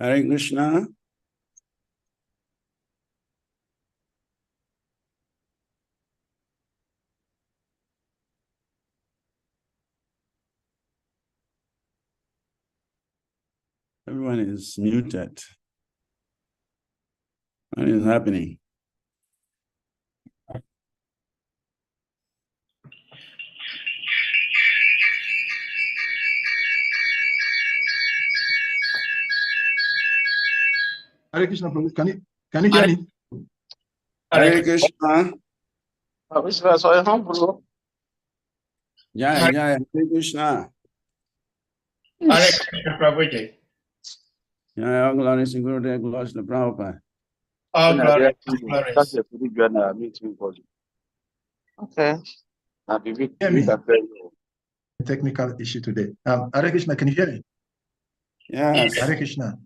Hare Krishna. Everyone is muted. What is happening? Hare Krishna, Prabhu. Can you hear me? Hare Krishna. Jai Jai Hare Krishna. Hare Krishna, Prabhuji. Jai, all glories to Gurudev, glories to Prabhupada. All glories, glories. That's a pretty good meeting for you. Okay. Hear me? A technical issue today. Hare Krishna, can you hear me? Yes. Hare Krishna.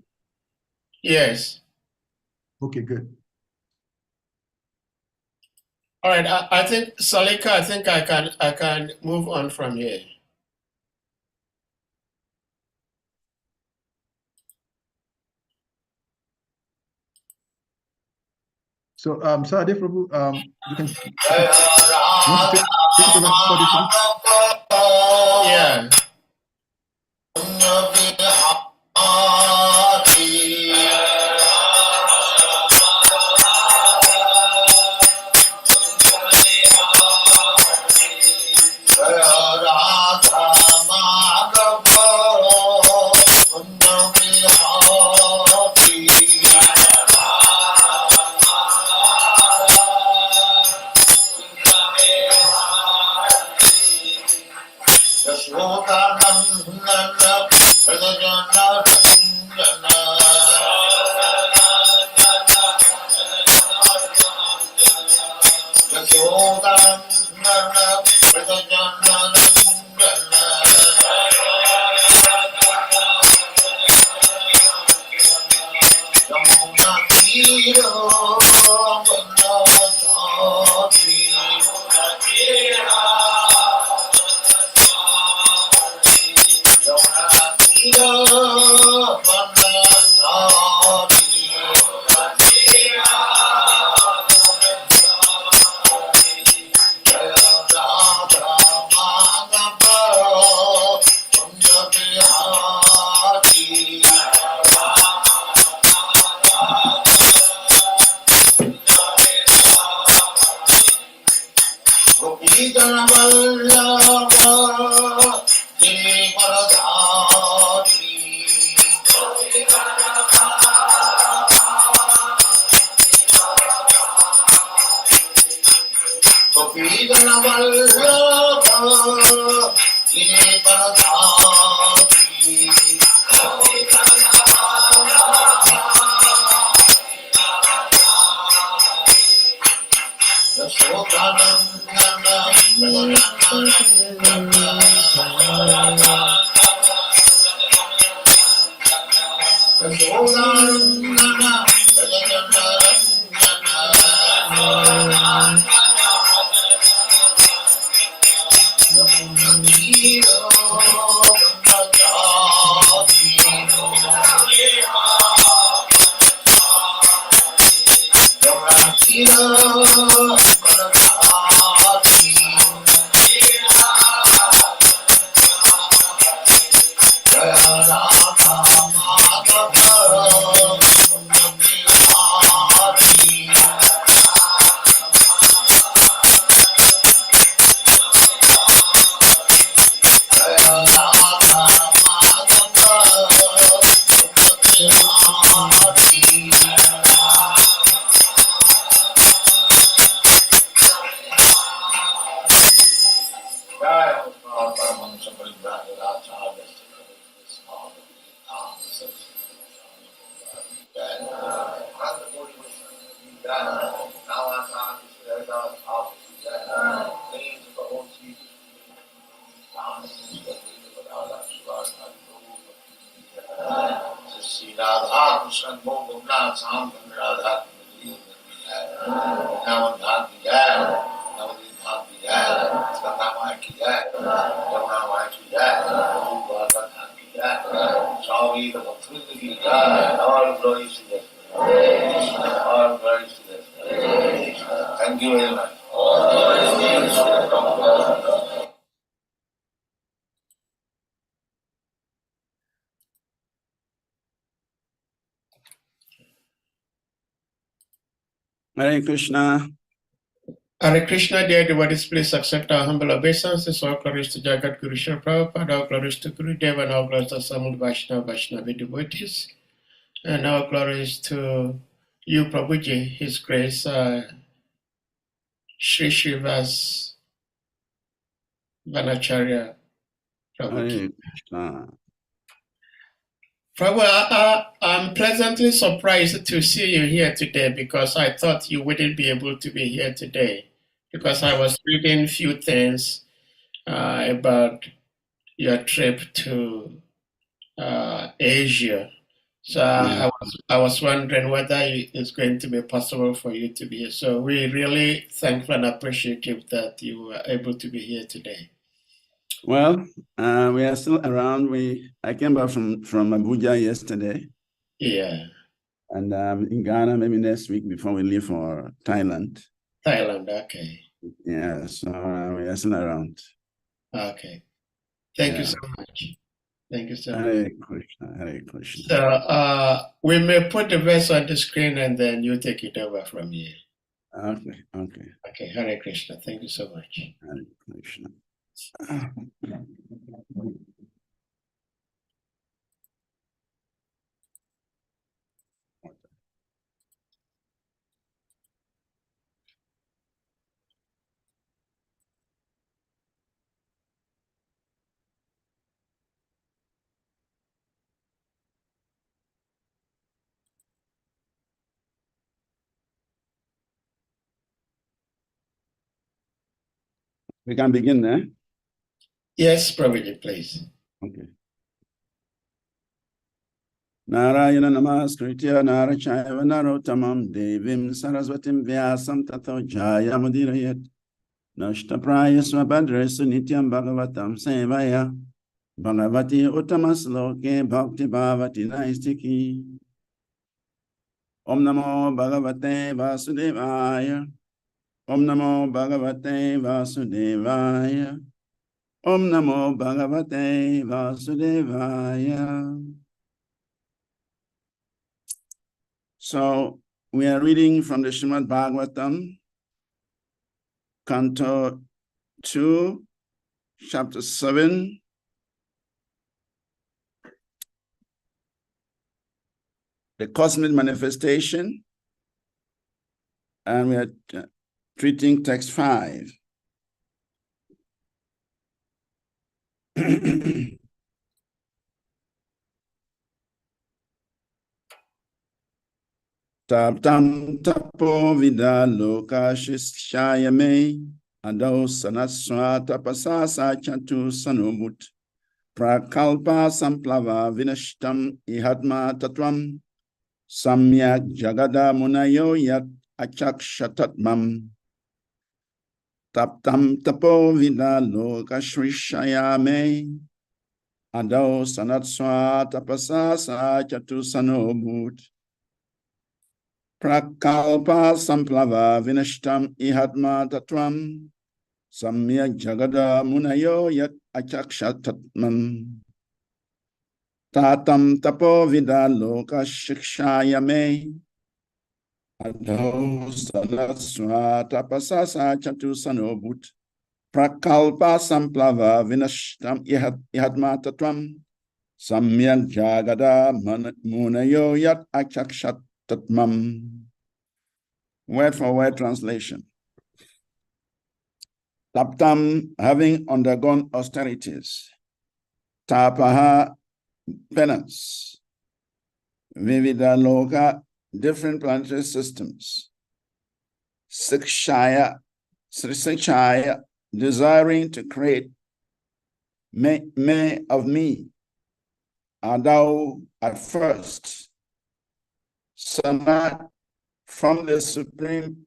Yes. Okay, good. All right. I think Salika, I can move on from here. So, Ade Prabhu, you can take it over for this one? Yeah. Sorry, the Hare Krishna. Hare Krishna, dear devotees, please accept our humble obeisances. All glories to Jagat Guru Srila Prabhupada, all glories to Guru Deva, and all glories to Samul Vaishnavi devotees. And all glories to you, Prabhuji, His Grace, SRIVAS VANACARI Prabhuji. Hare Krishna. Prabhu, I'm pleasantly surprised to see you here today because I thought you wouldn't be able to be here today because I was reading a few things about your trip to Asia. So Yeah. I was wondering whether it's going to be possible for you to be here. So we're really thankful and appreciative that you were able to be here today. Well, we are still around. I came back from Abuja yesterday. Yeah. And in Ghana, maybe next week before we leave for Thailand. Thailand, okay. Yeah, so we are still around. Okay. Thank you Yeah. so much. Thank you so much. Hare Krishna, Hare Krishna. So we may put the verse on the screen and then you take it over from here. Okay, okay. Okay, Hare Krishna. Thank you so much. Hare Krishna. We can begin, eh? Yes, Prabhuji, please. Okay. Narayana namaskritya narachayava narottamam devim saraswatim vyasam tato jaya mudirayat nashtapraya swabhadrasu nityam bhagavatam sevaya bhagavati uttamasloke bhakti bhavati naistiki. Om namo bhagavate vasudevaya. Om namo bhagavate vasudevaya. Om namo bhagavate vasudevaya. So we are reading from the Srimad Bhagavatam, Canto 2, Chapter 7, the cosmic manifestation, and we are treating text 5. Taptam tapo vida loka shishayame ado sanaswa tapasasa chantu sanubut prakalpa samplava vinashtam ihatma tatvam samyak jagada munayo yat achakshatatmam taptam tapo vida loka shishayame ado sanaswa tapasasa chantu sanubut Prakalpa samplava vinashtam ihatma tatvam samyak jagada munayo yat achakshatatmam tatam tapo vida loka shikshayame adho sanaswa tapasasa chatu sanobut prakalpa samplava vinashtam ihatma tatvam samyak jagada munayo yat achakshatatmam. Word for word translation. Taptam, having undergone austerities. Tapaha, penance. Vivida loka, different planetary systems. Sikshaya, desiring to create me of me. Adau at first. Sanat, from the supreme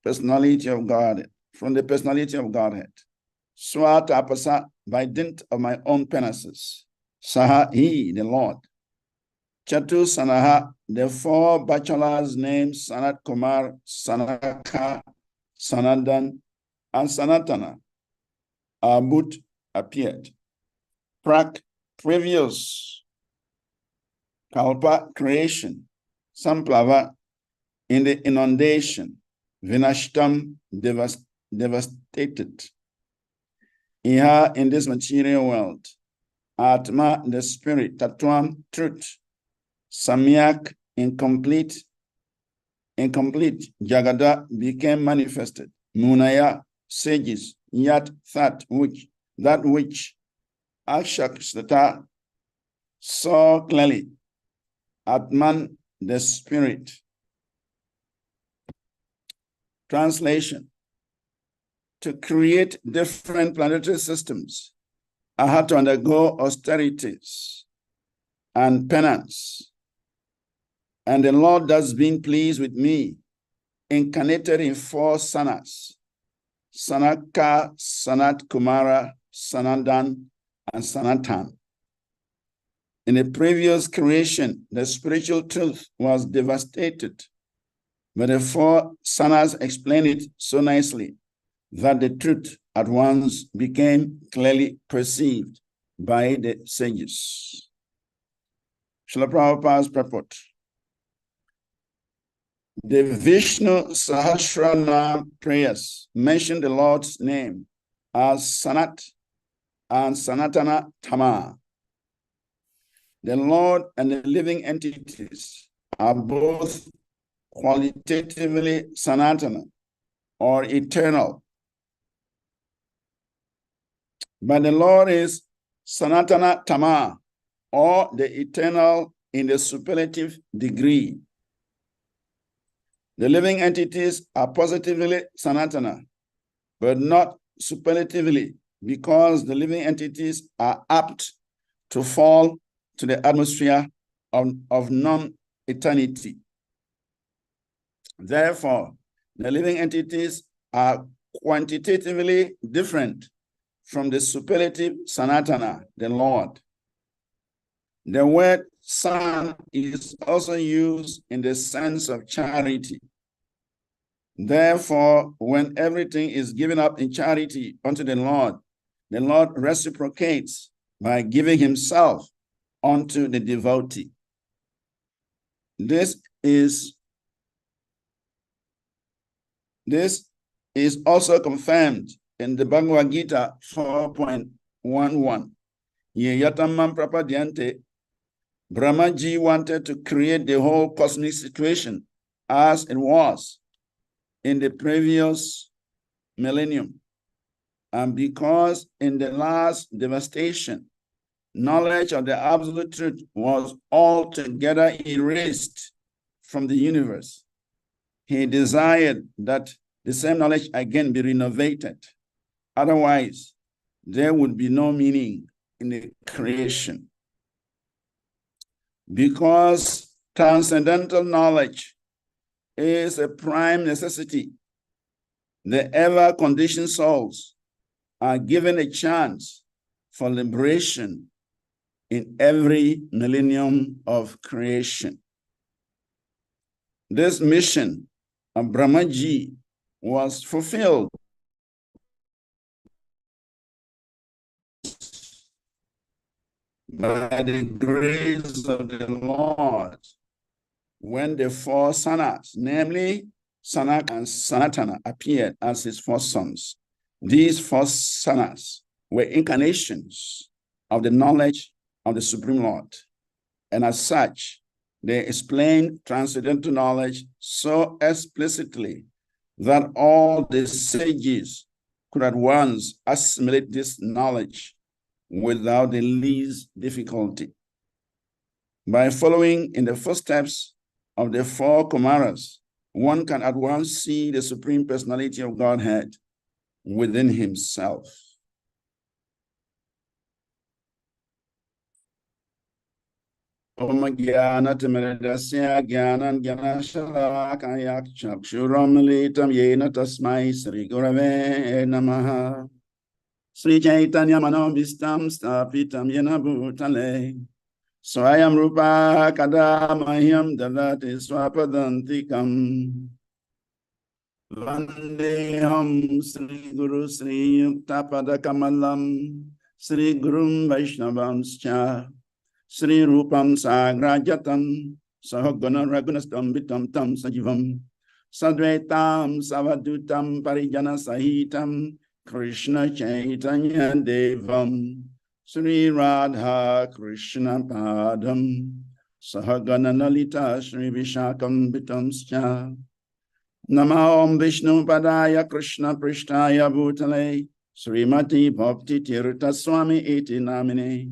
personality of God, from the personality of Godhead. Swatapasa, by dint of my own penances. Saha, he, the Lord. Chatu Sanaha, the four bachelors named Sanat Kumar, Sanaka, Sanandan, and Sanatana. Abut appeared. Prak, previous. Kalpa, creation. Samplava, in the inundation, Vinashtam devastated. Iha in this material world, Atma, the spirit, Tatwam, truth, Samyak, incomplete, Jagada became manifested. Munaya, sages, Yat, that which Akshakshata saw clearly. Atman, the spirit. Translation: to create different planetary systems, I had to undergo austerities and penance. And the Lord has been pleased with me, incarnated in 4 sanas: Sanaka, Sanat Kumara, Sanandan, and Sanatan. In the previous creation, the spiritual truth was devastated, but the 4 sanas explain it so nicely that the truth at once became clearly perceived by the sages. Srila Prabhupada's purport. The Vishnu Sahasranam prayers mention the Lord's name as Sanat and Sanatana Tama. The Lord and the living entities are both qualitatively Sanatana or eternal. But the Lord is Sanatana Tama, or the eternal in the superlative degree. The living entities are positively Sanatana, but not superlatively, because the living entities are apt to fall to the atmosphere of non-eternity. Therefore, the living entities are quantitatively different from the superlative Sanatana, the Lord. The word San is also used in the sense of charity. Therefore, when everything is given up in charity unto the Lord reciprocates by giving himself unto the devotee. This is also confirmed in the Bhagavad Gita 4.11. Yeyatamam prapadyante. Brahmaji wanted to create the whole cosmic situation as it was in the previous millennium. And because in the last devastation, knowledge of the absolute truth was altogether erased from the universe, he desired that the same knowledge again be renovated. Otherwise, there would be no meaning in the creation. Because transcendental knowledge is a prime necessity, the ever-conditioned souls are given a chance for liberation in every millennium of creation. This mission of Brahmaji was fulfilled by the grace of the Lord when the 4 sanas, namely Sanaka and Sanatana, appeared as his 4 sons. These 4 sanas were incarnations of the knowledge of the Supreme Lord, and as such, they explain transcendental knowledge so explicitly that all the sages could at once assimilate this knowledge without the least difficulty. By following in the footsteps of the 4 Kumaras, one can at once see the Supreme Personality of Godhead within himself. Om Gyana Timiradasya Gyanan Gyana Shalakayak Chakshuram Litam Yena Tasmai Sri Gurave Namaha Sri Chaitanya Manobhistam Stapitam Yena Bhutale Swayam Rupa Kadamahyam Dadati Swapadantikam Vandeham Sri Guru Sri Yuktapada Kamalam Sri Gurum Vaishnavamscha Sri Rupam Sagrajatam Sahagana Ragunastam Vitam Tam Sajivam Sadvetam Savadutam Parijana Sahitam Krishna Chaitanya Devam Sri Radha Krishna Padam Sahagana Lalita Sri Vishakam Vitamscha Nama Om Vishnu Padaya Krishna Prishtaya Bhutale Srimati Bhakti Tirtha Swami Iti Namine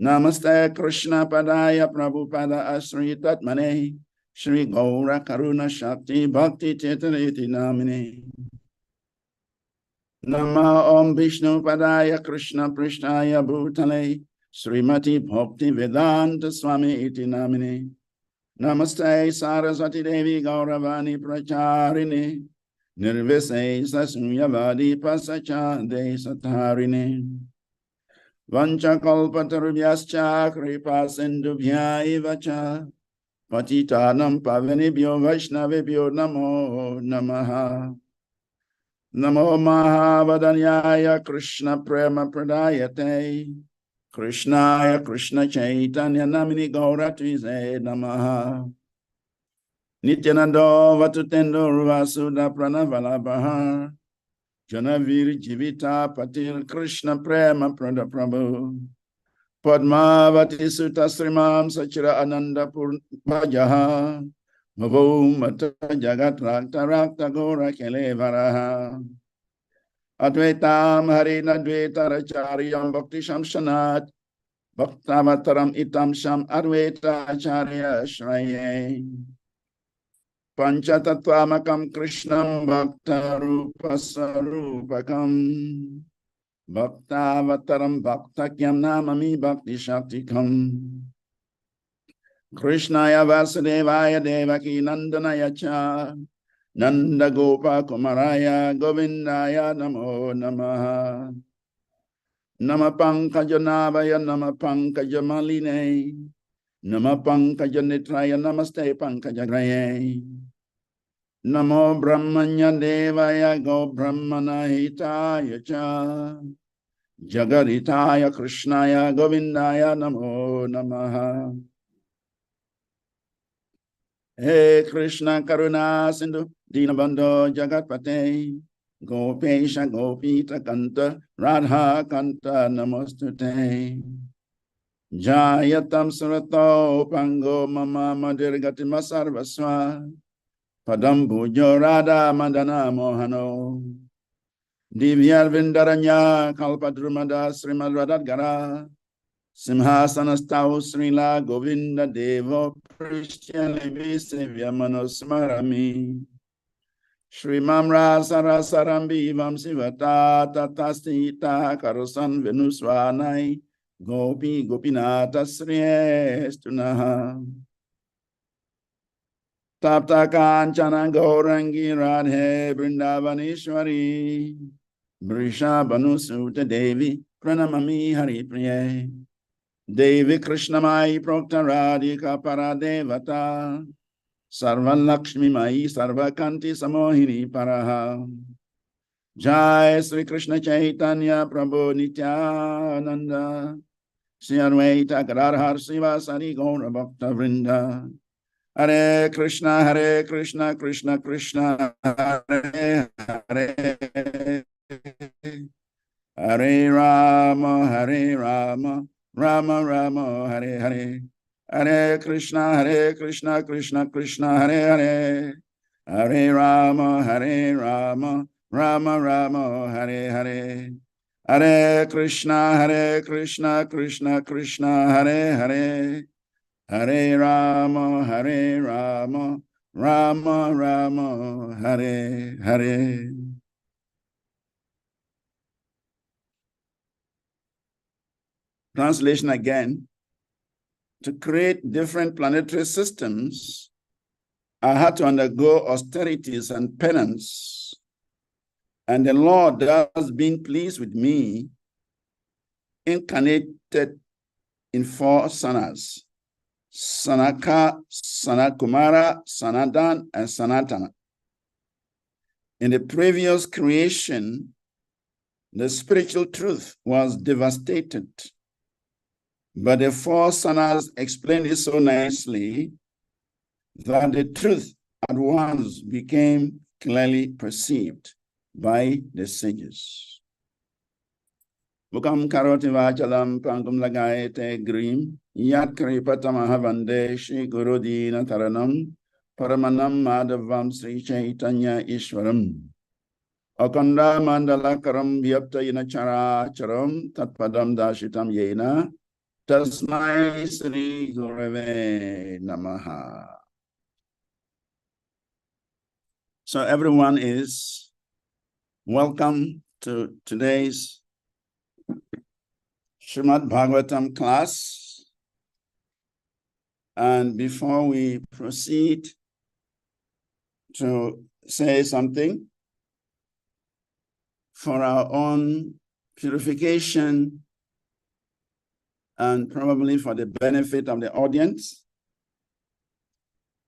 Namaste Krishna Padaya Prabhupada Asri Tatmane Shri Gaura Karuna Shakti Bhakti Tirtha Iti Namine Nama Om Vishnu Padaya Krishna Prishtaya Bhutale Srimati Bhakti Vedanta Swami Iti Namine Namaste Saraswati Devi Gauravani Pracharini Nirvisesa Sunyavadi Pasachade Satarini Vanchakalpatarubhyascha Kripa Sindhubhya Ivacha Patitanam Pavanibhyo Vaishnavibhyo Namo Namaha Namo Mahavadanyaya Krishna Prema Pradayate Krishnaya Krishna Chaitanya Namini Gauratize Namaha Nityanando Vatutendo Vasuda Pranavalabha Janavir Jivita Patil Krishna Prema Prada Prabhu Padmavati Sutta Srimam Sachira Ananda Purvajaha Mavo Mata Jagat Rakta Rakta Gora Kelevaraha Advaitam Harina Dveta Racharyam Bhakti Shamshanat Bhaktavataram Itam Sham Advaita Acharya Shraye Panchatattvamakam Krishnam Bhakta Rupa Sarupakam Bhaktavataram Bhaktakyam Namami Bhakti Shaktikam Krishnaya Vasudevaya Devaki Nandanaya Cha Nanda Gopa Kumaraya Govindaya Namo Namaha Nama Pankajanavaya Nama Pankajamaline Nama Pankajanitraya Namaste Pankajagraye Namo Brahmanya Devaya Go Brahmana Hitaya Cha Jagaritaya Krishnaya Govindaya Namo Namaha He Krishna Karuna Sindhu Dinabandho Jagatpate Gopesha Gopita Kanta Radha Kanta Namostute Jayatam Surato Pango Mama Madirgatima Sarvaswa Padambu Jorada Madana Mohano Divyar Vindaranya Kalpadrumada Srimad Radhat Gara Simhasanastau Srila Govinda Devo Prishyali Vyamanosmarami Shrimam Rasarasarambi Vam Sivata Tatastita Karusan Venuswanai Gopi Gopinata Sriyestunaha Tapta Kanchana Gaurangi Radhe Vrindavaneshwari Brisha Banusuta Devi Pranamami Hari Priye Devi Krishnamai Prokta Radhika Paradevata Sarvan Lakshmi Mai Sarvakanti Samohini Paraha Jai Sri Krishna Chaitanya Prabhu Nityananda Sri Advaita Gadadhar Srivasadi Gaura Bhakta Vrinda Hare Krishna Krishna Krishna Hare Hare Hare Rama Rama Rama Hare Hare Hare Krishna Krishna Krishna Hare Hare Hare Rama Rama Rama Hare Hare Hare Krishna Krishna Krishna Hare Hare Hare Rama Rama Rama Hare Hare. Translation again. To create different planetary systems, I had to undergo austerities and penance. And the Lord, thus being pleased with me, incarnated in 4 sanas: Sanaka, Sanakumara, Sanadan, and Sanatana. In the previous creation, the spiritual truth was devastated. But the 4 sanas explained it so nicely that the truth at once became clearly perceived by the sages. Bukam karoti vachalam pangum lagaete grim, yat kripatamahavande shri gurudina taranam, paramanam madhavam sri chaitanya ishwaram. Akanda mandala karam vyapta chara charam tatpadam dashitam yena, tasmai sri gurave namaha. So everyone is welcome to today's Srimad Bhagavatam class. And before we proceed to say something for our own purification and probably for the benefit of the audience,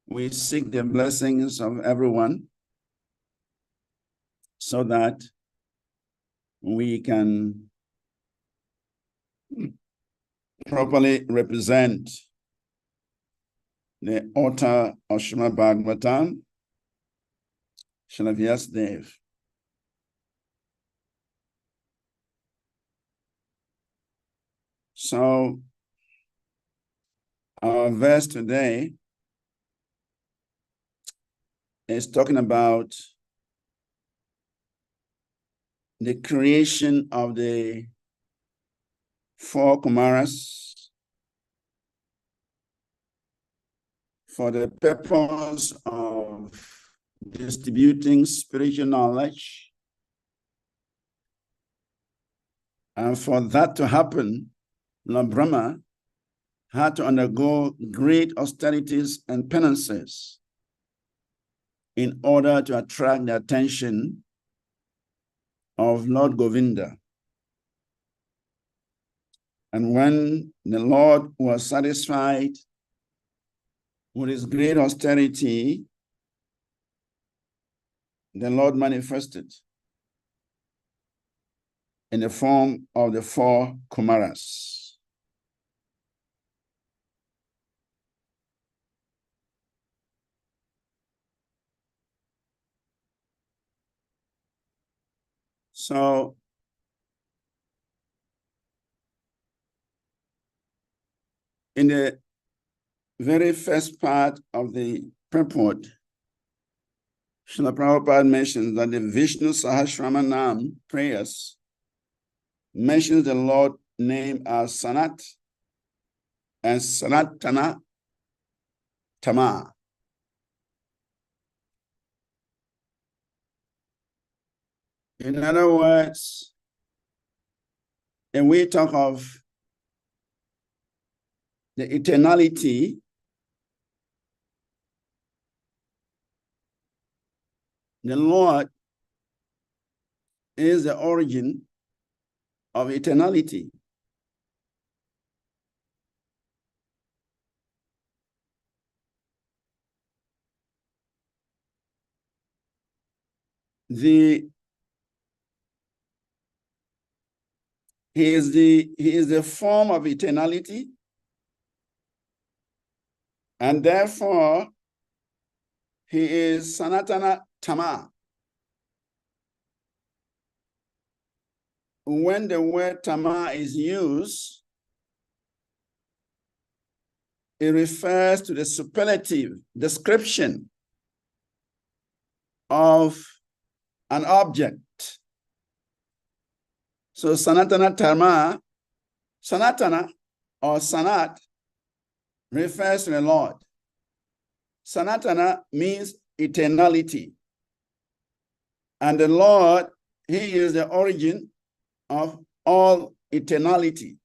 we seek the blessings of everyone so that we can properly represent the author of Srimad Bhagavatam, Srila Vyasadeva. So our verse today is talking about the creation of the 4 Kumaras for the purpose of distributing spiritual knowledge. And for that to happen, Lord Brahma had to undergo great austerities and penances in order to attract the attention of Lord Govinda. And when the Lord was satisfied with his great austerity, the Lord manifested in the form of the 4 Kumaras. So in the very first part of the purport, Srila Prabhupada mentions that the Vishnu Sahasramanam prayers mentions the Lord name as Sanat and Sanatana Tama. In other words, when we talk of the eternality, the Lord is the origin of eternality. He is the form of eternality, and therefore he is Sanatana Tama. When the word Tama is used, it refers to the superlative description of an object. So Sanatana Tama, Sanatana or Sanat refers to the Lord. Sanatana means eternality. And the Lord, he is the origin of all eternality.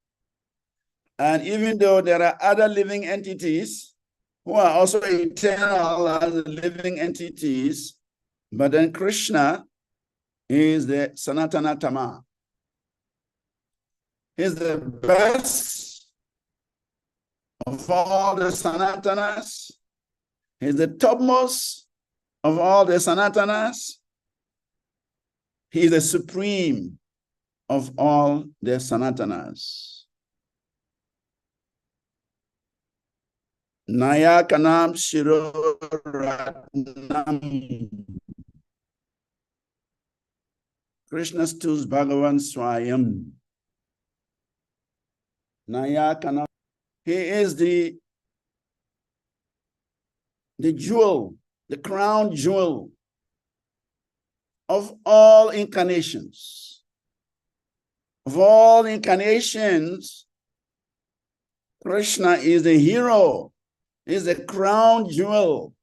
And even though there are other living entities who are also eternal as living entities, but then Krishna is the Sanatana Tama. He's the best of all the Sanatanas. He's the topmost of all the Sanatanas. He is the supreme of all the Sanatanas. Nayakanam Shiroratnam. Krishna Stus Bhagavan Swayam. Nayakanam. He is the jewel, the crown jewel of all incarnations. Of all incarnations, Krishna is the hero, is the crown jewel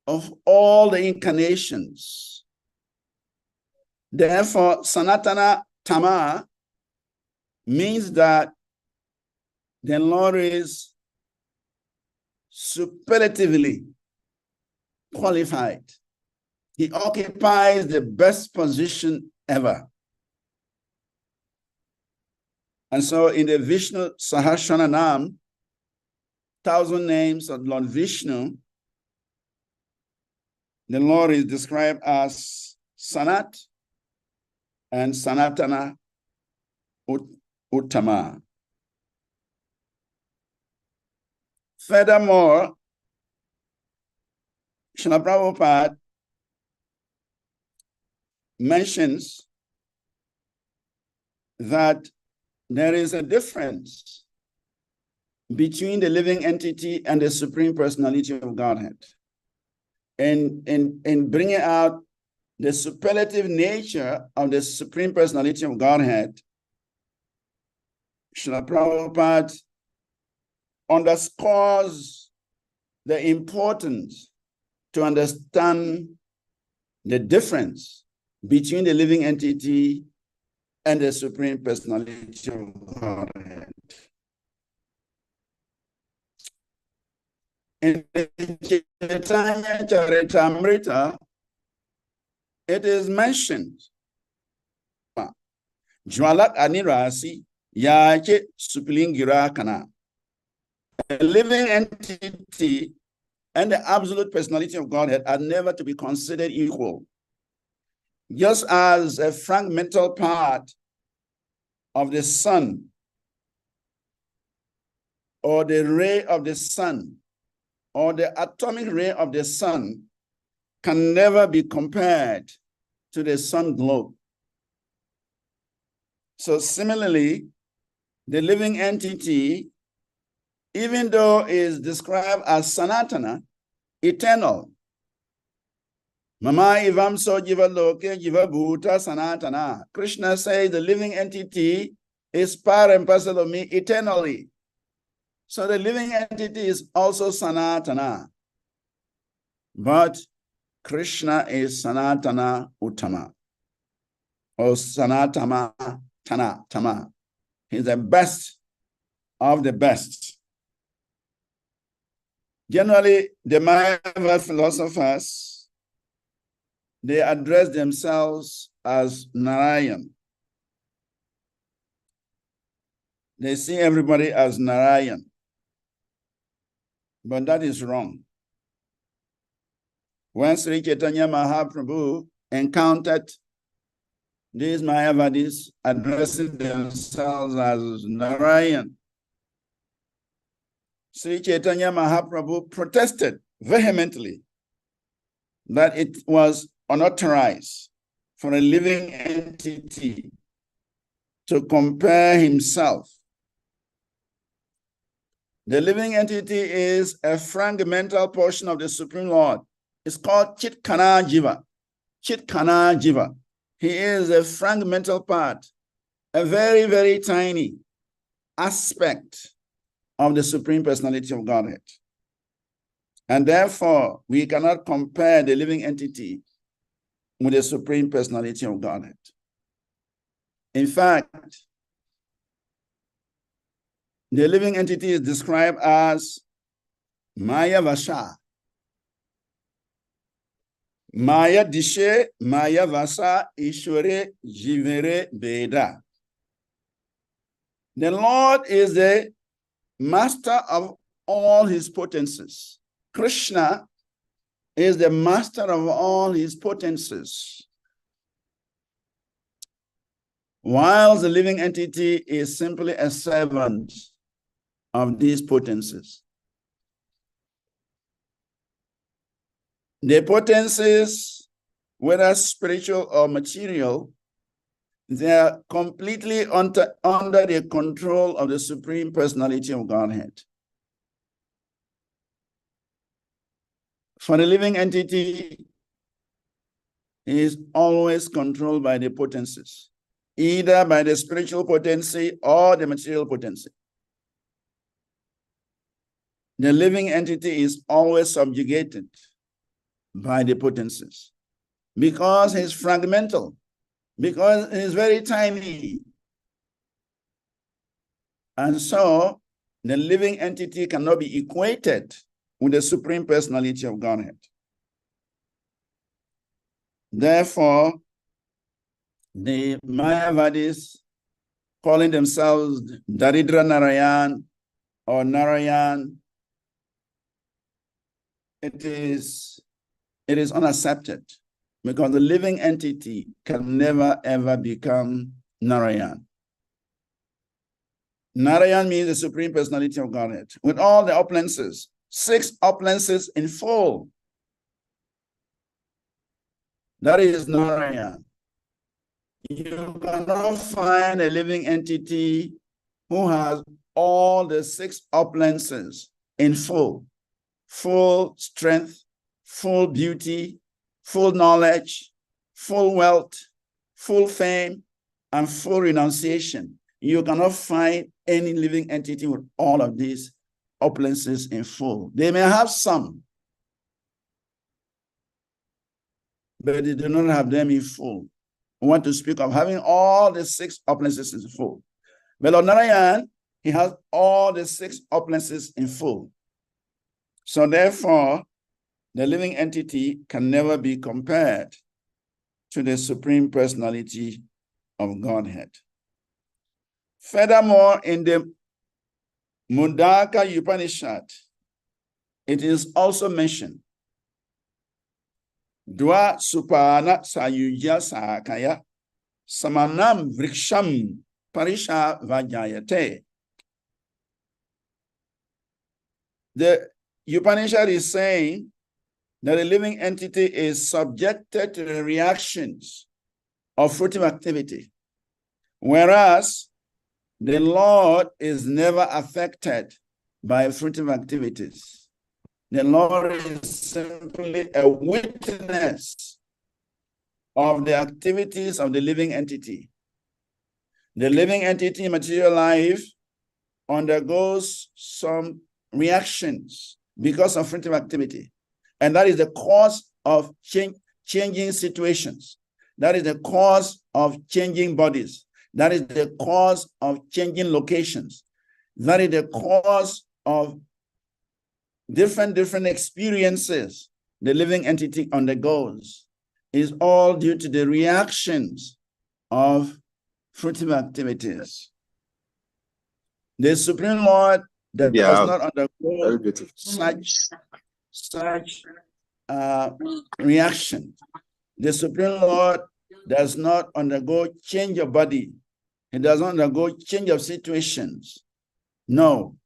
of all the incarnations. Therefore, Sanatana Tama means that the Lord is superlatively qualified. He occupies the best position ever. And so in the Vishnu Sahasranam, 1,000 names of Lord Vishnu, the Lord is described as Sanat and Sanatana Uttama. Furthermore, Srila Prabhupada mentions that there is a difference between the living entity and the Supreme Personality of Godhead. And in bringing out the superlative nature of the Supreme Personality of Godhead, Srila Prabhupada underscores the importance to understand the difference between the living entity and the Supreme Personality of Godhead. In the Chaitanya Charitamrita, it is mentioned, Jwalat Anirasi Yache Suplingira Kana. A living entity and the absolute personality of Godhead are never to be considered equal. Just as a fragmental part of the sun or the ray of the sun or the atomic ray of the sun can never be compared to the sun globe. So similarly, the living entity, even though is described as Sanatana, eternal. Mama ivam so jiva loke jiva bhuta sanatana. Krishna says the living entity is part and parcel of me eternally. So the living entity is also Sanatana. But Krishna is Sanatana Uttama. Or Sanatama Tama. He's the best of the best. Generally, the Mayava philosophers, they address themselves as Narayan. They see everybody as Narayan. But that is wrong. When Sri Chaitanya Mahaprabhu encountered these Mayavadis addressing themselves as Narayan, Sri Chaitanya Mahaprabhu protested vehemently that it was unauthorized for a living entity to compare himself. The living entity is a fragmental portion of the Supreme Lord. It's called Chitkana Jiva. Chitkana Jiva. He is a fragmental part, a very, very tiny aspect of the Supreme Personality of Godhead. And therefore, we cannot compare the living entity with the Supreme Personality of Godhead. In fact, the living entity is described as Maya Vasha. Maya Dishe, Maya Vasa, Ishware, Jivere, Veda. The Lord is the master of all his potencies. Krishna is the master of all his potencies, while the living entity is simply a servant of these potencies. The potencies, whether spiritual or material, they are completely under the control of the Supreme Personality of Godhead. For the living entity, he is always controlled by the potencies, either by the spiritual potency or the material potency. The living entity is always subjugated by the potencies because he's fragmental, because he's very tiny. And so the living entity cannot be equated with the Supreme Personality of Godhead. Therefore, the Mayavadis, calling themselves Daridra Narayan or Narayan, it is unaccepted because the living entity can never ever become Narayan. Narayan means the Supreme Personality of Godhead with all the opulences, 6 opulences in full. That is Narayan. You cannot find a living entity who has all the 6 opulences in full strength, full beauty, full knowledge, full wealth, full fame, and full renunciation. You cannot find any living entity with all of these opulences in full. They may have some, but they do not have them in full. I want to speak of having all the 6 opulences in full. But Lord Narayan, he has all the 6 opulences in full. So therefore, the living entity can never be compared to the Supreme Personality of Godhead. Furthermore, in the Mundaka Upanishad, it is also mentioned, Dwa supana sayuja sakaya samanam vriksham parisha vajayate. The Upanishad is saying that a living entity is subjected to the reactions of fruitive activity, whereas the Lord is never affected by fruitive activities. The Lord is simply a witness of the activities of the living entity. The living entity in material life undergoes some reactions because of fruitive activity. And that is the cause of changing situations. That is the cause of changing bodies. That is the cause of changing locations. That is the cause of different experiences the living entity undergoes. Is all due to the reactions of fruitive activities. The Supreme Lord that does not undergo such reaction. The Supreme Lord does not undergo change of body. He does not undergo change of situations. No.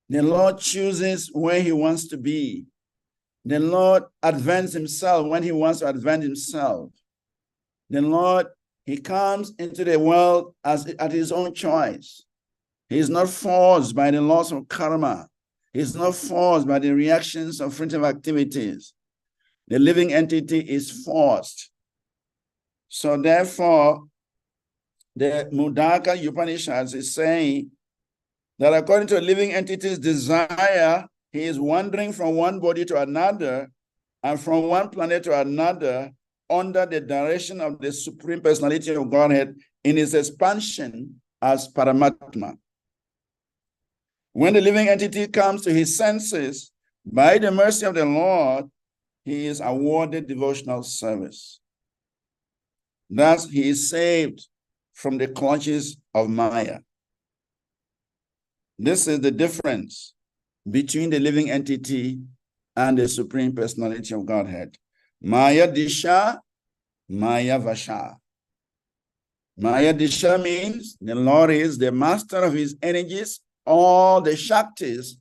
The Lord chooses where he wants to be. The Lord advances himself when he wants to advance himself. The Lord, he comes into the world at his own choice. He is not forced by the laws of karma. He is not forced by the reactions of fruitive activities. The living entity is forced. So therefore, the Mundaka Upanishads is saying that according to a living entity's desire, he is wandering from one body to another and from one planet to another under the direction of the Supreme Personality of Godhead in his expansion as Paramatma. When the living entity comes to his senses, by the mercy of the Lord, he is awarded devotional service. Thus, he is saved from the clutches of Maya. This is the difference between the living entity and the Supreme Personality of Godhead. Maya Disha, Maya Vasha. Maya Disha means the Lord is the master of his energies. All the Shaktis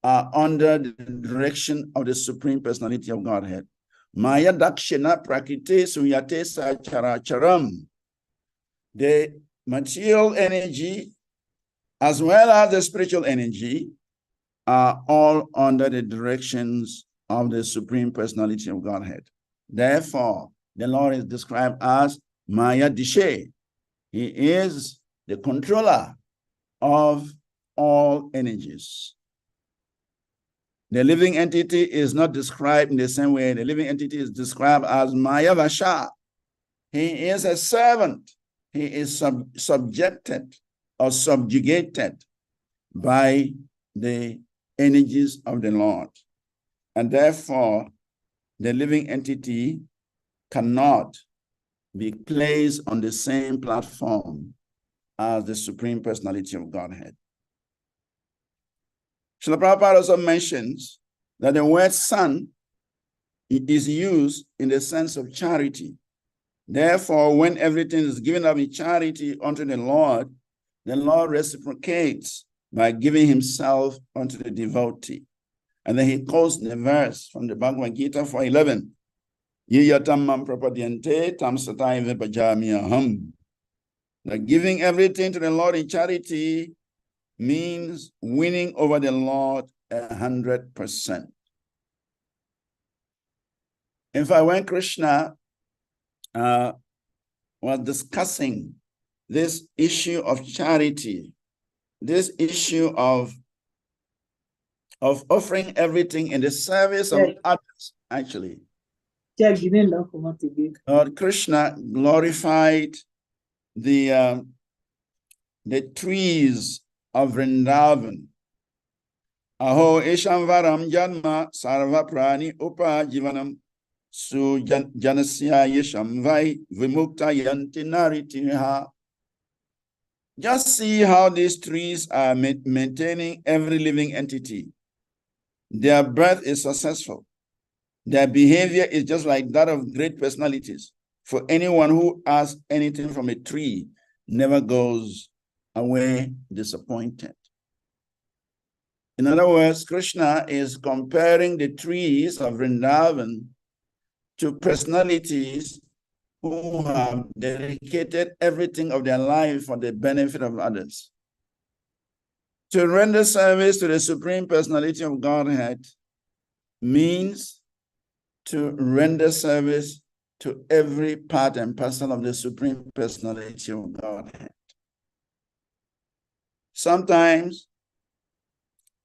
are under the direction of the Supreme Personality of Godhead. Maya dakshina prakriti suyate sacharacharam. The material energy as well as the spiritual energy are all under the directions of the Supreme Personality of Godhead. Therefore, the Lord is described as Maya Dishe. He is the controller of all energies. The living entity is not described in the same way. The living entity is described as Maya Vasha. He is a servant. He is subjected or subjugated by the energies of the Lord. And therefore, the living entity cannot be placed on the same platform as the Supreme Personality of Godhead. Srila Prabhupada also mentions that the word son is used in the sense of charity. Therefore, when everything is given up in charity unto the Lord reciprocates by giving himself unto the devotee. And then he quotes the verse from the Bhagavad Gita 4:11. That giving everything to the Lord in charity means winning over the Lord 100%. In fact, when Krishna was discussing this issue of charity, this issue of offering everything in the service of others, actually, Lord Krishna glorified the trees of Vrindavan. Aho Eshamvaram Janma Sarva Prani Upa Jivanam Su Janasya Yeshamvai Vimukta Yanti Naritiha. Just see how these trees are maintaining every living entity. Their birth is successful. Their behavior is just like that of great personalities. For anyone who asks anything from a tree never goes away disappointed. In other words, Krishna is comparing the trees of Vrindavan to personalities who have dedicated everything of their life for the benefit of others. To render service to the Supreme Personality of Godhead means to render service to every part and parcel of the Supreme Personality of Godhead. Sometimes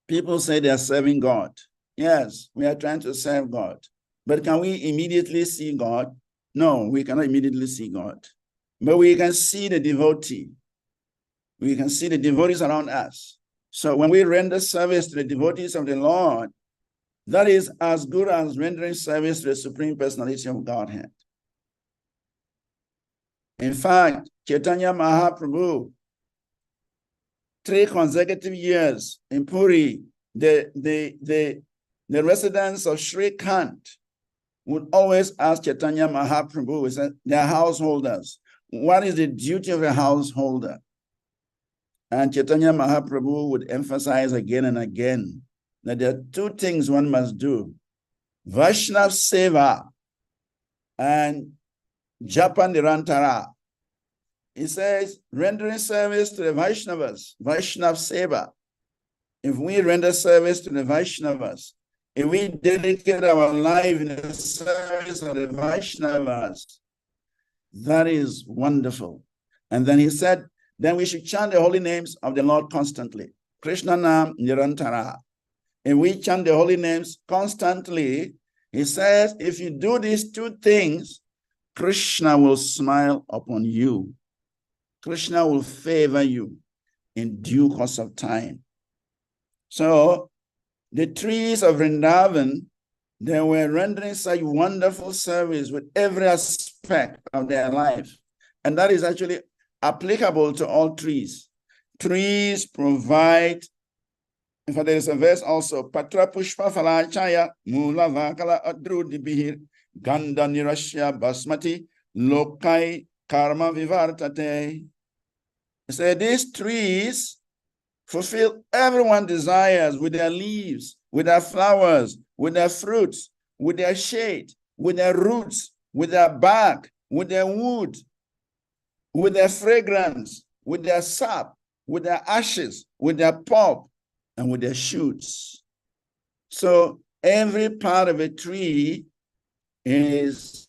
people say they are serving God. Yes, we are trying to serve God. But can we immediately see God? No, we cannot immediately see God. But we can see the devotee. We can see the devotees around us. So when we render service to the devotees of the Lord, that is as good as rendering service to the Supreme Personality of Godhead. In fact, Chaitanya Mahaprabhu, 3 consecutive years in Puri, the residents of Sri Kant would always ask Chaitanya Mahaprabhu, their householders, what is the duty of a householder? And Chaitanya Mahaprabhu would emphasize again and again that there are 2 things one must do: Vaishnav Seva and Japa Nirantara. He says, rendering service to the Vaishnavas, Vaishnav Seva. If we render service to the Vaishnavas, if we dedicate our life in the service of the Vaishnavas, that is wonderful. And then he said, then we should chant the holy names of the Lord constantly. Krishna Nam Nirantara. If we chant the holy names constantly, he says, if you do these 2 things, Krishna will smile upon you. Krishna will favor you in due course of time. So the trees of Vrindavan, they were rendering such wonderful service with every aspect of their life. And that is actually applicable to all trees. Trees provide, in fact, there is a verse also, Patra Pushpa Falachaya, Mula Vakala Adrudi Bihir, Ganda Nirashya Basmati, Lokai Karma Vivartate. So these trees fulfill everyone's desires with their leaves, with their flowers, with their fruits, with their shade, with their roots, with their bark, with their wood, with their fragrance, with their sap, with their ashes, with their pulp, and with their shoots. So every part of a tree is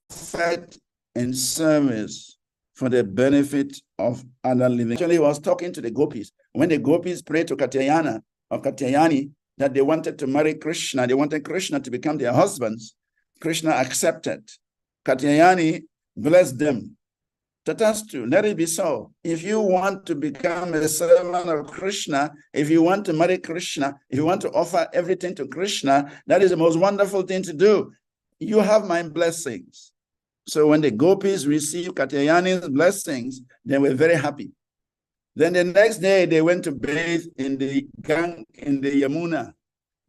offered in service for the benefit of other living. Actually, he was talking to the gopis. When the gopis prayed to Katyayana or Katyayani that they wanted to marry Krishna, they wanted Krishna to become their husbands, Krishna accepted. Katyayani blessed them. Tatastu, let it be so. If you want to become a servant of Krishna, if you want to marry Krishna, if you want to offer everything to Krishna, that is the most wonderful thing to do. You have my blessings. So when the gopis received Katyayani's blessings, they were very happy. Then the next day, they went to bathe in the Yamuna.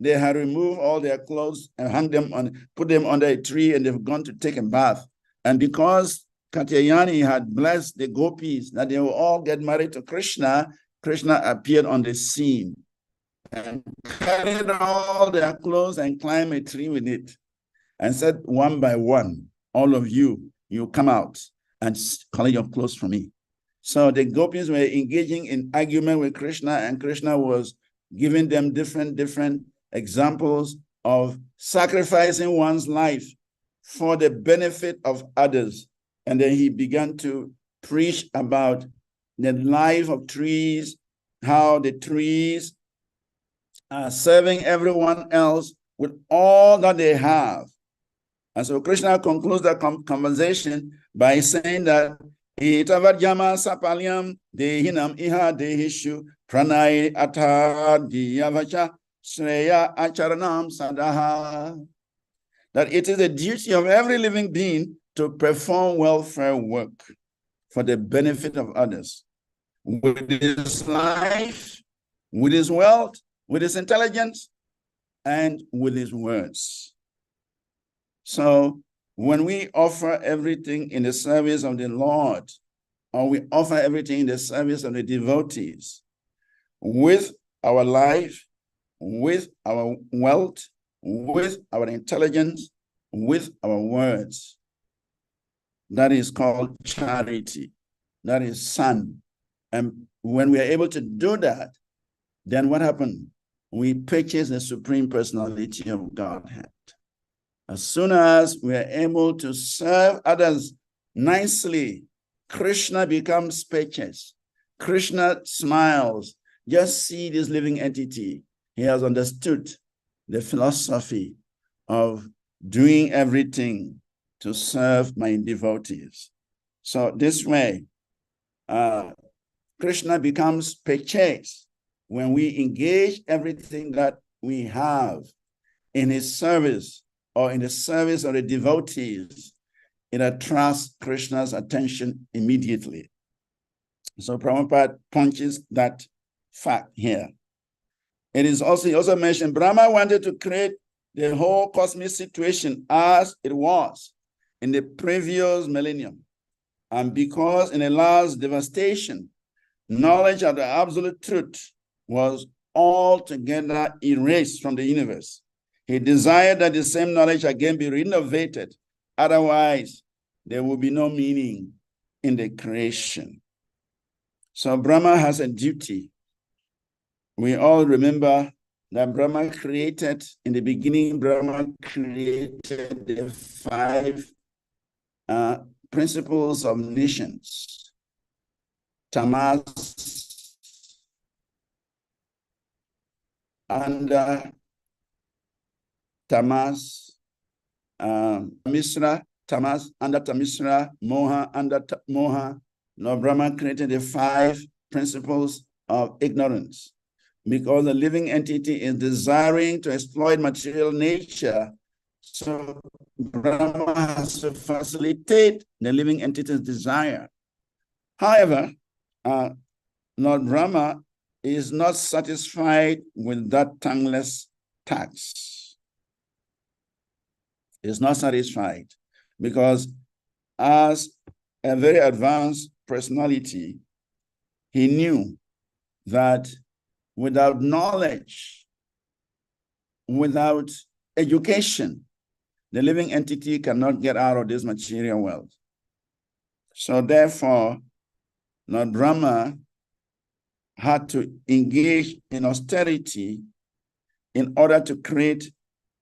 They had removed all their clothes and put them under a tree, and they've gone to take a bath. And because Katyayani had blessed the gopis that they will all get married to Krishna, Krishna appeared on the scene and carried all their clothes and climbed a tree with it and said, one by one, all of you come out and collect your clothes from me. So the gopis were engaging in argument with Krishna, and Krishna was giving them different examples of sacrificing one's life for the benefit of others. And then he began to preach about the life of trees, how the trees are serving everyone else with all that they have. And so Krishna concludes that conversation by saying that Itavajama sapalyam dehinam iha dehishu pranay atha diyavacha shreya acharanam sadaha. That it is the duty of every living being to perform welfare work for the benefit of others with his life, with his wealth, with his intelligence, and with his words. So when we offer everything in the service of the Lord, or we offer everything in the service of the devotees, with our life, with our wealth, with our intelligence, with our words, that is called charity. That is sun. And when we are able to do that, then what happened? We purchase the Supreme Personality of Godhead. As soon as we are able to serve others nicely, Krishna becomes speechless. Krishna smiles. Just see this living entity. He has understood the philosophy of doing everything to serve my devotees. So this way, Krishna becomes purchased when we engage everything that we have in his service or in the service of the devotees. It attracts Krishna's attention immediately. So Prabhupada punches that fact here. It is also, he also mentioned, Brahma wanted to create the whole cosmic situation as it was in the previous millennium. And because in the last devastation, knowledge of the absolute truth was altogether erased from the universe, he desired that the same knowledge again be renovated. Otherwise, there will be no meaning in the creation. So Brahma has a duty. We all remember that Brahma created, in the beginning, Brahma created the 5 principles of nations. Tamas, under Tamas, Misra, Tamas, under Tamisra, Moha, under Moha. Now Brahma created the 5 principles of ignorance, because the living entity is desiring to exploit material nature. So Brahma has to facilitate the living entity's desire. However, Lord Brahma is not satisfied with that tongueless tax. Is not satisfied, because as a very advanced personality, he knew that without knowledge, without education, the living entity cannot get out of this material world. So therefore, Lord Brahma had to engage in austerity in order to create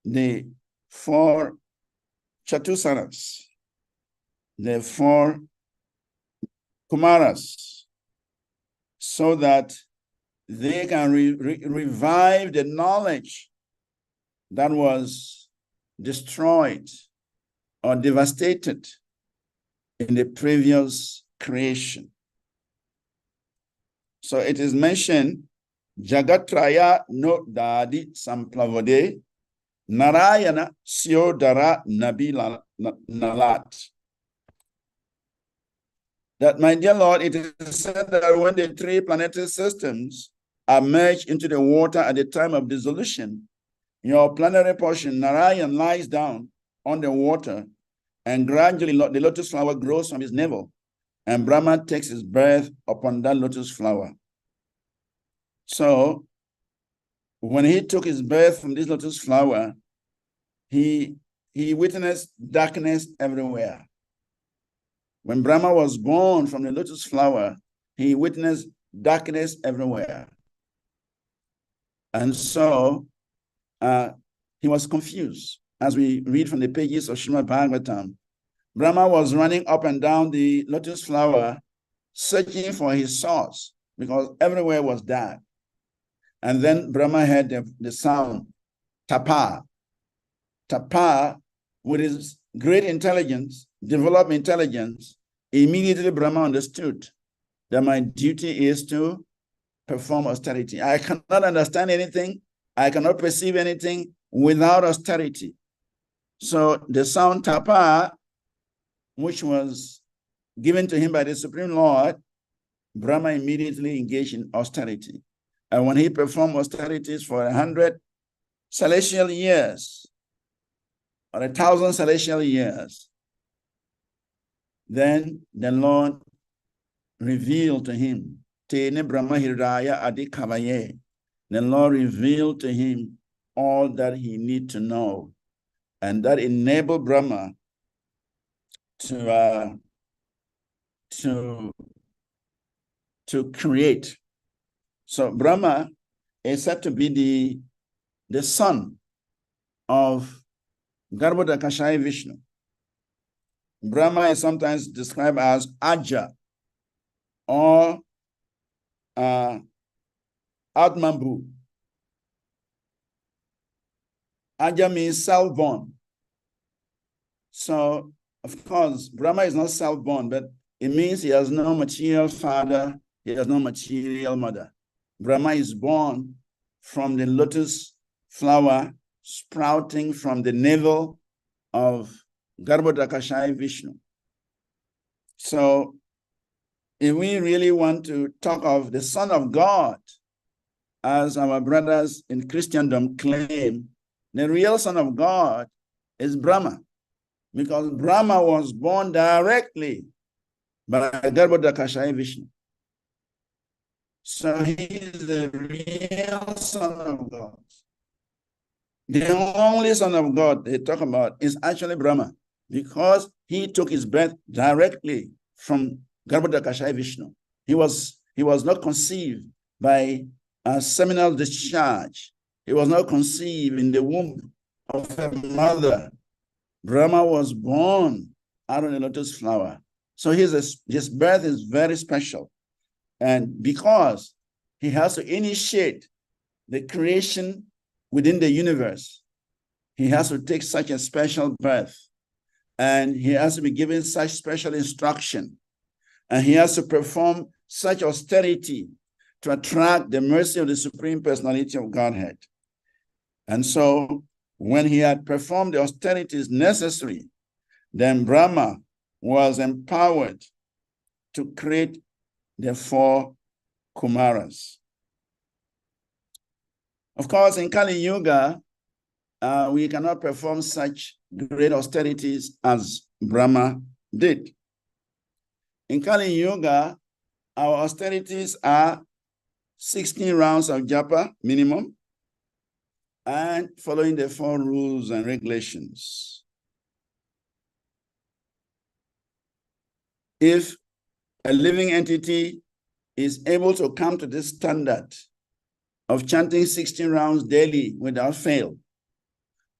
the 4 Chatusaras, the 4 Kumaras, so that they can revive the knowledge that was destroyed or devastated in the previous creation. So it is mentioned, Jagatraya no dadi samplavode, Narayana siodara nabila nalat. That, my dear Lord, it is said that when the 3 planetary systems are merged into the water at the time of dissolution, your planetary portion, Narayan, lies down on the water, and gradually the lotus flower grows from his navel, and Brahma takes his birth upon that lotus flower. So when he took his birth from this lotus flower, he witnessed darkness everywhere. When Brahma was born from the lotus flower, he witnessed darkness everywhere. And so he was confused. As we read from the pages of Srimad Bhagavatam, Brahma was running up and down the lotus flower, searching for his source, because everywhere was dark. And then Brahma heard the sound, tapa. Tapa, with his great intelligence, developed intelligence, immediately Brahma understood that my duty is to perform austerity. I cannot understand anything, I cannot perceive anything without austerity. So the sound tapa, which was given to him by the Supreme Lord, Brahma immediately engaged in austerity. And when he performed austerities for 100 celestial years, or 1,000 celestial years, then the Lord revealed to him, Tene Brahma Hiraya Adi Kavaye. The Lord revealed to him all that he need to know, and that enabled Brahma to create. So Brahma is said to be the son of Garbhodakashaya Vishnu. Brahma is sometimes described as Aja or Atmambhu. Aja means self-born. So, of course, Brahma is not self-born, but it means he has no material father, he has no material mother. Brahma is born from the lotus flower sprouting from the navel of Garbhodakashaya Vishnu. So, if we really want to talk of the Son of God, as our brothers in Christendom claim, the real Son of God is Brahma, because Brahma was born directly by Garbhodakashaya Vishnu. So he is the real Son of God. The only Son of God they talk about is actually Brahma, because he took his birth directly from Garbhodakashaya Vishnu. He was not conceived by a seminal discharge. He was not conceived in the womb of a mother. Brahma was born out of the lotus flower. So his birth is very special. And because he has to initiate the creation within the universe, he has to take such a special birth, and he has to be given such special instruction, and he has to perform such austerity to attract the mercy of the Supreme Personality of Godhead. And so when he had performed the austerities necessary, then Brahma was empowered to create the 4 Kumaras. Of course, in Kali Yuga, we cannot perform such great austerities as Brahma did. In Kali Yoga, our austerities are 16 rounds of japa minimum and following the 4 rules and regulations. If a living entity is able to come to this standard of chanting 16 rounds daily without fail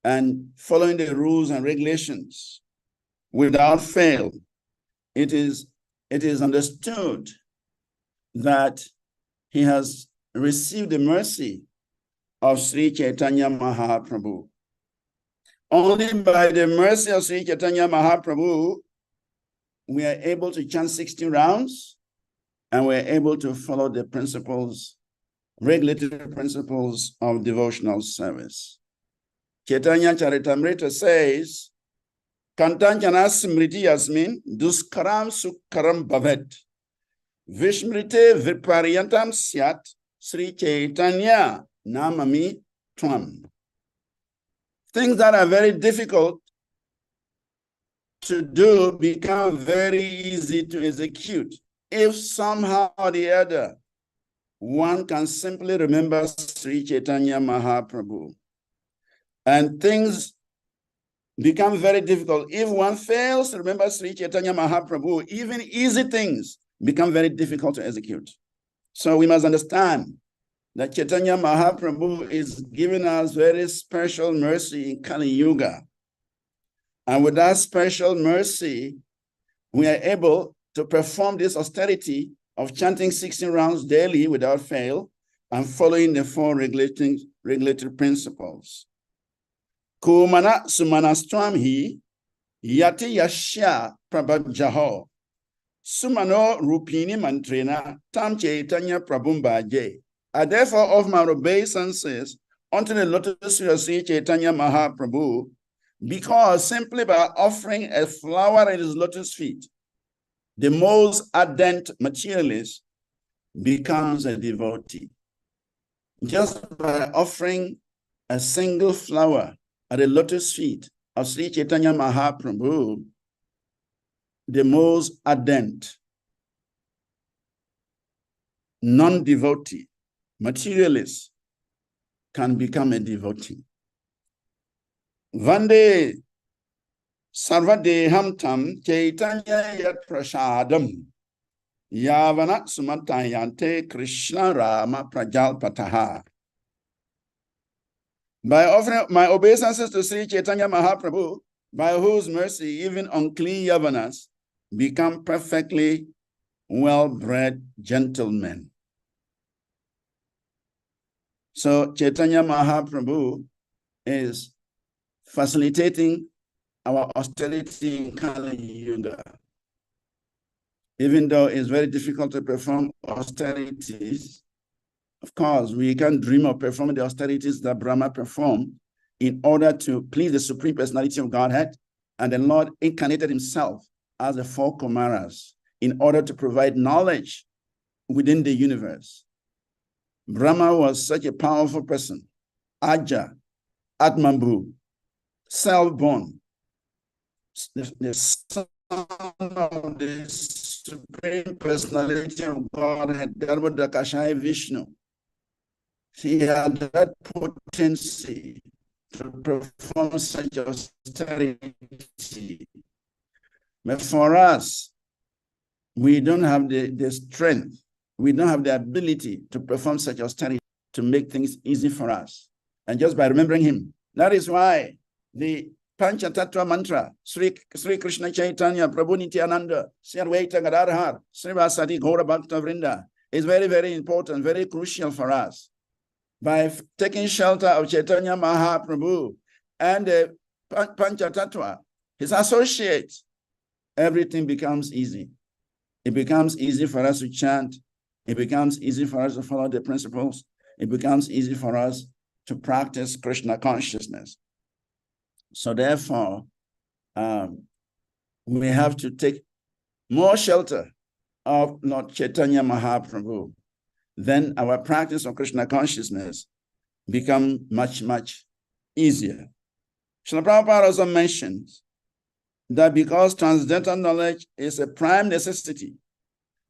and following the rules and regulations without fail, it is understood that he has received the mercy of Sri Chaitanya Mahaprabhu. Only by the mercy of Sri Chaitanya Mahaprabhu, we are able to chant 16 rounds and we're able to follow the principles, regulatory principles of devotional service. Chaitanya Charitamrita says, Kantanjana smriti yasmin duskaram sukkaram bhavet. Vishmrite viparyantam syat Sri Chaitanya namami tvam. Things that are very difficult to do become very easy to execute if somehow or the other one can simply remember Sri Chaitanya Mahaprabhu. And things become very difficult. If one fails to remember Sri Chaitanya Mahaprabhu, even easy things become very difficult to execute. So we must understand that Chaitanya Mahaprabhu is giving us very special mercy in Kali Yuga. And with that special mercy, we are able to perform this austerity of chanting 16 rounds daily without fail and following the 4 regulatory principles. Kumana sumanastram hi yati yashya prabhajaho sumano rupini mantrena tam chaitanya prabhumbaje. I therefore offer my obeisances unto the lotus feet of Sri Chaitanya Mahaprabhu, because simply by offering a flower at his lotus feet, the most ardent materialist becomes a devotee. Just by offering a single flower at the lotus feet of Sri Chaitanya Mahaprabhu, the most ardent, non-devotee, materialist can become a devotee. Vande sarvadeham tam chaitanya yat prasadam yavana sumatayante Krishna Rama prajalpataha. By offering my obeisances to Sri Chaitanya Mahaprabhu, by whose mercy even unclean Yavanas become perfectly well-bred gentlemen. So Chaitanya Mahaprabhu is facilitating our austerity in Kali Yuga. Even though it's very difficult to perform austerities, of course, we can dream of performing the austerities that Brahma performed in order to please the Supreme Personality of Godhead, and the Lord incarnated himself as the 4 Kumaras in order to provide knowledge within the universe. Brahma was such a powerful person, Aja, Atmambhu, self-born, the son of the Supreme Personality of Godhead, Garbhodakashaya Vishnu. He had that potency to perform such austerity. But for us, we don't have the strength, we don't have the ability to perform such austerity to make things easy for us. And just by remembering him, that is why the Panchatattva mantra, Sri Krishna Chaitanya, Prabhu Nityananda, Sri Advaita Gadadhar, Srivasati Gaura Bhakta Vrinda is very, very important, very crucial for us. By taking shelter of Chaitanya Mahaprabhu and the Panchatattva, his associates, everything becomes easy. It becomes easy for us to chant. It becomes easy for us to follow the principles. It becomes easy for us to practice Krishna consciousness. So therefore, we have to take more shelter of Lord Chaitanya Mahaprabhu. Then our practice of Krishna consciousness become much, much easier. Srila Prabhupada also mentions that because transcendental knowledge is a prime necessity,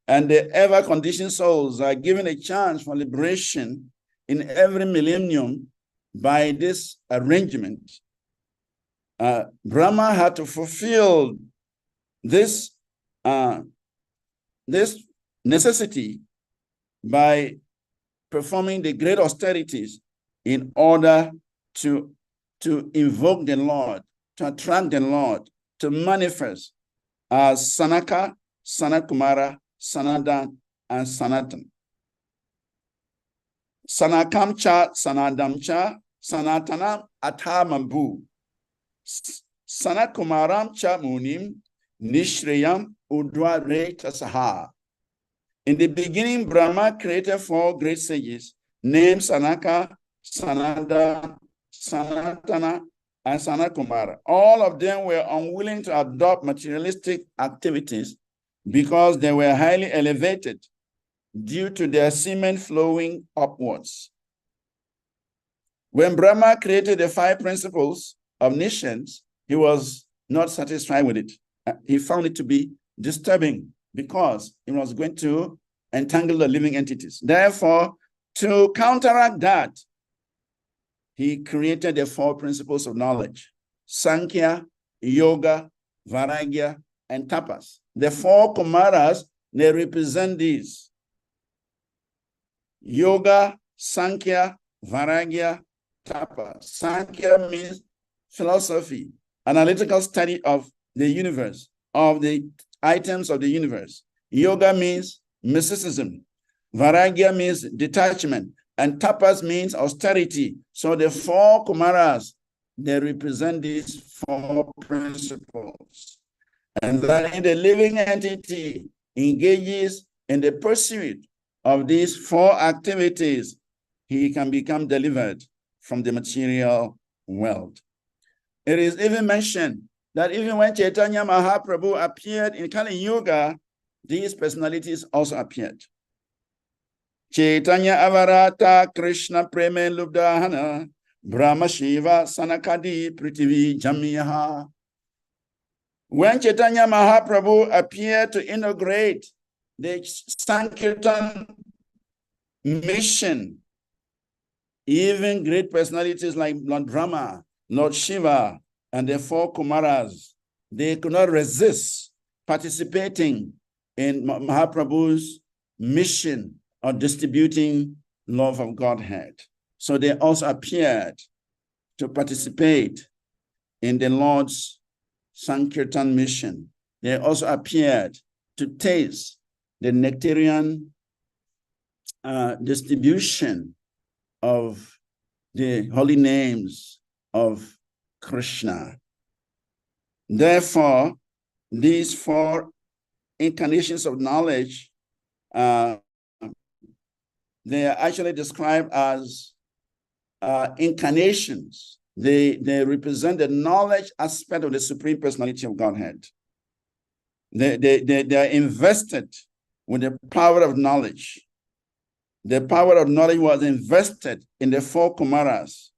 and the ever-conditioned souls are given a chance for liberation in every millennium by this arrangement, Brahma had to fulfill this necessity by performing the great austerities in order to invoke the Lord, to attract the Lord, to manifest as Sanaka, Sanakumara, Sanadan, and Sanatan. Sanakamcha, Sanadamcha, Sanatanam Atamambu. Sanakumaram cha munim, Nishriyam Udwa Saha. In the beginning, Brahma created 4 great sages named Sanaka, Sanada, Sanatana, and Sanakumara. All of them were unwilling to adopt materialistic activities because they were highly elevated due to their semen flowing upwards. When Brahma created the 5 principles of nations, he was not satisfied with it. He found it to be disturbing because it was going to entangle the living entities. Therefore, to counteract that, he created the 4 principles of knowledge: Sankhya, Yoga, Vairagya, and Tapas. The 4 Kumaras, they represent these: Yoga, Sankhya, Vairagya, Tapas. Sankhya means philosophy, analytical study of the universe, of the items of the universe. Yoga means mysticism. Vairagya means detachment. And tapas means austerity. So the 4 Kumaras, they represent these 4 principles. And then the living entity engages in the pursuit of these 4 activities, he can become delivered from the material world. It is even mentioned that even when Chaitanya Mahaprabhu appeared in Kali Yuga, these personalities also appeared. Chaitanya Avarata Krishna Preme Lubdhana Brahma Shiva Sanakadi Prithvi Jamiyaha. When Chaitanya Mahaprabhu appeared to inaugurate the Sankirtan mission, even great personalities like Lord Brahma, Lord Shiva, and the 4 Kumaras, they could not resist participating in Mahaprabhu's mission of distributing love of Godhead. So they also appeared to participate in the Lord's Sankirtan mission. They also appeared to taste the nectarian distribution of the holy names of Krishna. Therefore, these 4 incarnations of knowledge, they are actually described as incarnations. They represent the knowledge aspect of the Supreme Personality of Godhead. They are invested with the power of knowledge. The power of knowledge was invested in the 4 Kumaras.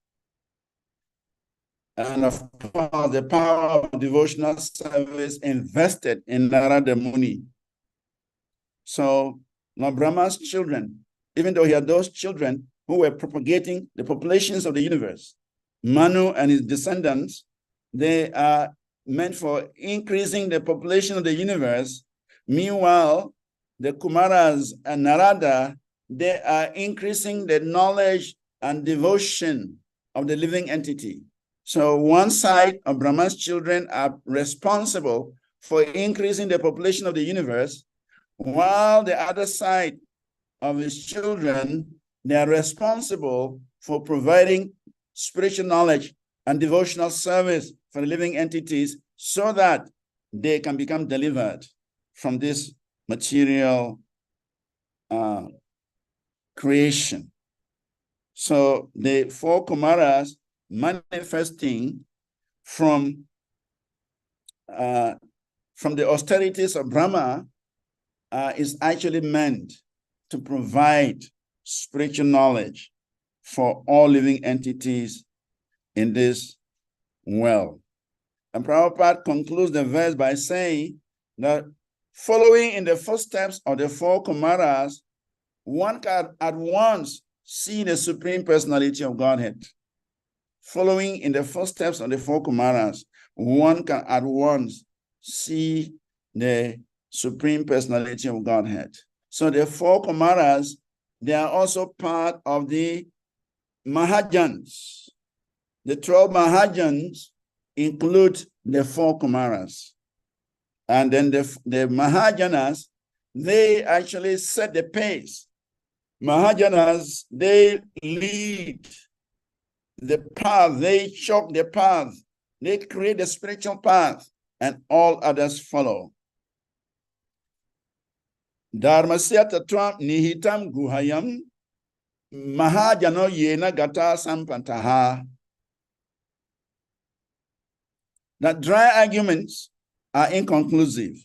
And of course, the power of devotional service invested in Narada Muni. So, Lord Brahma's children, even though he had those children who were propagating the populations of the universe, Manu and his descendants, they are meant for increasing the population of the universe. Meanwhile, the Kumaras and Narada, they are increasing the knowledge and devotion of the living entity. So one side of Brahma's children are responsible for increasing the population of the universe, while the other side of his children, they are responsible for providing spiritual knowledge and devotional service for the living entities so that they can become delivered from this material creation. So the 4 Kumaras manifesting from the austerities of Brahma is actually meant to provide spiritual knowledge for all living entities in this world. And Prabhupada concludes the verse by saying that following in the footsteps of the four Kumaras, one can at once see the Supreme Personality of Godhead. Following in the footsteps of the four Kumaras, one can at once see the Supreme Personality of Godhead. So the four Kumaras, they are also part of the Mahajans. The 12 Mahajans include the four Kumaras. And then the Mahajanas, they actually set the pace. Mahajanas, they lead the path, they chalk the path, they create the spiritual path, and all others follow. Dharmasya tatvam nihitam guhayam mahajano yena gata sampantaha. That dry arguments are inconclusive.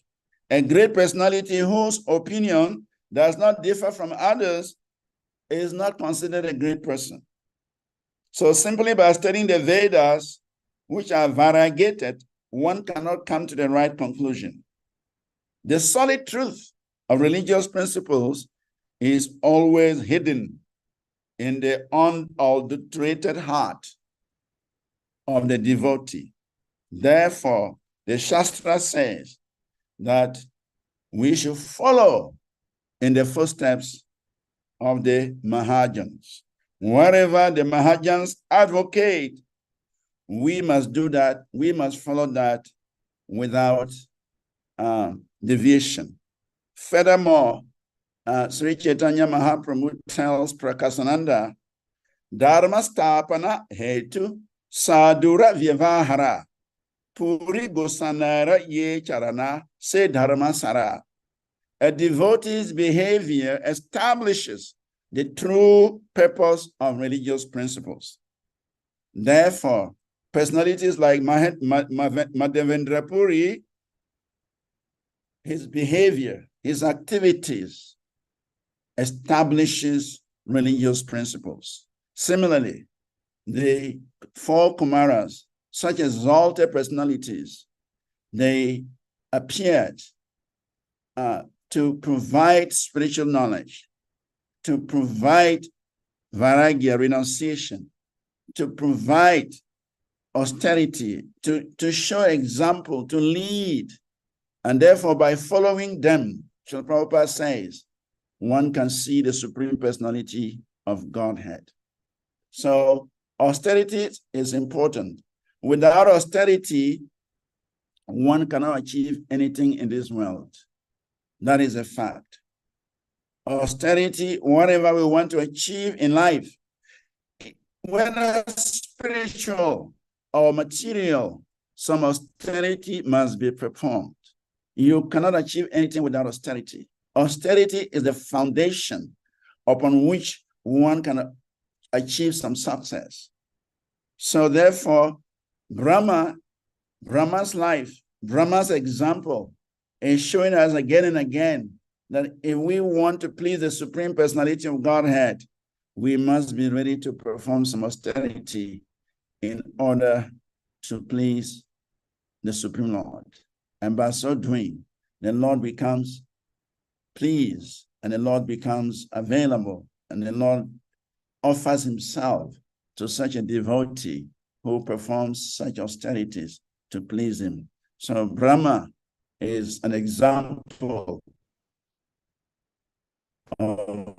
A great personality whose opinion does not differ from others is not considered a great person. So simply by studying the Vedas, which are variegated, one cannot come to the right conclusion. The solid truth of religious principles is always hidden in the unadulterated heart of the devotee. Therefore, the Shastra says that we should follow in the footsteps of the Mahajans. Wherever the Mahajans advocate, we must do that. We must follow that without deviation. Furthermore, Sri Chaitanya Mahaprabhu tells Prakasananda, Dharma stapana hetu sadhura vyavahara puri gosanara ye charana se dharma sara. A devotee's behavior establishes the true purpose of religious principles. Therefore, personalities like Madhavendra Puri, his behavior, his activities establishes religious principles. Similarly, the four Kumaras, such exalted personalities, they appeared to provide spiritual knowledge, to provide vairagya, renunciation, to provide austerity, to show example, to lead. And therefore, by following them, Srila Prabhupada says, one can see the Supreme Personality of Godhead. So austerity is important. Without austerity, one cannot achieve anything in this world. That is a fact. Austerity, whatever we want to achieve in life, whether spiritual or material, some austerity must be performed. You cannot achieve anything without austerity. Austerity is the foundation upon which one can achieve some success. So therefore, Brahma's life, Brahma's example is showing us again and again that if we want to please the Supreme Personality of Godhead, we must be ready to perform some austerity in order to please the Supreme Lord. And by so doing, the Lord becomes pleased, and the Lord becomes available, and the Lord offers himself to such a devotee who performs such austerities to please him. So Brahma is an example of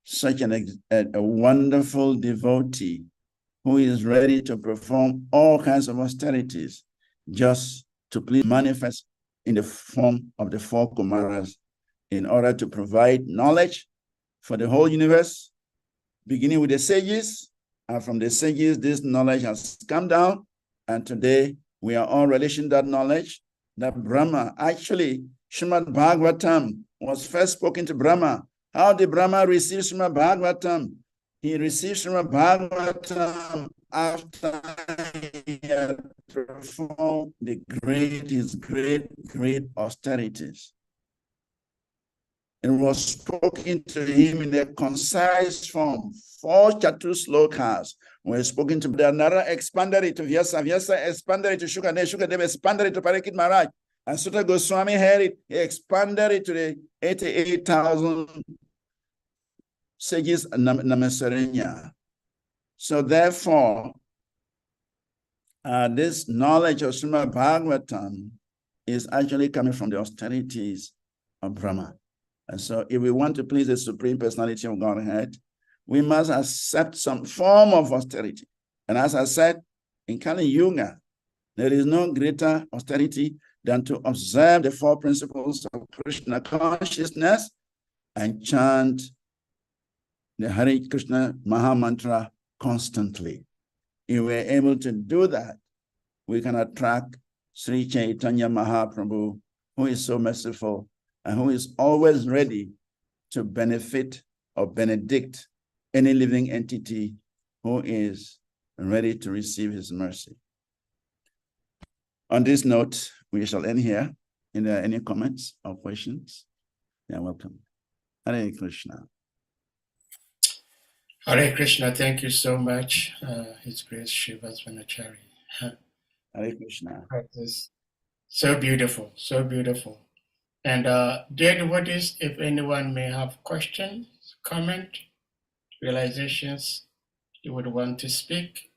such a wonderful devotee who is ready to perform all kinds of austerities just to please, manifest in the form of the four Kumaras in order to provide knowledge for the whole universe, beginning with the sages. And from the sages, this knowledge has come down. And today, we are all relishing that knowledge that Brahma, actually, Srimad Bhagavatam was first spoken to Brahma. How did Brahma receive Srimad Bhagavatam? He received Srimad Bhagavatam after he had performed his great austerities. It was spoken to him in a concise form, 4 chatu slokas, We're spoken to the Nara expanded it to Vyasa expanded it to Shukadev expanded it to Parikit Maharaj. And Sutta Goswami had it, he expanded it to the 88,000 sages Namaskarinya. So therefore, this knowledge of Srimad Bhagavatam is actually coming from the austerities of Brahma. And so if we want to please the Supreme Personality of Godhead, we must accept some form of austerity. And as I said, in Kali Yuga, there is no greater austerity than to observe the 4 principles of Krishna consciousness and chant the Hare Krishna Maha Mantra constantly. If we're able to do that, we can attract Sri Chaitanya Mahaprabhu, who is so merciful and who is always ready to benefit or benedict any living entity who is ready to receive his mercy. On this note, we shall end here. If there are any comments or questions, you're welcome. Hare Krishna. Hare Krishna, thank you so much, His Grace SRIVAS VANACARI. Hare Krishna. So beautiful, so beautiful. And dear devotees, if anyone may have questions, comment, realizations, you would want to speak,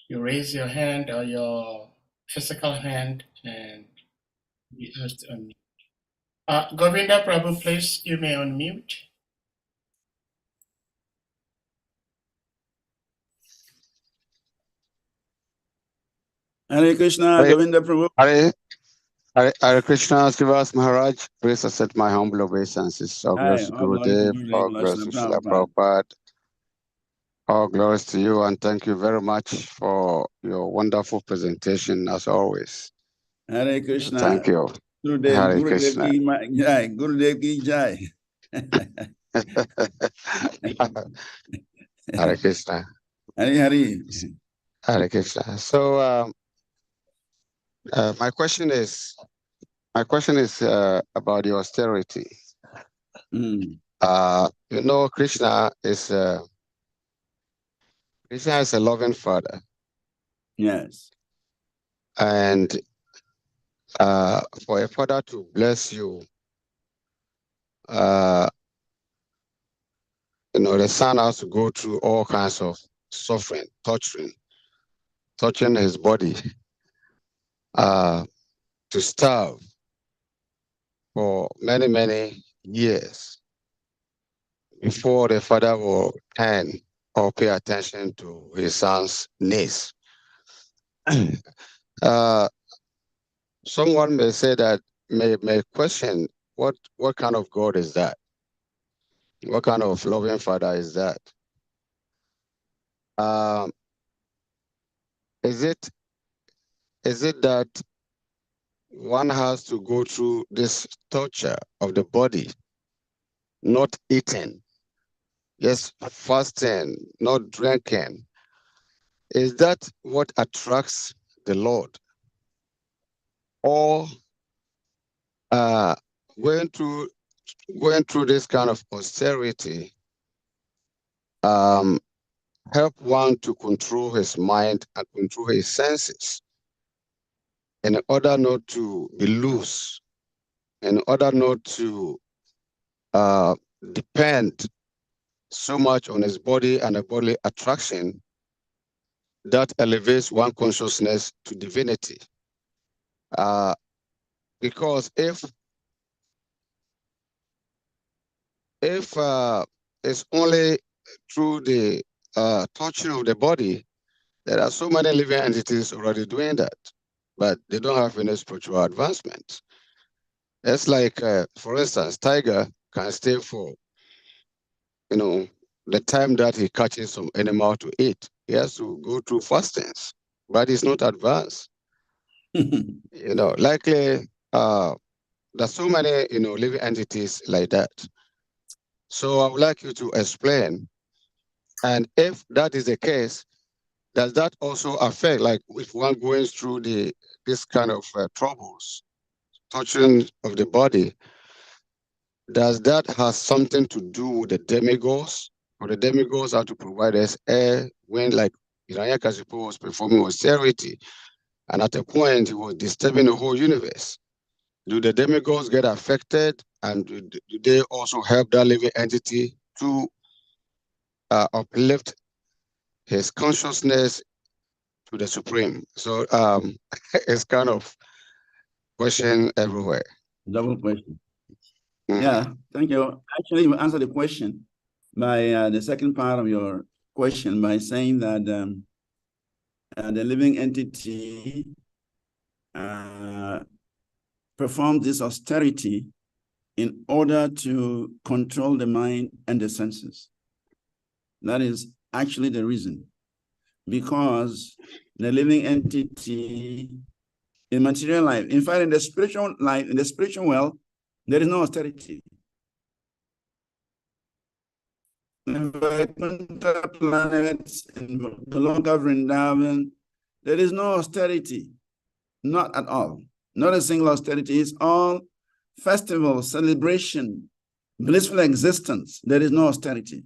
you raise your hand or your physical hand and be asked to unmute. Govinda Prabhu, please, you may unmute. Hare Krishna, Govinda Prabhu. Hare Krishna, Srivas Maharaj, please accept my humble obeisances. All glories to Gurudev, all glories to Srila Prabhupada. All glories to you, and thank you very much for your wonderful presentation as always. Hare Krishna. Thank you. Hare Krishna. Gurudev ki jai. Hare Krishna. Hare. Hare Krishna. So my question is about the austerity. You know, Krishna is a loving father. Yes. And for a father to bless you, you know, the son has to go through all kinds of suffering, touching his body, to starve for many, many years before the father will turn or pay attention to his son's needs. Someone may say that, may question, what kind of God is that? What kind of loving father is that? Is it that one has to go through this torture of the body, not eating, just fasting, not drinking? Is that what attracts the Lord? Or going through this kind of austerity help one to control his mind and control his senses in order not to be loose, in order not to depend so much on his body and a bodily attraction that elevates one consciousness to divinity. Because if it's only through the touching of the body, there are so many living entities already doing that, but they don't have any spiritual advancement. It's like, for instance, tiger can stay for, you know, the time that he catches some animal to eat. He has to go through fastings, but he's not advanced. You know, likely there's so many, you know, living entities like that. So I would like you to explain, and if that is the case, does that also affect, like if one going through this kind of troubles, touching of the body, does that have something to do with the demigods? Or the demigods are to provide us air, wind, like Hiranyakashipu was performing austerity, and at a point he was disturbing the whole universe. Do the demigods get affected, and do they also help that living entity to uplift his consciousness to the supreme? So it's kind of question everywhere. Double question. Mm. Yeah, thank you. Actually, you answered the question by the second part of your question by saying that the living entity performs this austerity in order to control the mind and the senses. That is actually the reason, because the living entity in material life, in fact, in the spiritual life, in the spiritual world, there is no austerity. In the planets, in the local Vrindavan, there is no austerity, not at all. Not a single austerity. It's all festival, celebration, blissful existence. There is no austerity.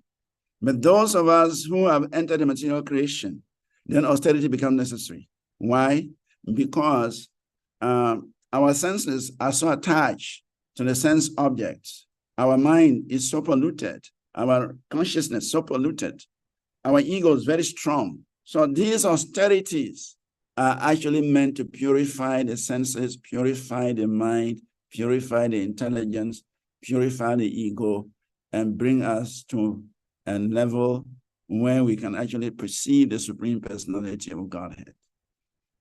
But those of us who have entered the material creation, then austerity becomes necessary. Why? Because our senses are so attached to the sense objects. Our mind is so polluted. Our consciousness so polluted. Our ego is very strong. So these austerities are actually meant to purify the senses, purify the mind, purify the intelligence, purify the ego, and bring us to a level where we can actually perceive the Supreme Personality of Godhead.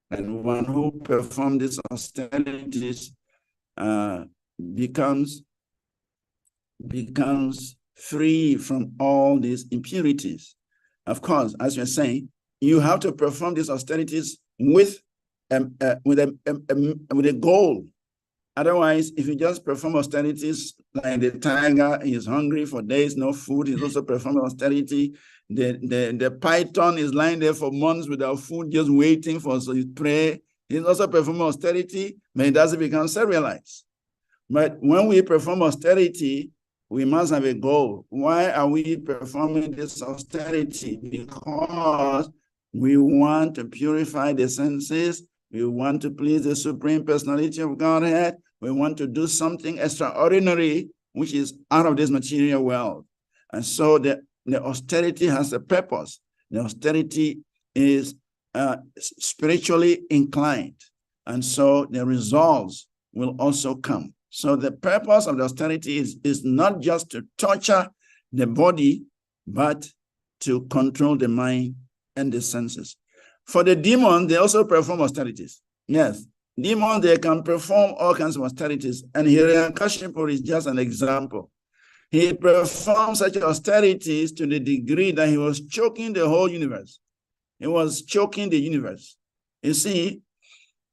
And one who performs these austerities becomes free from all these impurities. Of course, as you're saying, you have to perform these austerities with a goal. Otherwise, if you just perform austerities like the tiger is hungry for days, no food, he's also performing austerity. The python is lying there for months without food, just waiting for his prey. He's also performing austerity, but it doesn't become serialized. But when we perform austerity, we must have a goal. Why are we performing this austerity? Because we want to purify the senses. We want to please the Supreme Personality of Godhead. We want to do something extraordinary, which is out of this material world. And so the austerity has a purpose. The austerity is spiritually inclined. And so the results will also come. So the purpose of the austerity is not just to torture the body, but to control the mind and the senses. For the demons, they also perform austerities. Yes, demons, they can perform all kinds of austerities. And Hiranyakashipu is just an example. He performed such austerities to the degree that he was choking the whole universe. He was choking the universe. You see,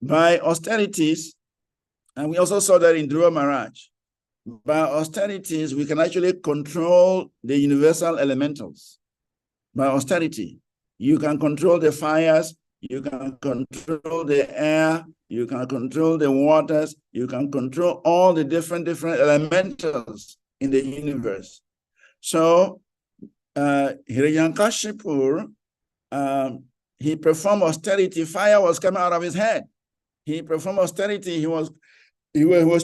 by austerities, and we also saw that in Dhruva Maharaj, by austerities, we can actually control the universal elementals. By austerity, you can control the fires, you can control the air, you can control the waters, you can control all the different elementals in the universe. So Hiranyakashipu, he performed austerity. Fire was coming out of his head. He performed austerity. He was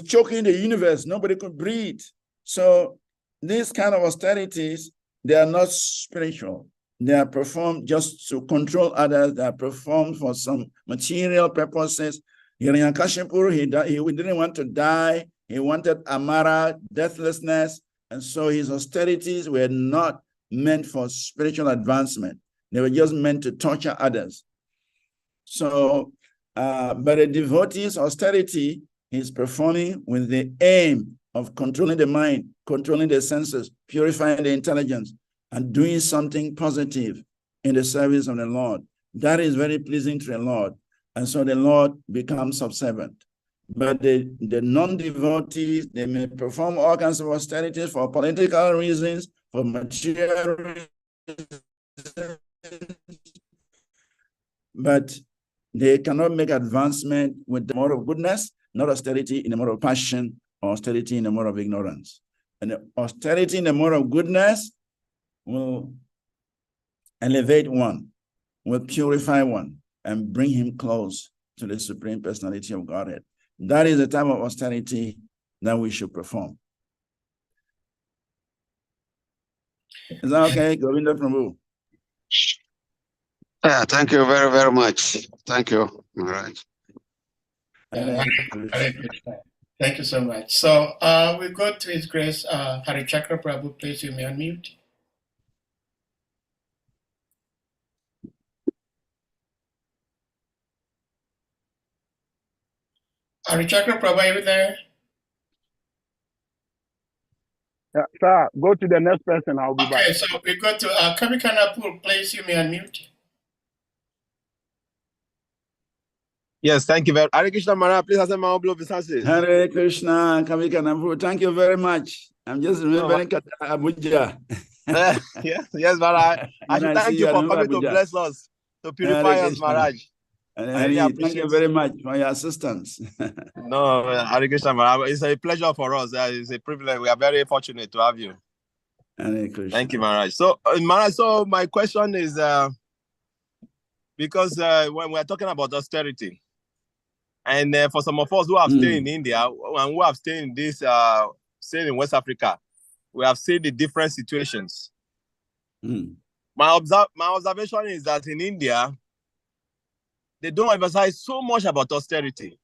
choking the universe. Nobody could breathe. So these kind of austerities, they are not spiritual. They are performed just to control others. They are performed for some material purposes. Hiranyakashipu, he didn't want to die. He wanted Amara, deathlessness. And so his austerities were not meant for spiritual advancement. They were just meant to torture others. So, but a devotee's austerity is performing with the aim of controlling the mind, controlling the senses, purifying the intelligence, and doing something positive in the service of the Lord. That is very pleasing to the Lord. And so the Lord becomes subservient. But the non-devotees, they may perform all kinds of austerities for political reasons, for material reasons, but they cannot make advancement with the mode of goodness, not austerity in the mode of passion, or austerity in the mode of ignorance. And the austerity in the mode of goodness will elevate one. will purify one and bring him close to the Supreme Personality of Godhead. That is the type of austerity that we should perform. Is that okay? Govinda Prabhu. Yeah, thank you very, very much. Thank you. All right. Thank you so much. So we go to His Grace Hari Chakra Prabhu. Please, you may unmute. Hari Chakra Prabhu, are you there? Yeah, sir, go to the next person. I'll be back. Okay, so we go to Kavikanapur. Please, you may unmute. Yes, thank you very much. Hare Krishna Maharaj, please accept my humble obeisances. Hare Krishna, Kavikanapur. Thank you very much. I'm just remembering Abuja. Yes, Maharaj. I should thank you for coming to bless us, to purify us, Maharaj. Thank you very much for your assistance. No, Hare Krishna Maharaj, it's a pleasure for us. It's a privilege. We are very fortunate to have you. Hare Krishna. Thank you, Maharaj. So, Maharaj, so my question is, because when we're talking about austerity, and for some of us who have stayed in India and who have stayed in this, stayed in West Africa, we have seen the different situations. My observation is that in India, they don't emphasize so much about austerity.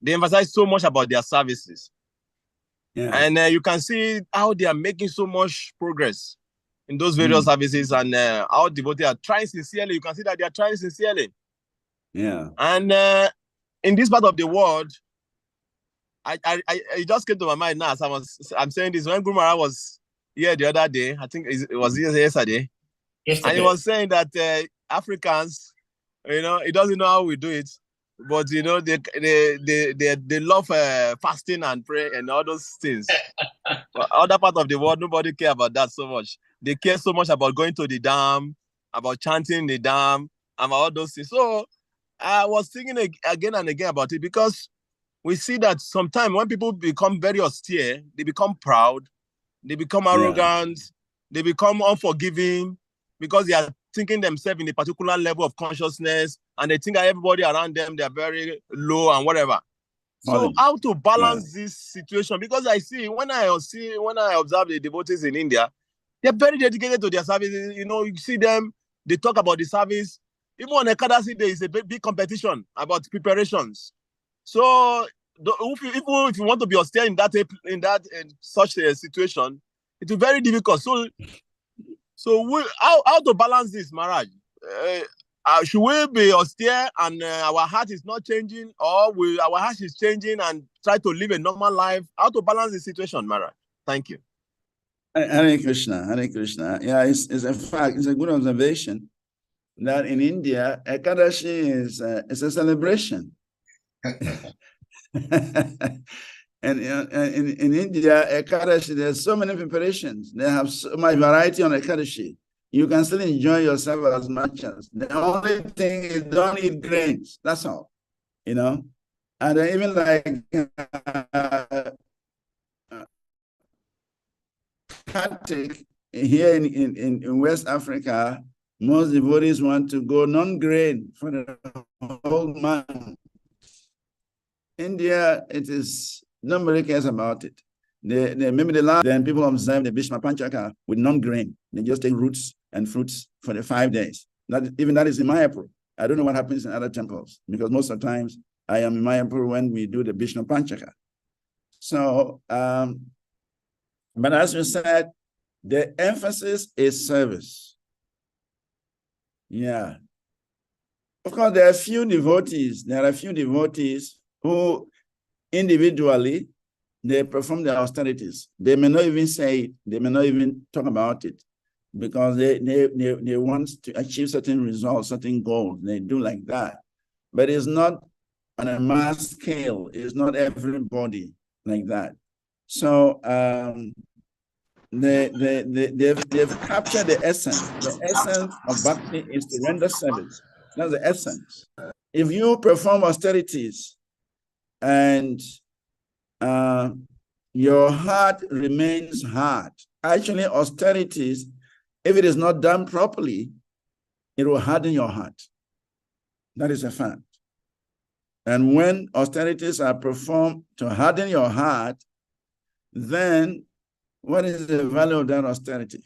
They emphasize so much about their services. Yeah. And you can see how they are making so much progress in those various services, and how devotees are trying sincerely. You can see that they are trying sincerely. Yeah. And in this part of the world, it just came to my mind now as I'm saying this. When Guru Maharaj was here the other day, I think it was yesterday, and he was saying that Africans, he doesn't know how we do it, but they love fasting and pray and all those things. But other part of the world, nobody care about that so much. They care so much about going to the dam, about chanting the dam, about all those things. So I was thinking again and again about it, because we see that sometimes when people become very austere, they become proud, they become arrogant, they become unforgiving, because they are thinking themselves in a particular level of consciousness, and they think that everybody around them, they are very low and whatever. So how to balance this situation? Because I see when I observe the devotees in India, they're very dedicated to their services. You see them, they talk about the service. Even on Ekadasi, there is a big competition about preparations. So if you want to be austere in such a situation, it will be very difficult. So how to balance this, Maharaj? Should we be austere and our heart is not changing, or our heart is changing and try to live a normal life? How to balance the situation, Maharaj? Thank you. Hare Krishna, Hare Krishna. Yeah, it's a fact. It's a good observation that in India, Ekadashi is a celebration. And in India, Ekadashi, there's so many preparations. They have so much variety on Ekadashi. You can still enjoy yourself as much as. The only thing is don't eat grains. That's all. And even like Kartik, here in West Africa, most devotees want to go non-grain for the whole month. India, nobody cares about it. Maybe then people observe the Bhishma Panchaka with non-grain. They just take roots and fruits for the 5 days. That is in Mayapur. I don't know what happens in other temples, because most of the times I am in Mayapur when we do the Bhishma Panchaka. So, but as we said, the emphasis is service. Yeah. Of course, there are a few devotees who individually, they perform their austerities. They may not even say it. They may not even talk about it, because they want to achieve certain results, certain goals. They do like that. But it's not on a mass scale. It's not everybody like that. So they've captured the essence. The essence of bhakti is to render service. That's the essence. If you perform austerities and your heart remains hard, actually austerities, if it is not done properly, it will harden your heart. That is a fact. And when austerities are performed to harden your heart, then what is the value of that austerity?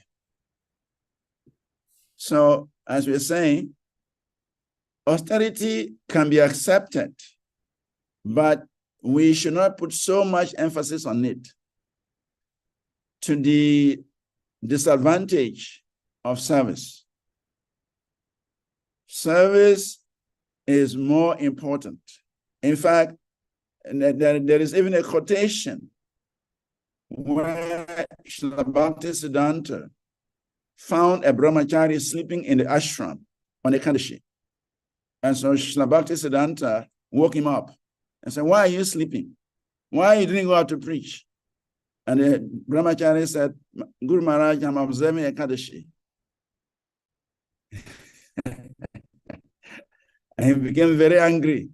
So, as we're saying, austerity can be accepted, but we should not put so much emphasis on it to the disadvantage of service. Service is more important. In fact, there is even a quotation where Srila Bhaktisiddhanta found a brahmachari sleeping in the ashram on Ekadashi. And so Srila Bhaktisiddhanta woke him up and said, "Why are you sleeping? Why you didn't go out to preach?" And the brahmachari said, "Guru Maharaj, I'm observing Ekadashi." And he became very angry.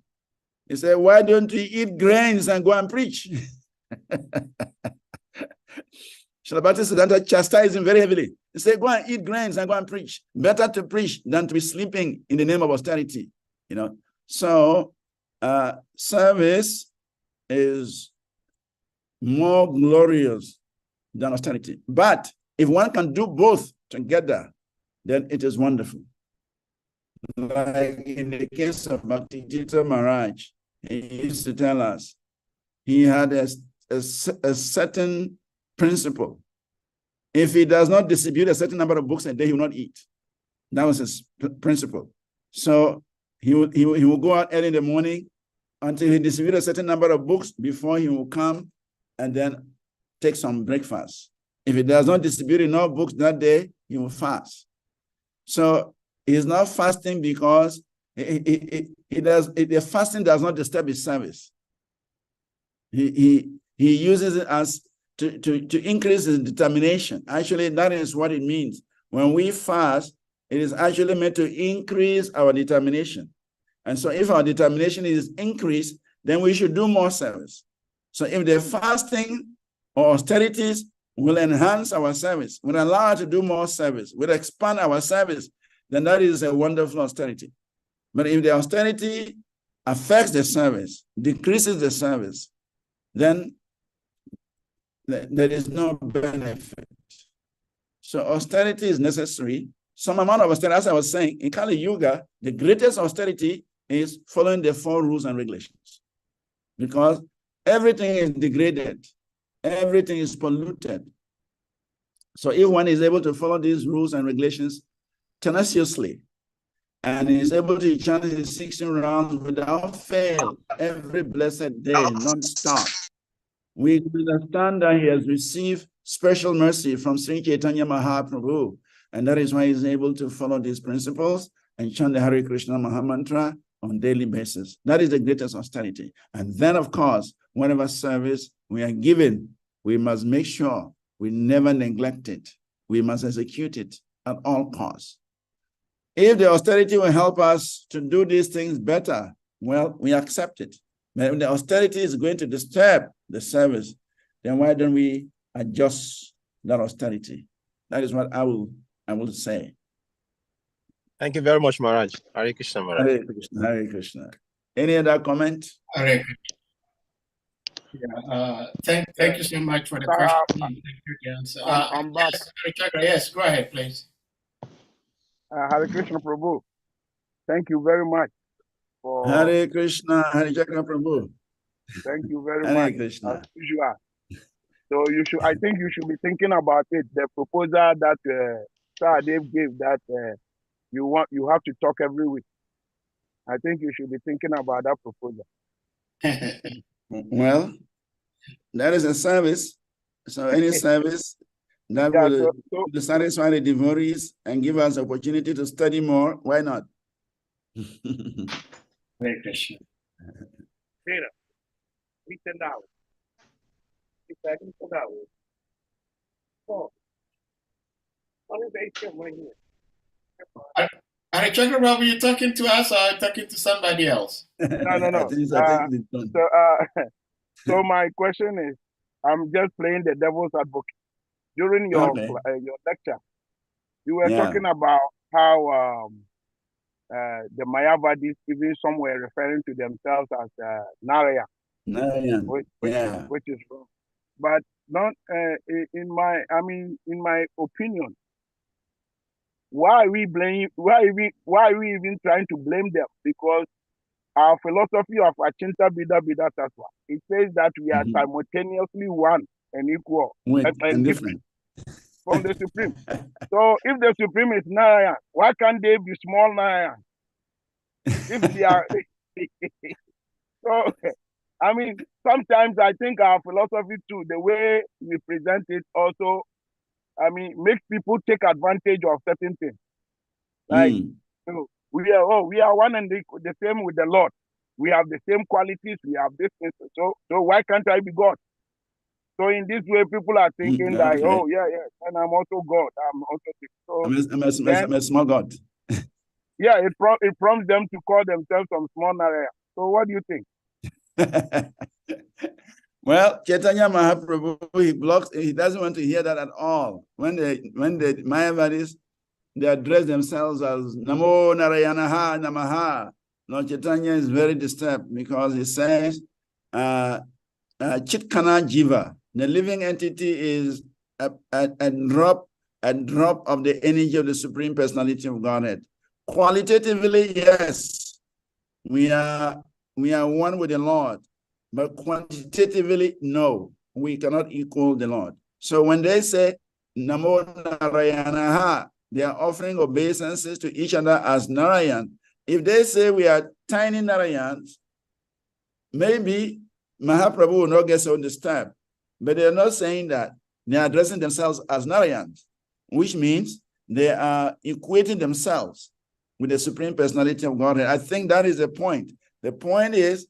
He said, "Why don't you eat grains and go and preach?" Srila Bhaktisiddhanta chastised him very heavily. He said, "Go and eat grains and go and preach. Better to preach than to be sleeping in the name of austerity." You know, so service is more glorious than austerity. But if one can do both together, then it is wonderful. Like in the case of Bhaktisiddhanta Maharaj, he used to tell us he had a certain principle. If he does not distribute a certain number of books a day, he will not eat. That was his principle. So he will go out early in the morning until he distributes a certain number of books before he will come and then take some breakfast. If he does not distribute enough books that day, he will fast. So he's not fasting because the fasting does not disturb his service. He uses it as to increase his determination. Actually, that is what it means. When we fast, it is actually meant to increase our determination. And so if our determination is increased, then we should do more service. So if the fasting or austerities will enhance our service, will allow us to do more service, will expand our service, then that is a wonderful austerity. But if the austerity affects the service, decreases the service, then there is no benefit. So austerity is necessary. Some amount of austerity, as I was saying, in Kali Yuga, the greatest austerity is following the 4 rules and regulations. Because everything is degraded, everything is polluted. So if one is able to follow these rules and regulations tenaciously, and is able to chant his 16 rounds without fail every blessed day, non-stop, we understand that he has received special mercy from Sri Chaitanya Mahaprabhu, and that is why he's able to follow these principles and chant the Hare Krishna Mahamantra on a daily basis. That is the greatest austerity. And then, of course, whatever service we are given, we must make sure we never neglect it. We must execute it at all costs. If the austerity will help us to do these things better, well, we accept it. But if the austerity is going to disturb the service, then why don't we adjust that austerity? That is what I will say. Thank you very much, Maharaj. Hare Krishna, Maharaj. Hare Krishna, Hare Krishna. Any other comment? Hare Krishna. Yeah, thank you so much for the question. Thank you again. So, I'm back. Yes, go ahead, please. Hare Krishna Prabhu. Thank you very much for. Hare Krishna, Hare Chakra Prabhu. Thank you very Hare much. Krishna. As usual. So I think you should be thinking about it. The proposal that Sir Dave gave that you have to talk every week. I think you should be thinking about that proposal. Well, that is a service. So any service that will satisfy the devotees and give us opportunity to study more, why not? Hare Krishna. Peter, $10. Oh, Hare Krishna, Prabhu, you talking to us or talking to somebody else? No. So my question is, I'm just playing the devil's advocate. During your lecture, you were talking about how the Mayavadis, even some were referring to themselves as Narayan, Narayan. Which is wrong. But not in my opinion, why are we even trying to blame them? Because our philosophy of Achinta Bida Bida Taswa, it says that we are simultaneously one and equal and different from the Supreme. So if the Supreme is Narayan, why can't they be small Narayan? If they are so I mean, sometimes I think our philosophy too, the way we present it also, I mean, makes people take advantage of certain things. Like we are one and the same with the Lord. We have the same qualities, we have this thing. So why can't I be God? So in this way, people are thinking that, oh yeah, and I'm also God. I'm also this. So I'm a small God. Yeah, it prompts them to call themselves some small Naraya. So what do you think? Well, Chaitanya Mahaprabhu, he doesn't want to hear that at all. When the Mayavadis, they address themselves as Namo Narayanaha Namaha. Lord Chaitanya is very disturbed because he says, Chitkana Jiva, the living entity is a drop of the energy of the Supreme Personality of Godhead. Qualitatively, yes, we are one with the Lord, but quantitatively, no, we cannot equal the Lord. So when they say Namo Narayanaha, they are offering obeisances to each other as Narayan. If they say we are tiny Narayans, maybe Mahaprabhu will not get so disturbed, but they are not saying that. They are addressing themselves as Narayans, which means they are equating themselves with the Supreme Personality of Godhead. I think that is the point. The point is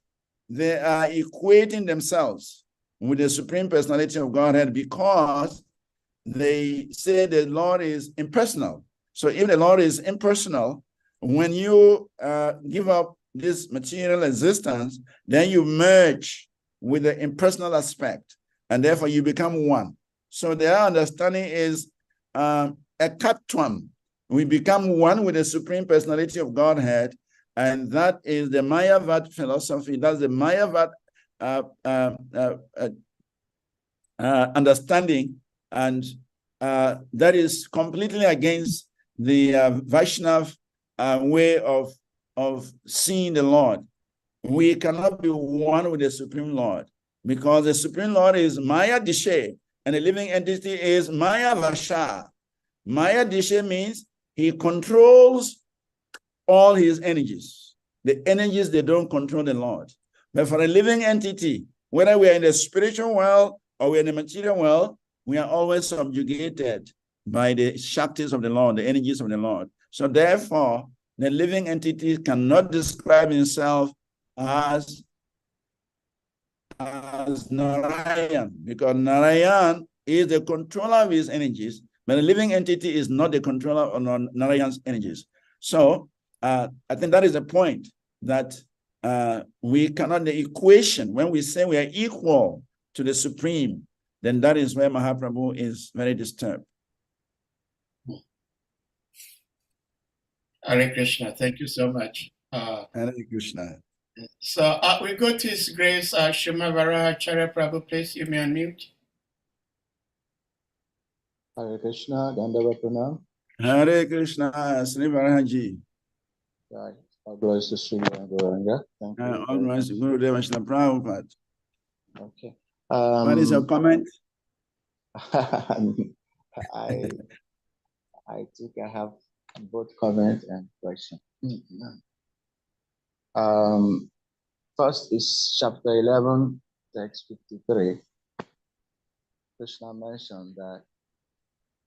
they are equating themselves with the Supreme Personality of Godhead because they say the Lord is impersonal. So if the Lord is impersonal, when you give up this material existence, then you merge with the impersonal aspect, and therefore you become one. So their understanding is a katwam. We become one with the Supreme Personality of Godhead, and that is the Mayavad philosophy. That's the Mayavad understanding, and that is completely against the Vaishnav way of seeing the Lord. We cannot be one with the Supreme Lord because the Supreme Lord is Maya Dishe, and the living entity is Maya Vasha. Maya Dishe means he controls all his energies. The energies, they don't control the Lord. But for a living entity, whether we are in the spiritual world or we're in the material world, we are always subjugated by the Shaktis of the Lord, the energies of the Lord. So therefore, the living entity cannot describe himself as Narayan, because Narayan is the controller of his energies, but the living entity is not the controller of Narayan's energies. So I think that is the point, that we cannot, the equation, when we say we are equal to the Supreme, then that is where Mahaprabhu is very disturbed. Hare Krishna, thank you so much. Hare Krishna. So we go to His Grace Shumavara Acharya Prabhu, please. You may unmute. Hare Krishna, Dandava Pranam. Hare Krishna, SRIVAS ji. Right. All glories to Sri Gauranga. Thank you. All glories to Guru Deva Srila Prabhupada. Okay. What is your comment? I think I have both comment and question. First is chapter 11, text 53. Krishna mentioned that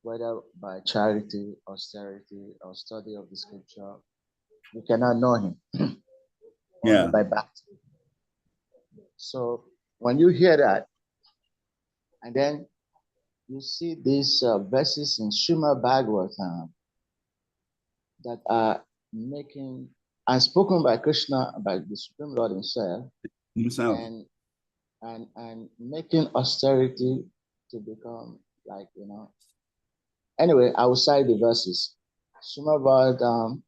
whether by charity, austerity, or study of the scripture, you cannot know him. Only by baptism. So when you hear that, and then you see these verses in Srimad Bhagavatam that are making, and spoken by Krishna, by the Supreme Lord himself. And making austerity to become like, you know. Anyway, I will cite the verses. Srimad Bhagavatam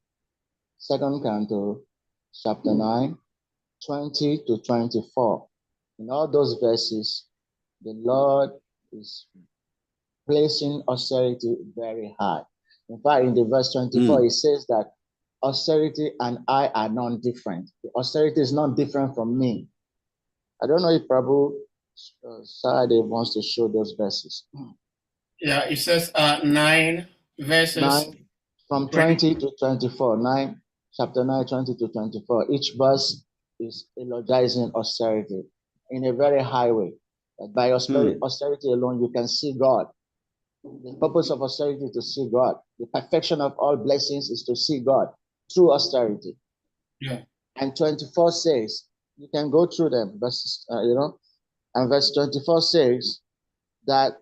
2nd Canto, chapter 9, 20 to 24. In all those verses, the Lord is placing austerity very high. In fact, in the verse 24, it says that austerity and I are non-different. Austerity is not different from me. I don't know if Prabhu Saade wants to show those verses. Yeah, it says 9 verses. 9 from 20 to 24. Chapter 9, 20 to 24. Each verse is eulogizing austerity in a very high way. That by austerity alone, you can see God. The purpose of austerity is to see God. The perfection of all blessings is to see God through austerity. Yeah. And 24 says, you can go through them, verses, and verse 24 says that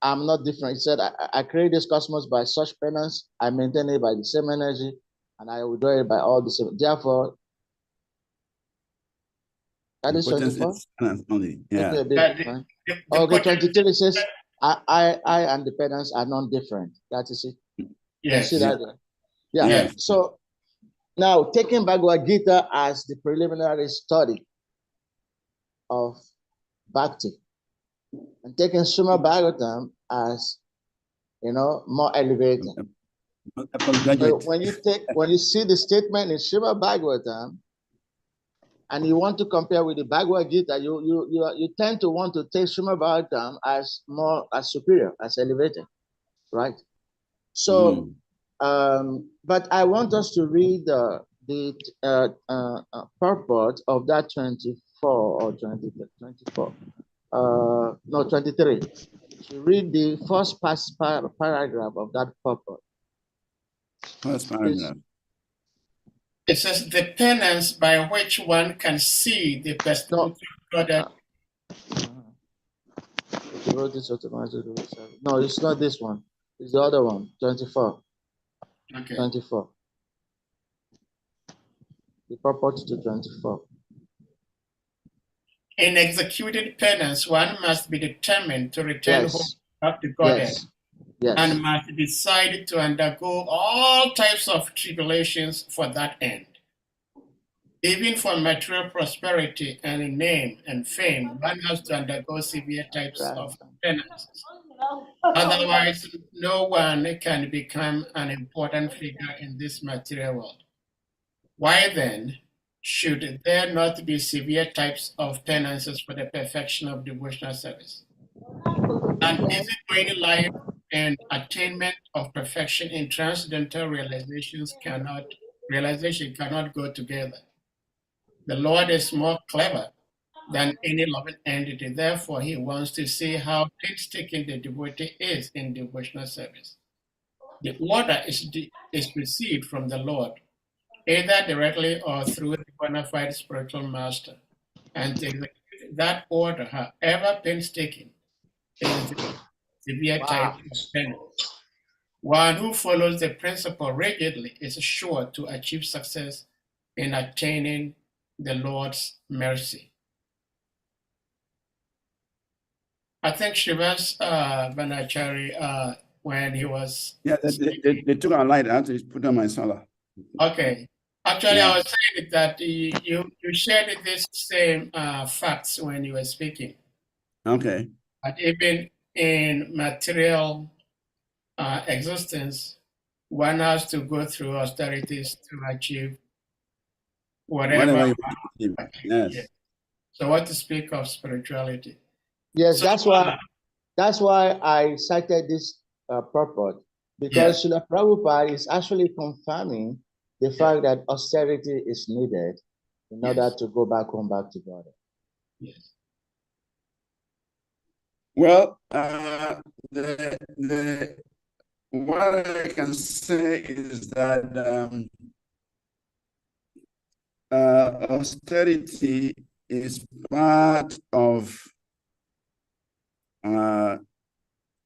I'm not different. He said, I create this cosmos by such penance, I maintain it by the same energy, and I will do it by all the same. Therefore, that is 24? Yeah. Okay, 23 says, I and the penance are not different. That is it. Yes. You see that? Yeah. Yes. So now taking Bhagavad Gita as the preliminary study of Bhakti, and taking Srimad Bhagavatam as, more elevated. So when you see the statement in Srimad Bhagavatam, and you want to compare with the Bhagavad Gita, you tend to want to take Srimad Bhagavatam as superior, as elevated, right? So, but I want us to read the purport of that 24 or 24. No, 23. To read the first paragraph of that purport. First paragraph. It says the penance by which one can see the personality of God. No, it's not this one. It's the other one, 24. Okay. 24. The purport to 24. In executing penance, one must be determined to return home back to Godhead. Yes. And must decide to undergo all types of tribulations for that end. Even for material prosperity and in name and fame, one has to undergo severe types of penances. Otherwise, no one can become an important figure in this material world. Why then should there not be severe types of penances for the perfection of devotional service? An easy-going life and attainment of perfection in transcendental realization cannot go together. The Lord is more clever than any loving entity. Therefore, he wants to see how painstaking the devotee is in devotional service. The order is received from the Lord, either directly or through the bona fide spiritual master. And to execute that order, however painstaking, is the severe type of penance. One who follows the principle rigidly is sure to achieve success in attaining the Lord's mercy. I think SRIVAS VANACARI, when he was... Yeah, they took our light out to put on my solar. Okay. Actually, I was saying that you shared this same facts when you were speaking. Okay. But even in material existence, one has to go through austerities to achieve whatever you want. Yes. So what to speak of spirituality? Yes, so, that's why I cited this purport, because Srila Prabhupada is actually confirming the fact that austerity is needed in order to go back home, back to God. Yes. Well, what I can say is that austerity is part of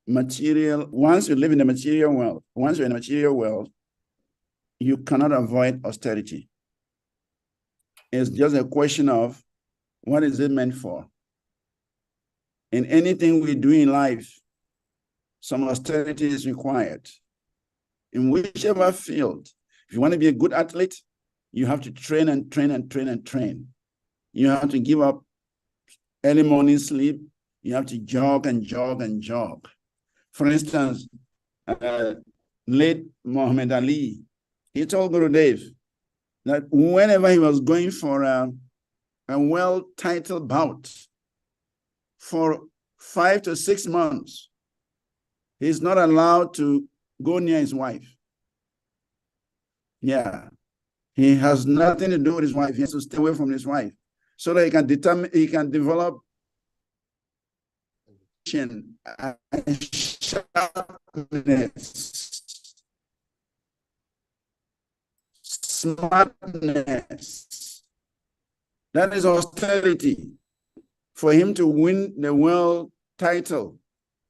material. Once you live in the material world, once you're in the material world, you cannot avoid austerity. It's just a question of what is it meant for. In anything we do in life, some austerity is required. In whichever field, If you want to be a good athlete, you have to train and train and train and train. You have to give up early morning sleep. You have to jog and jog and jog. For instance, late Muhammad Ali, he told Gurudev that whenever he was going for a well-titled bout for 5 to 6 months, he's not allowed to go near his wife. Yeah, he has nothing to do with his wife. He has to stay away from his wife so that he can develop and sharpness, smartness. That is austerity. For him to win the world title,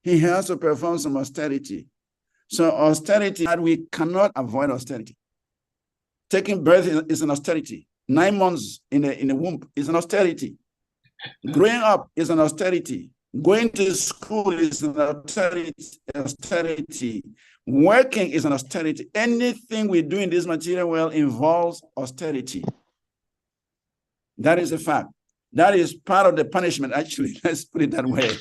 he has to perform some austerity. So austerity, that we cannot avoid austerity. Taking birth is an austerity. 9 months in a womb is an austerity. Growing up is an austerity. Going to school is an austerity. Working is an austerity. Anything we do in this material world involves austerity. That is a fact. That is part of the punishment, actually. Let's put it that way.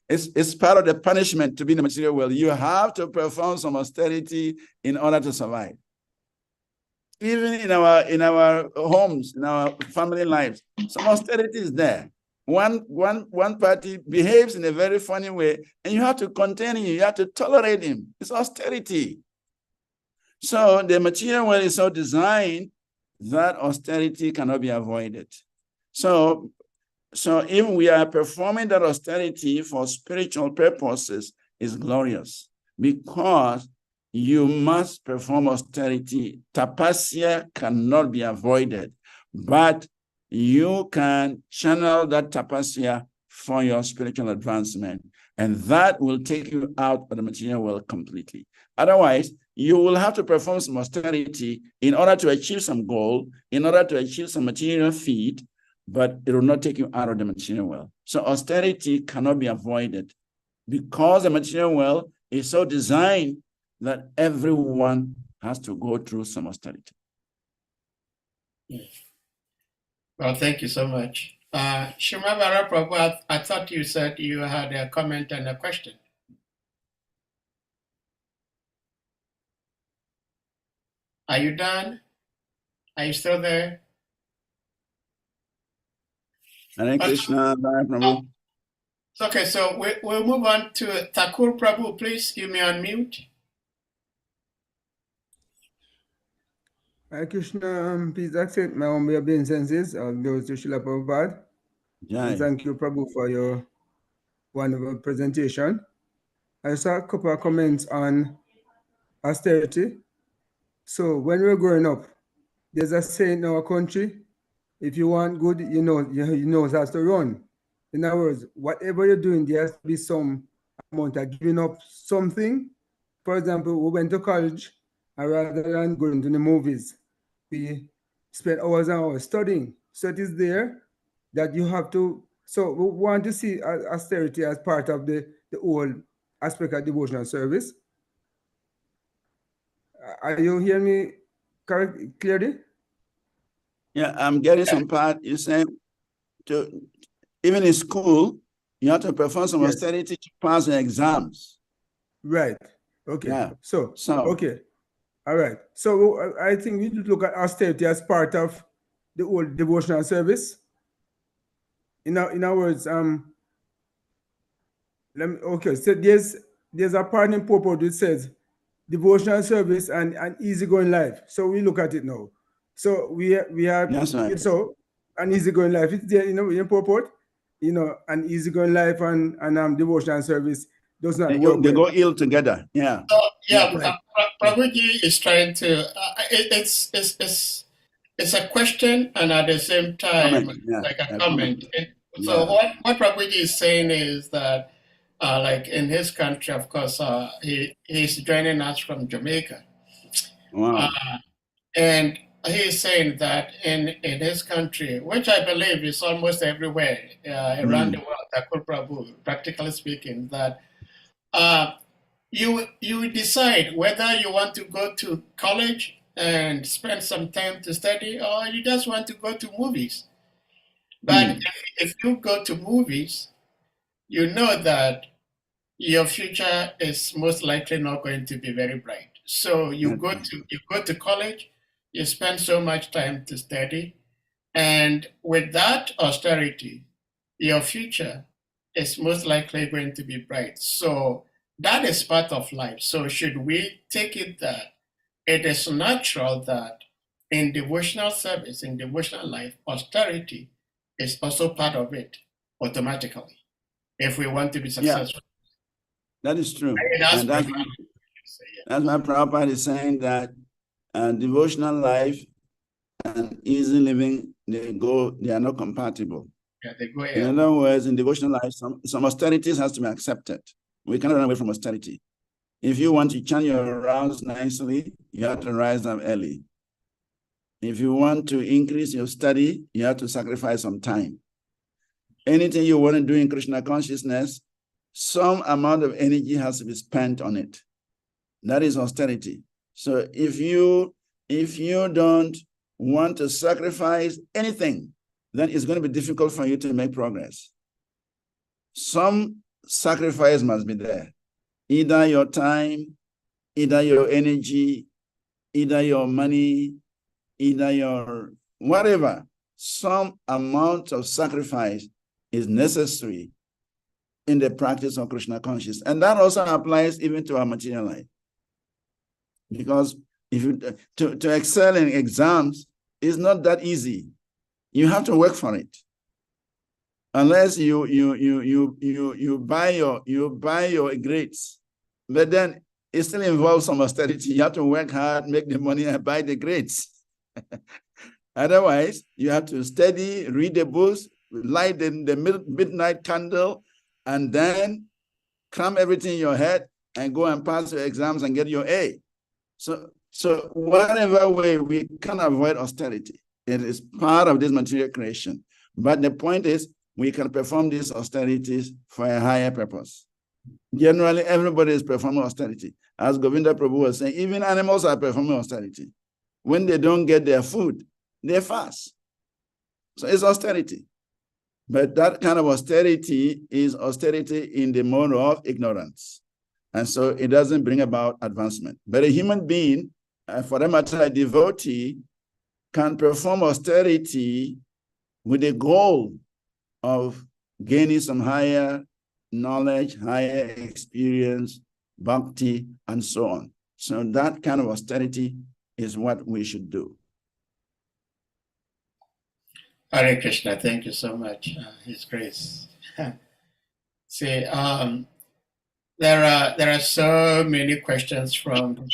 It's part of the punishment to be in the material world. You have to perform some austerity in order to survive. Even in our homes, in our family lives, some austerity is there. One party behaves in a very funny way, and you have to contain him, you have to tolerate him. It's austerity. So the material world is so designed that austerity cannot be avoided. So if we are performing that austerity for spiritual purposes, it's glorious, because you must perform austerity. Tapasya cannot be avoided, but you can channel that tapasya for your spiritual advancement, and that will take you out of the material world completely. Otherwise, you will have to perform some austerity in order to achieve some goal, in order to achieve some material feat, but it will not take you out of the material world. So austerity cannot be avoided, because the material world is so designed that everyone has to go through some austerity. Well, thank you so much. Shimabara Prabhu, I thought you said you had a comment and a question. Are you done? Are you still there? Hare Krishna, Hare Prabhu. Okay, so we'll move on to Thakur Prabhu. Please, you may unmute. Hare Krishna, please accept my humble obeisances of those to Srila Prabhupada. And thank you, Prabhu, for your wonderful presentation. I saw a couple of comments on austerity. So when we're growing up, there's a saying in our country, if you want good, you know it has to run. In other words, whatever you're doing, there has to be some amount of giving up something. For example, we went to college, and rather than going to the movies, we spent hours and hours studying. So it is there that you have to, so we want to see austerity as part of the whole aspect of devotional service. Are you hearing me clearly? Yeah, I'm getting some part. You say, even in school, you have to perform some austerity to pass the exams. Right. Okay. Yeah. So okay. All right. So I think we look at austerity as part of the whole devotional service. In other words, so there's a part in purport which says devotional service and easygoing life. So we look at it now. So we have right. So an easygoing life. It's there, in purport, an easygoing life and devotional service does not work. They go ill together. Yeah. Prabhuji is trying to. It's a question and at the same time like a comment. So what Prabhuji is saying is that, like in his country, of course, he's joining us from Jamaica. Wow. And he's saying that in his country, which I believe is almost everywhere around the world, Thakur Prabhu, practically speaking, that you decide whether you want to go to college and spend some time to study, or you just want to go to movies. But if you go to movies, you know that your future is most likely not going to be very bright. So you go to college, you spend so much time to study, and with that austerity, your future is most likely going to be bright. So that is part of life. So should we take it that it is natural that in devotional service, in devotional life, austerity is also part of it automatically, if we want to be successful. Yeah, that is true. And that's why Prabhupada is saying that devotional life and easy living, they are not compatible. Yeah, they go. In other words, in devotional life, some austerities has to be accepted. We cannot run away from austerity. If you want to chant your rounds nicely, you have to rise up early. If you want to increase your study, you have to sacrifice some time. Anything you want to do in Krishna consciousness, some amount of energy has to be spent on it. That is austerity. So if you don't want to sacrifice anything, then it's going to be difficult for you to make progress. Some sacrifice must be there. Either your time, either your energy, either your money, either your whatever. Some amount of sacrifice is necessary in the practice of Krishna consciousness. And that also applies even to our material life. Because if you to excel in exams is not that easy. You have to work for it. Unless you buy your grades, but then it still involves some austerity. You have to work hard, make the money, and buy the grades. Otherwise, you have to study, read the books, light the midnight candle, and then cram everything in your head and go and pass your exams and get your A. So whatever way we can avoid austerity, it is part of this material creation. But the point is, we can perform these austerities for a higher purpose. Generally, everybody is performing austerity. As Govinda Prabhu was saying, even animals are performing austerity. When they don't get their food, they fast. So it's austerity. But that kind of austerity is austerity in the mode of ignorance. And so it doesn't bring about advancement. But a human being, for that matter, a devotee, can perform austerity with the goal of gaining some higher knowledge, higher experience, bhakti, and so on. So that kind of austerity is what we should do. Hare Krishna, thank you so much, His Grace. See, there are so many questions from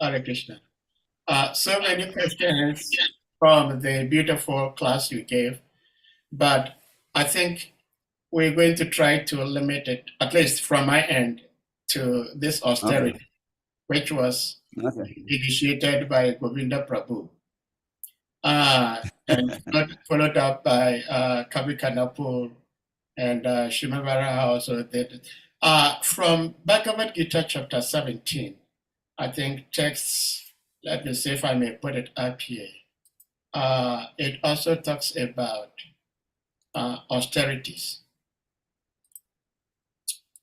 Hare Krishna. So many questions from the beautiful class you gave, but I think we're going to try to limit it, at least from my end, to this austerity, which was initiated by Govinda Prabhu, and followed up by Kavi Kanapur and Shimavara also did. From Bhagavad Gita chapter 17, I think texts, let me see if I may put it up here. It also talks about austerities.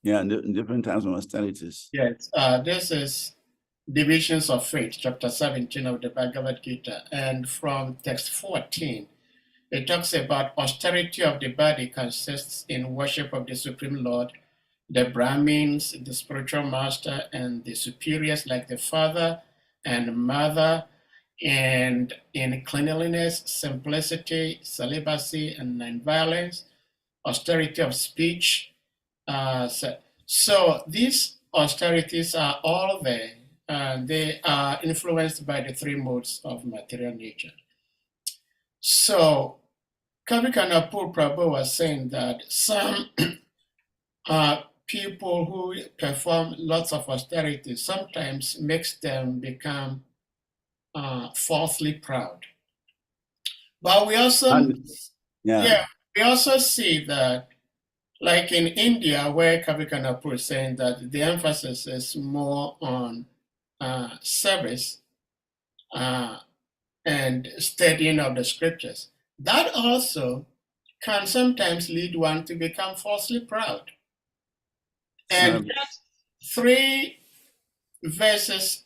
Yeah, different types of austerities. Yes, this is Divisions of Faith, chapter 17 of the Bhagavad Gita. And from text 14, it talks about austerity of the body consists in worship of the Supreme Lord, the Brahmins, the spiritual master, and the superiors like the father and mother, and in cleanliness, simplicity, celibacy, and nonviolence, austerity of speech. So these austerities are all there. They are influenced by the three modes of material nature. So Kavi Kanapur Prabhu was saying that some people who perform lots of austerity sometimes makes them become falsely proud. But we also, we also see that, Like in India, where Kavikanapur is saying that the emphasis is more on service and studying of the scriptures. That also can sometimes lead one to become falsely proud. And just 3 verses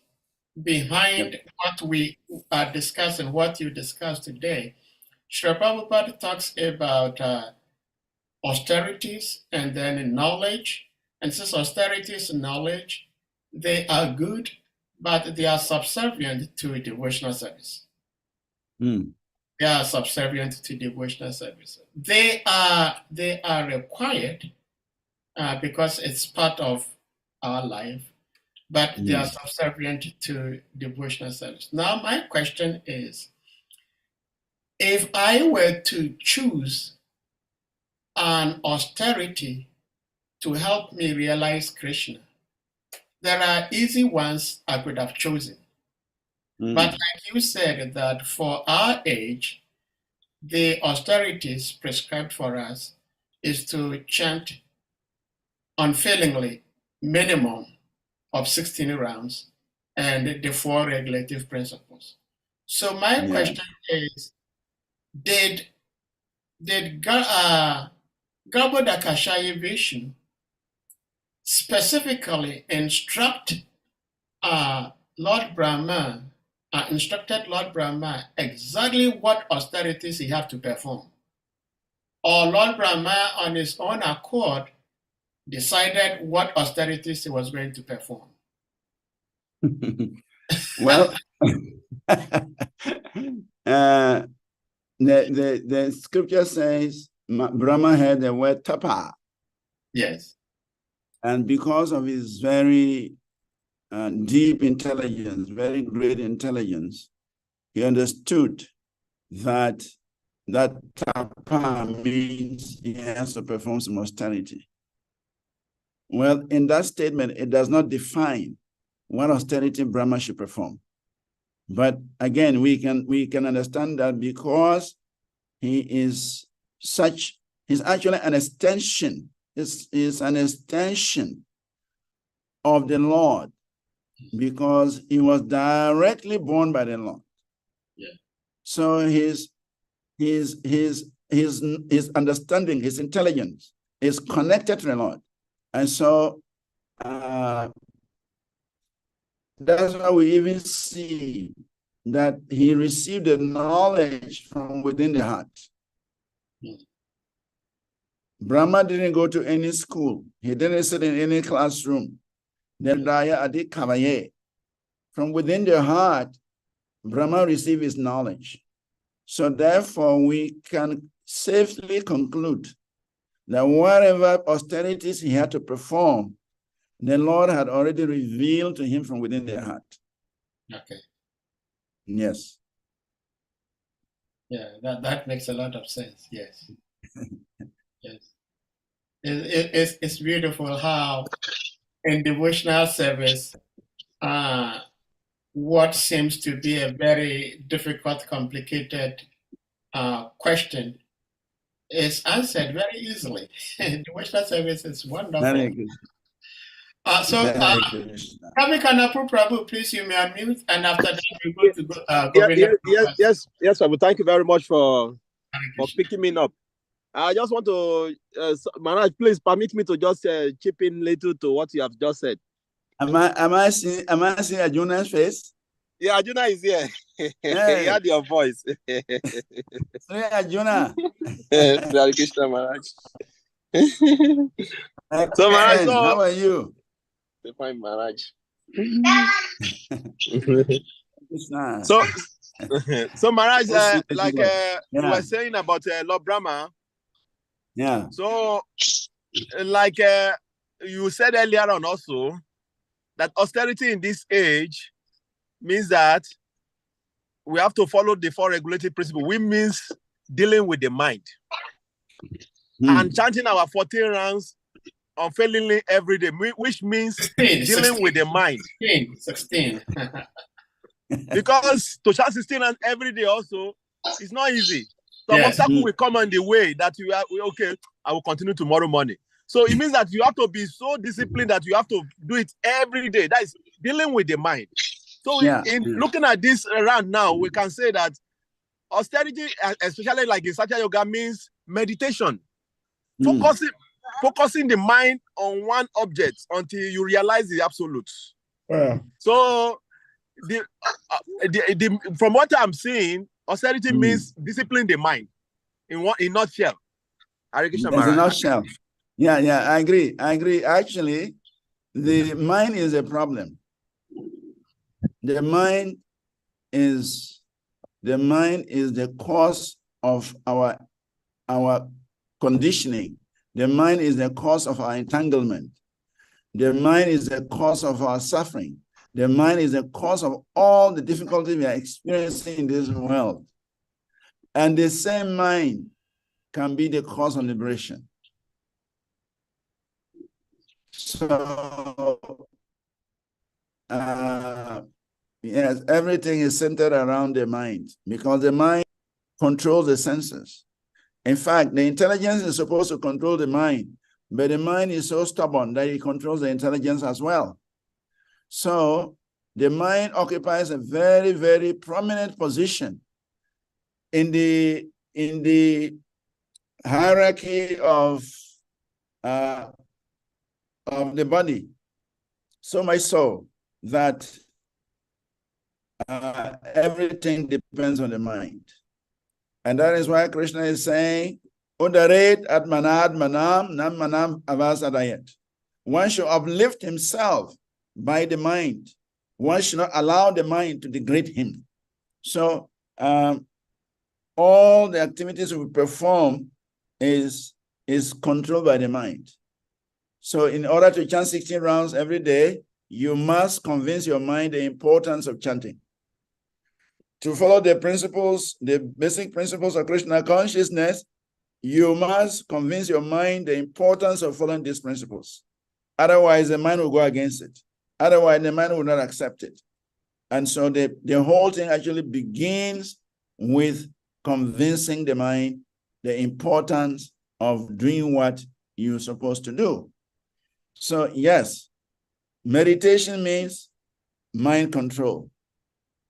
behind what we are discussing, what you discussed today, Srila Prabhupada talks about austerities and then knowledge. And since austerities and knowledge, they are good, but they are subservient to devotional service. They are subservient to devotional service. They are required because it's part of our life, but they are subservient to devotional service. Now, my question is, if I were to choose an austerity to help me realize Krishna, there are easy ones I could have chosen. But like you said, that for our age, the austerities prescribed for us is to chant unfailingly minimum of 16 rounds and the 4 regulative principles. So my question is, did Garbhoda Kashaya Vishnu specifically instructed Lord Brahma exactly what austerities he had to perform? Or Lord Brahma on his own accord decided what austerities he was going to perform? Well, the scripture says Brahma had the word tapa. Yes. And because of his very deep intelligence, very great intelligence, he understood that tapa means he has to perform some austerity. Well, in that statement, it does not define what austerity Brahma should perform. But again, we can understand that because he is he's actually an extension, is an extension of the Lord, because he was directly born by the Lord. Yeah. So his understanding, his intelligence is connected to the Lord. And so that's why we even see that he received the knowledge from within the heart. Brahma didn't go to any school. He didn't sit in any classroom. From within the heart, Brahma received his knowledge. So therefore, we can safely conclude that whatever austerities he had to perform, the Lord had already revealed to him from within the heart. Okay. Yes. Yeah, that makes a lot of sense. Yes. Yes. It's beautiful how in devotional service, what seems to be a very difficult, complicated question is answered very easily. Devotional service is wonderful. Very good. Kamikanapu Prabhu, please, you may unmute, and after that we go to Yes, Prabhu. Thank you very much for picking me up. I just want to, Maharaj, please permit me to just chip in little to what you have just said. Am I seeing Arjuna's face? Yeah, Arjuna is here. Hey. He heard your voice. Hey, Arjuna. Hare Krishna, Maharaj. So, Maharaj, how are you? Fine, Maharaj. So Maharaj, you were saying about Lord Brahma. Yeah. So, like you said earlier on also, that austerity in this age means that we have to follow the 4 regulative principles, which means dealing with the mind. And chanting our 14 rounds unfailingly every day, which means dealing with the mind. 16. Because to chant 16 rounds every day also is not easy. Some obstacle will come on the way that you are okay. I will continue tomorrow morning. So it means that you have to be so disciplined that you have to do it every day. That is dealing with the mind. So in looking at this around now, we can say that austerity, especially like in Satya Yoga, means meditation. Focusing the mind on one object until you realize the absolute. So from what I'm seeing, austerity means discipline the mind in nutshell. As a nutshell. Yeah, I agree. Actually, the mind is a problem. The mind is the cause of our conditioning. The mind is the cause of our entanglement. The mind is the cause of our suffering. The mind is the cause of all the difficulties we are experiencing in this world. And the same mind can be the cause of liberation. So, yes, everything is centered around the mind because the mind controls the senses. In fact, the intelligence is supposed to control the mind, but the mind is so stubborn that it controls the intelligence as well. So the mind occupies a very, very prominent position in the hierarchy of the body, so much so that everything depends on the mind. And that is why Krishna is saying, Udaret atmanad manam nam manam avas adayat. One should uplift himself by the mind. One should not allow the mind to degrade him. So all the activities we perform is controlled by the mind. So in order to chant 16 rounds every day, you must convince your mind the importance of chanting. To follow the principles, the basic principles of Krishna consciousness, you must convince your mind the importance of following these principles. Otherwise, the mind will go against it. Otherwise, the mind will not accept it. And so the whole thing actually begins with convincing the mind the importance of doing what you're supposed to do. So yes, meditation means mind control.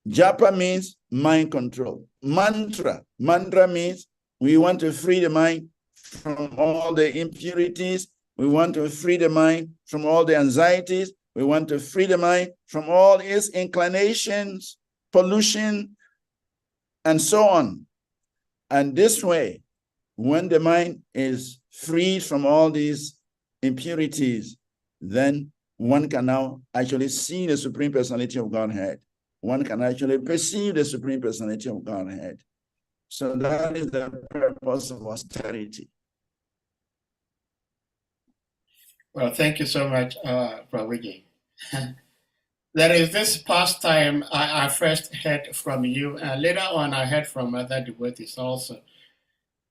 Japa means mind control. Mantra means we want to free the mind from all the impurities. We want to free the mind from all the anxieties. We want to free the mind from all its inclinations, pollution, and so on. And this way, when the mind is freed from all these impurities, then one can now actually see the Supreme Personality of Godhead. One can actually perceive the Supreme Personality of Godhead. So that is the purpose of austerity. Well, thank you so much, Prabhuji. There is this past time I first heard from you, and later on I heard from other devotees also.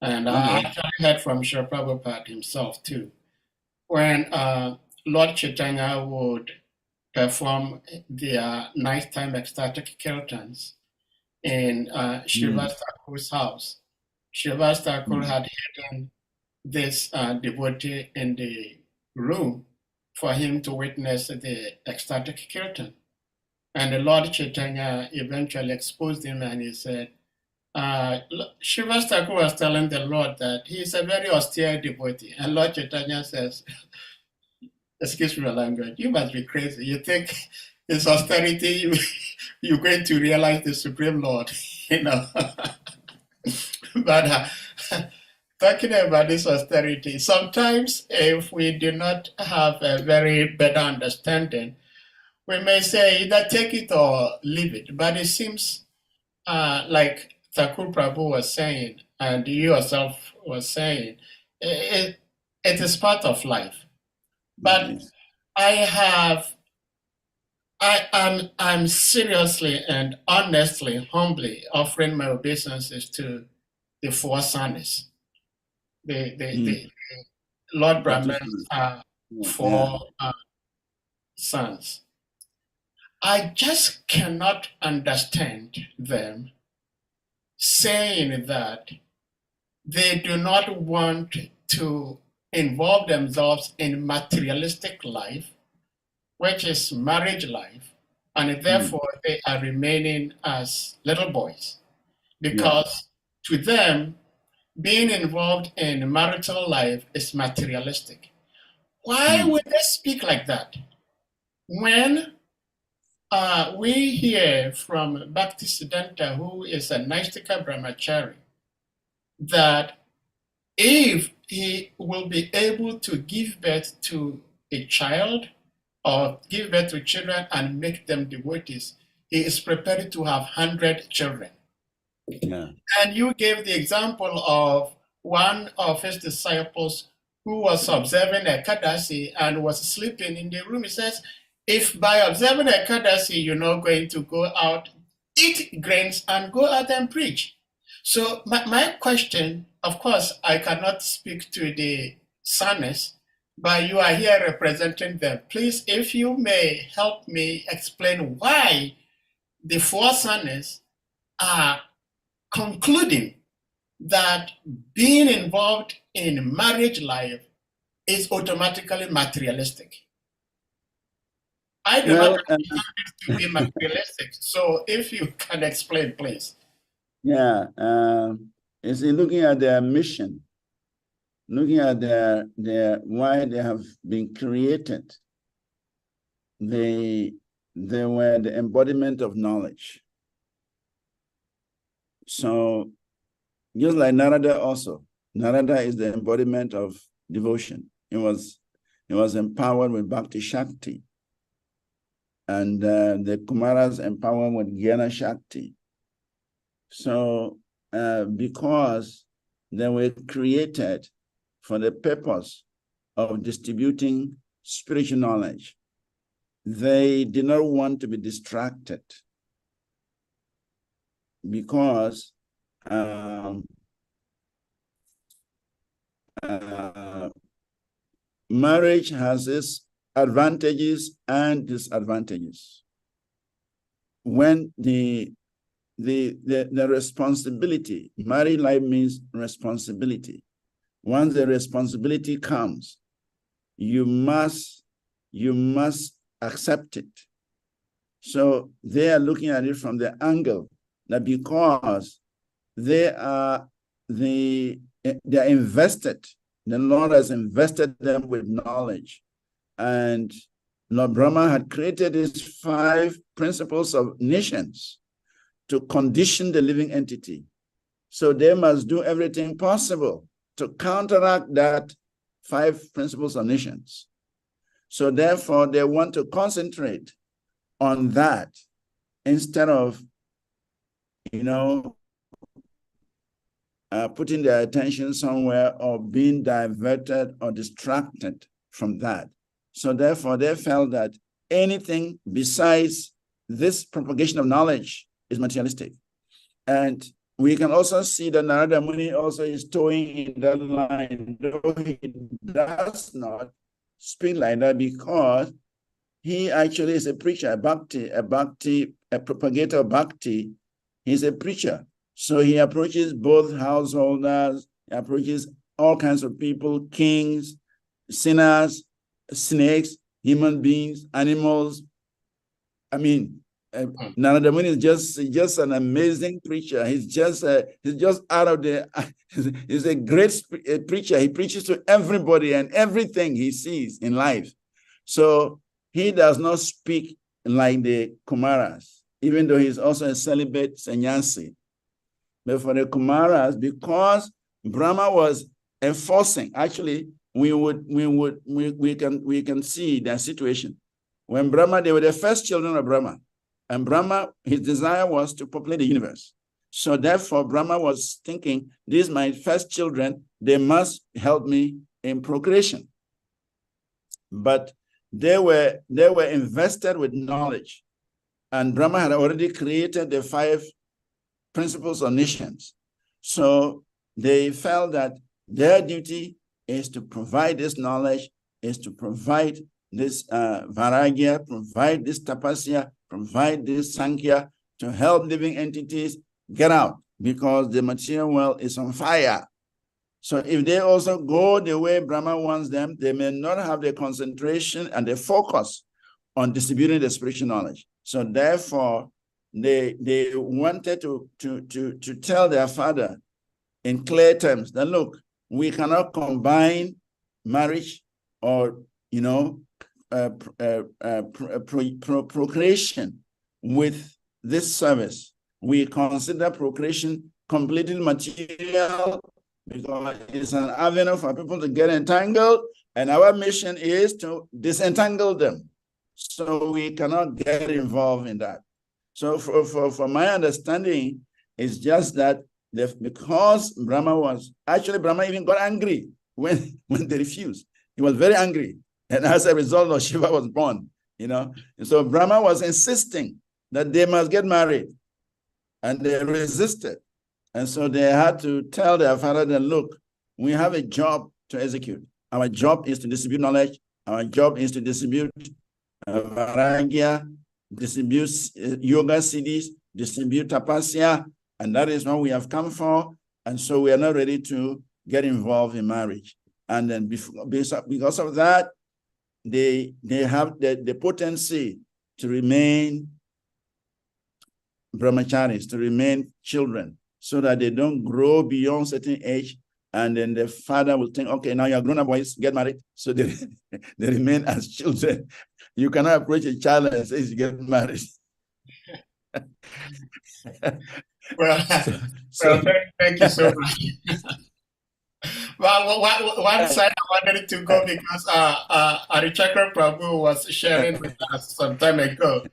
And I actually heard from Srila Prabhupada himself too. When Lord Chaitanya would perform their nighttime ecstatic kirtans in Srivas Thakur's house. Srivas Thakur had hidden this devotee in the room for him to witness the ecstatic kirtan. And the Lord Chaitanya eventually exposed him and he said, Srivas Thakur was telling the Lord that he is a very austere devotee. And Lord Chaitanya says, excuse me my language, you must be crazy. You think it's austerity, you're going to realize the Supreme Lord, you know. But talking about this austerity, sometimes if we do not have a very better understanding, we may say either take it or leave it. But it seems like Thakur Prabhu was saying, and you yourself was saying, it is part of life. But I'm seriously and honestly, humbly offering my obeisances to the four sons. The Lord Brahman's four sons. I just cannot understand them saying that they do not want to involve themselves in materialistic life, which is marriage life, and therefore they are remaining as little boys. Because to them, being involved in marital life is materialistic. Why would they speak like that? When we hear from Bhaktisiddhanta, who is a Naistika brahmachari, that if he will be able to give birth to a child or give birth to children and make them devotees, he is prepared to have 100 children. Yeah. And you gave the example of one of his disciples who was observing Ekadasi and was sleeping in the room. He says, if by observing Ekadasi, you're not going to go out, eat grains and go out and preach. So my question, of course, I cannot speak to the Sanis, but you are here representing them. Please, if you may help me explain why the four Sanis are concluding that being involved in marriage life is automatically materialistic. I do not understand it to be materialistic. So if you can explain, please. Yeah, is looking at their mission, looking at their why they have been created. They were the embodiment of knowledge. So just like Narada also, Narada is the embodiment of devotion. He was empowered with Bhakti Shakti. And the Kumaras empowered with Jnana Shakti. So because they were created for the purpose of distributing spiritual knowledge, they did not want to be distracted, because marriage has its advantages and disadvantages. When the responsibility, married life means responsibility. Once the responsibility comes, you must accept it. So they are looking at it from the angle that because they are invested, the Lord has invested them with knowledge. And Lord Brahma had created these 5 principles of nations to condition the living entity. So they must do everything possible to counteract that 5 principles of nations. So therefore, they want to concentrate on that instead of, putting their attention somewhere or being diverted or distracted from that. So therefore, they felt that anything besides this propagation of knowledge is materialistic. And we can also see that Narada Muni also is towing in that line, though he does not speak like that, because he actually is a preacher, a propagator of bhakti. He's a preacher. So he approaches both householders, he approaches all kinds of people, kings, sinners, snakes, human beings, animals. I mean, Narada Muni is just an amazing preacher. He's just out of the. He's a great preacher. He preaches to everybody and everything he sees in life. So he does not speak like the Kumaras, even though he's also a celibate sannyasi. But for the Kumaras, because Brahma was enforcing, actually, we can see their situation. When Brahma, they were the first children of Brahma. And Brahma, his desire was to populate the universe. So therefore, Brahma was thinking, these my first children, they must help me in procreation. But they were invested with knowledge. And Brahma had already created the 5 principles of nations. So they felt that their duty is to provide this knowledge, is to provide this vairagya, provide this tapasya, provide this sankhya to help living entities get out, because the material world is on fire. So if they also go the way Brahma wants them, they may not have the concentration and the focus on distributing the spiritual knowledge. So therefore, they wanted to tell their father in clear terms that, look, we cannot combine marriage or, procreation with this service. We consider procreation completely material because it's an avenue for people to get entangled, and our mission is to disentangle them. So we cannot get involved in that. So for my understanding, it's just that because Brahma even got angry when they refused. He was very angry. And as a result, Shiva was born, And so Brahma was insisting that they must get married. And they resisted. And so they had to tell their father that, look, we have a job to execute. Our job is to distribute knowledge. Our job is to distribute Vairagya, distribute yoga CDs, distribute tapasya, and that is what we have come for. And so we are not ready to get involved in marriage. And then because of that, they have the potency to remain brahmacharis, to remain children, so that they don't grow beyond certain age. And then the father will think, okay, now you're grown-up boys, get married. So they remain as children. You cannot approach a child and say, you get married. Thank you so much. Well, one side I wanted to go because Arichakra Prabhu was sharing with us some time ago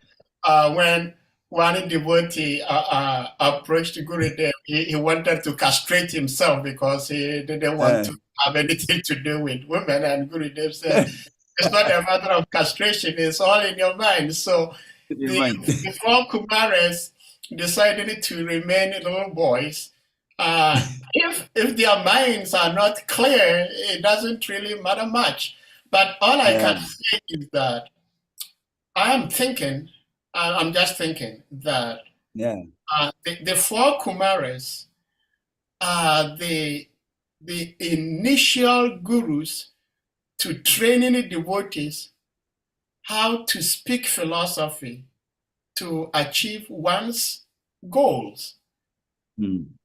when one devotee approached Gurudev. He wanted to castrate himself because he didn't want to have anything to do with women. And Gurudev said, it's not a matter of castration, it's all in your mind. So the four Kumaras decided to remain little boys. If their minds are not clear, it doesn't really matter much. But all I can say is that I'm just thinking that the four Kumaras are the initial gurus to training the devotees how to speak philosophy to achieve one's goals.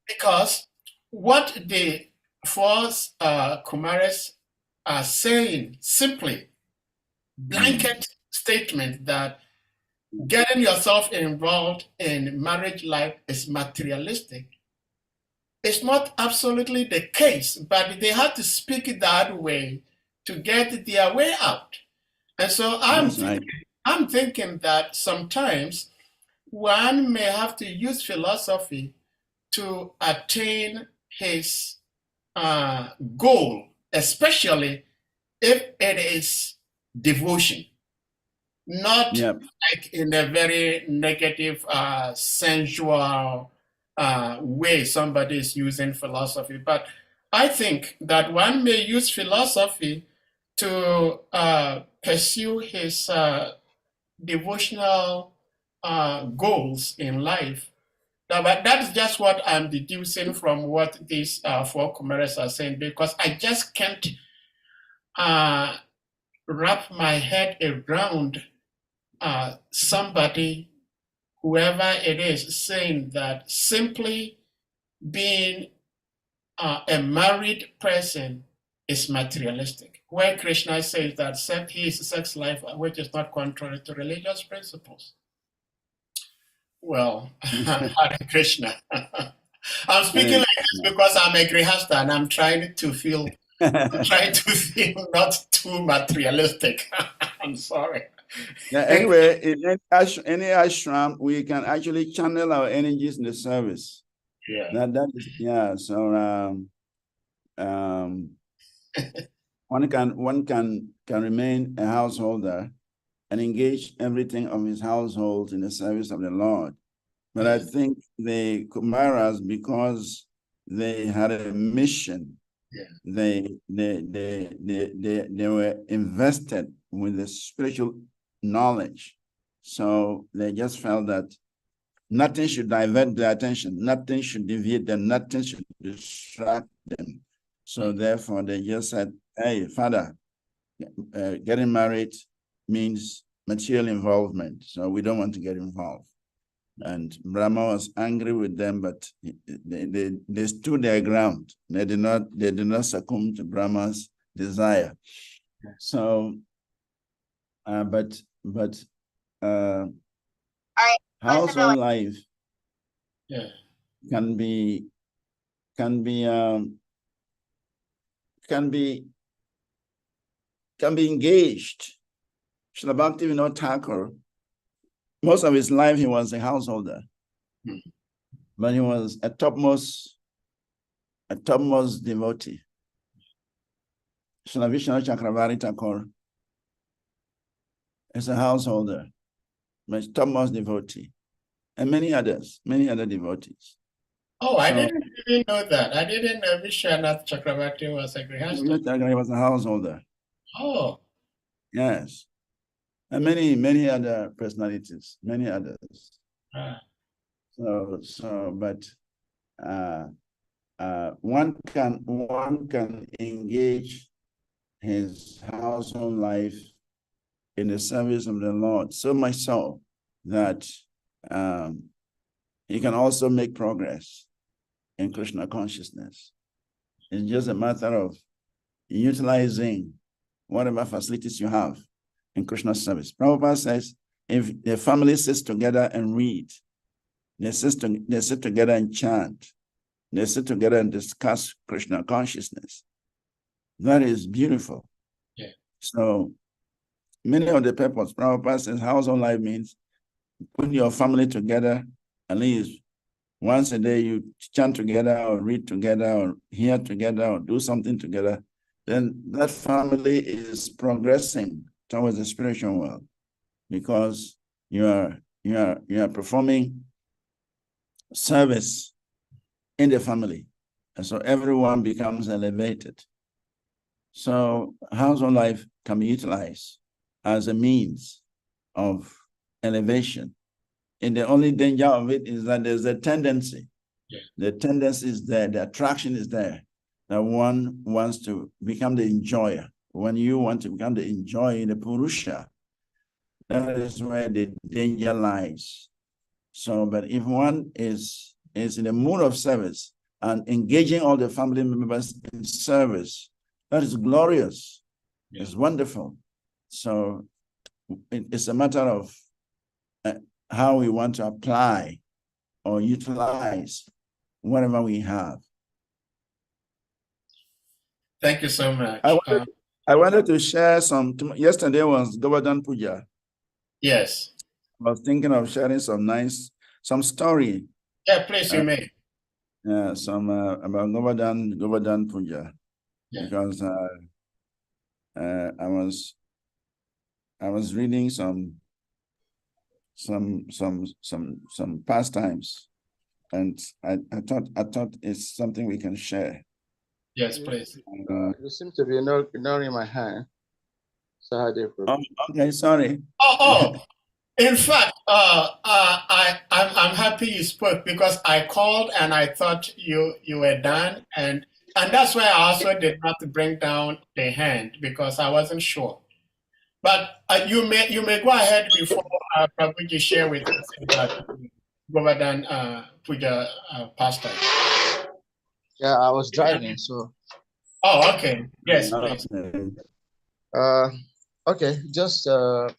Because what the four Kumaras are saying, simply, blanket statement that getting yourself involved in marriage life is materialistic. It's not absolutely the case, but they have to speak it that way to get their way out. And so I'm thinking that sometimes one may have to use philosophy to attain his goal, especially if it is devotion, not like in a very negative, sensual way somebody is using philosophy. But I think that one may use philosophy to pursue his devotional goals in life. But that's just what I'm deducing from what these four Kumaras are saying, because I just can't wrap my head around somebody, whoever it is, saying that simply being a married person is materialistic. Where Krishna says that his sex life, which is not contrary to religious principles. Well, Hare Krishna. I'm speaking like this because I'm a Grihastha and I'm trying to feel not too materialistic. I'm sorry. Anyway, in any ashram, we can actually channel our energies in the service. That is, so one can remain a householder and engage everything of his household in the service of the Lord. But I think the Kumaras, because they had a mission, they were invested with the spiritual knowledge. So they just felt that nothing should divert their attention, nothing should deviate them, nothing should distract them. So therefore, they just said, hey, father, getting married means material involvement. So we don't want to get involved. And Brahma was angry with them, but they stood their ground. They did not succumb to Brahma's desire. So, but household life can be engaged. Srila Bhaktivinoda Thakur, most of his life he was a householder, but he was a topmost devotee. Srila Vishnu Chakravarti Thakur is a householder, but topmost devotee, and many other devotees. Oh, I didn't even know that. I didn't know Vishwanath Chakravarti was a grihastha. He was a householder. Oh. Yes. And many other personalities, many others. But one can engage his household life in the service of the Lord, so much so that he can also make progress in Krishna consciousness. It's just a matter of utilizing whatever facilities you have in Krishna service. Prabhupada says, if the family sits together and read, they sit together and chant, they sit together and discuss Krishna consciousness. That is beautiful. Yeah. So many of the purpose, Prabhupada says, household life means put your family together, at least once a day you chant together or read together or hear together or do something together, then that family is progressing towards the spiritual world because you are performing service in the family. And so everyone becomes elevated. So household life can be utilized as a means of elevation. And the only danger of it is that there's a tendency. Yeah. The tendency is there, the attraction is there, that one wants to become the enjoyer. When you want to become the enjoyer, the Purusha, that is where the danger lies. So, but if one is in the mood of service and engaging all the family members in service, that is glorious. Yeah. It's wonderful. So it's a matter of how we want to apply or utilize whatever we have. Thank you so much. I wanted to share some. Yesterday was Govardhan Puja. Yes. I was thinking of sharing some story. Yeah, please, you may. Yeah, some about Govardhan Puja. Yeah. Because I was reading some pastimes, and I thought it's something we can share. Yes, please. You seem to be ignoring my hand. So okay, sorry. In fact, I'm happy you spoke because I called and I thought you were done, and that's why I also did not bring down the hand because I wasn't sure. But you may go ahead before Prabhuji share with us about Govardhan Puja pastime. Yeah, I was driving, so. Oh, okay. Yes, please. Okay, just little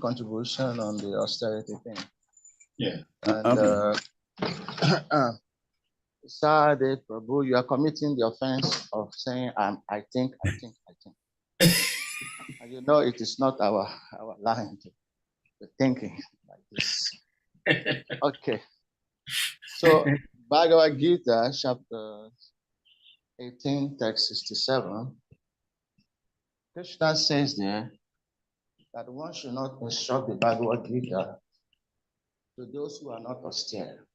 contribution on the austerity thing. Yeah. And Sade Prabhu, you are committing the offense of saying I think. And you know it is not our line to thinking like this. Okay. So Bhagavad Gita, chapter 18, text 67. Krishna says there that one should not instruct the Bhagavad Gita to those who are not austere.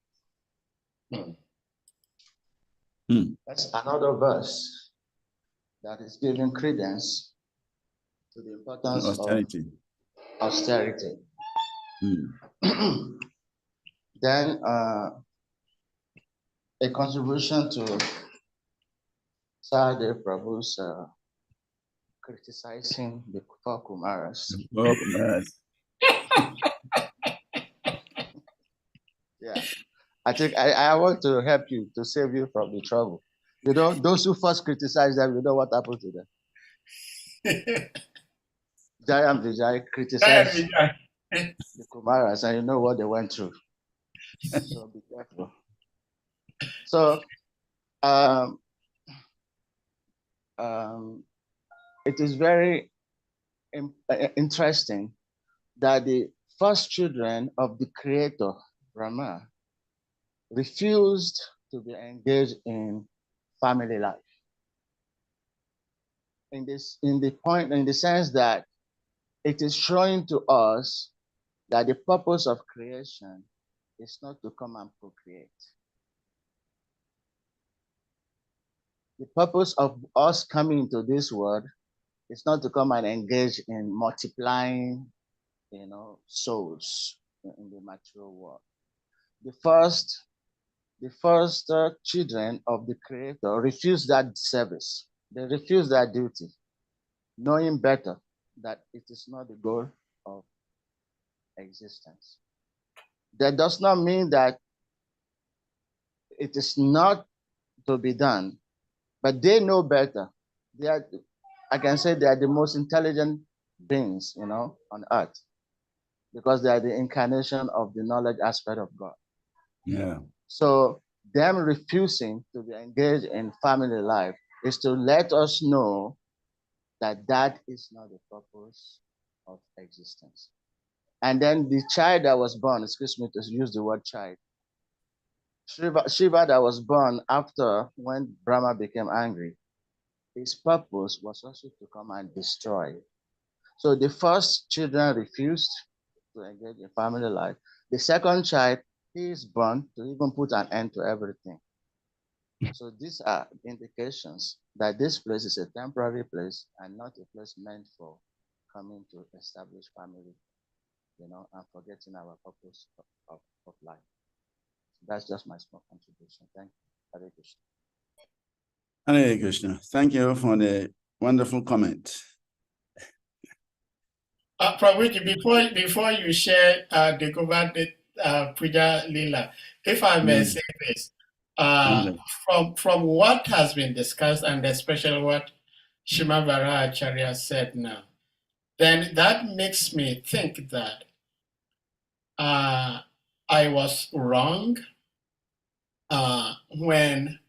That's another verse that is giving credence to the importance austerity. Of austerity. Then a contribution to Saturday Prabhu's criticizing the four Kumaras. Yeah, I think I want to help you to save you from the trouble. You know, those who first criticize them, you know what happened to them. Jai and Vijay criticized the Kumaras, and you know what they went through. So be careful. So it is very interesting that the first children of the creator, Brahma, refused to be engaged in family life. In the sense that it is showing to us that the purpose of creation is not to come and procreate. The purpose of us coming into this world is not to come and engage in multiplying, souls in the material world. The first children of the creator refused that service. They refused that duty, knowing better that it is not the goal of existence. That does not mean that it is not to be done, but they know better. I can say they are the most intelligent beings, on earth, because they are the incarnation of the knowledge aspect of God. Yeah. So them refusing to be engaged in family life is to let us know that that is not the purpose of existence. And then the child that was born, excuse me to use the word child, Shiva that was born after when Brahma became angry, his purpose was also to come and destroy. So the first children refused to engage in family life. The second child, he is born to even put an end to everything. So these are indications that this place is a temporary place and not a place meant for coming to establish family, and forgetting our purpose of life. That's just my small contribution. Thank you. Hare Krishna. Hare Krishna. Thank you for the wonderful comment. Prabhuji, before you share the Govardhan Puja Lila, if I may say this, from what has been discussed, and especially what Shimavara Acharya said now, then that makes me think that I was wrong when,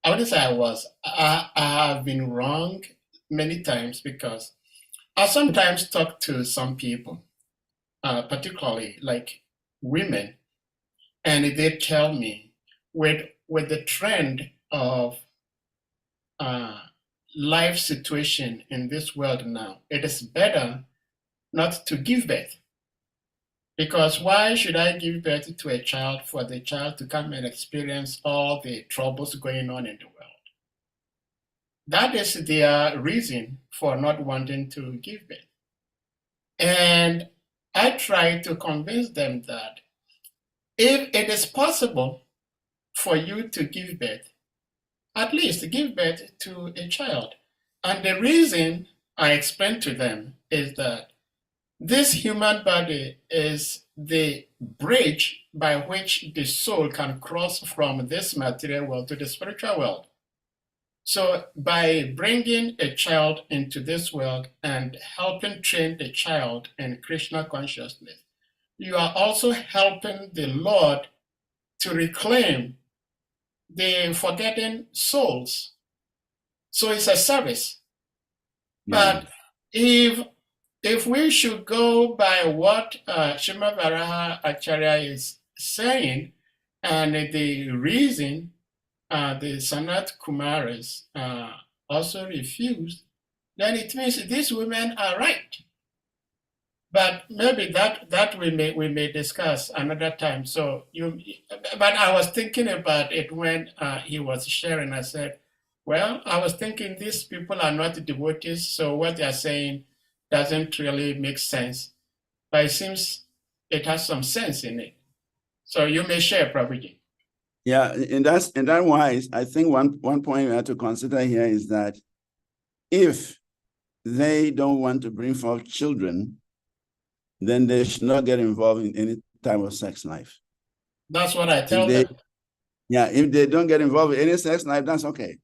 I wouldn't say I was, I have been wrong many times, because I sometimes talk to some people, particularly like women, and they tell me with the trend of life situation in this world now, it is better not to give birth. Because why should I give birth to a child for the child to come and experience all the troubles going on in the world? That is their reason for not wanting to give birth. And I try to convince them that if it is possible for you to give birth, at least give birth to a child. And the reason I explain to them is that this human body is the bridge by which the soul can cross from this material world to the spiritual world. So by bringing a child into this world and helping train the child in Krishna consciousness, you are also helping the Lord to reclaim the forgotten souls. So it's a service. But if we should go by what Shimavaraha Acharya is saying, and the reason the Sanat Kumaras also refused, then it means these women are right. But maybe that we may discuss another time. So but I was thinking about it when he was sharing. I said, well, I was thinking these people are not devotees, so what they are saying doesn't really make sense. But it seems it has some sense in it. So you may share, Prabhuji. Yeah, in that wise, I think one point we have to consider here is that if they don't want to bring forth children, then they should not get involved in any type of sex life. That's what I tell them. Yeah, if they don't get involved in any sex life, that's okay.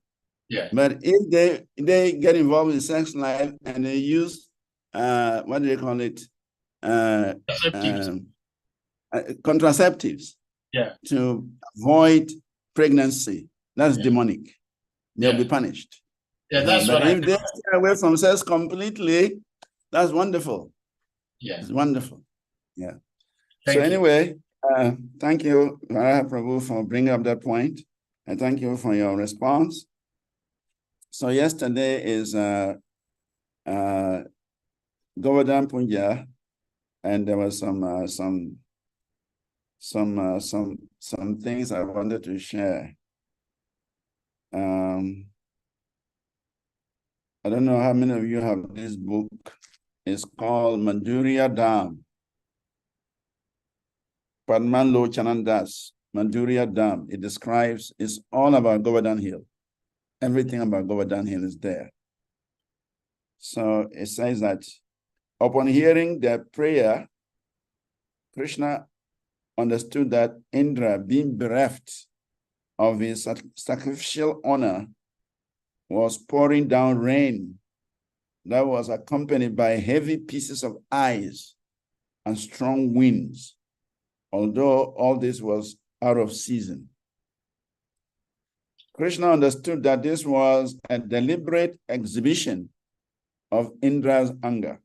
Yeah. But if they get involved in sex life and they use what do they call it? Contraceptives. Yeah. To avoid pregnancy, that's demonic. They'll be punished. Yeah, that's what if they stay away from sex completely, that's wonderful. Yeah. It's wonderful. Yeah. Thank you. Anyway, thank you, Prabhu, for bringing up that point. And thank you for your response. So yesterday is Govardhan Puja, and there was some things I wanted to share. I don't know how many of you have this book. It's called Madhurya Dham. Padman Lochanandas, Madhurya Dham. It describes, it's all about Govardhan Hill. Everything about Govardhan Hill is there. So it says that upon hearing their prayer, Krishna understood that Indra, being bereft of his sacrificial honor, was pouring down rain that was accompanied by heavy pieces of ice and strong winds, although all this was out of season. Krishna understood that this was a deliberate exhibition of Indra's anger.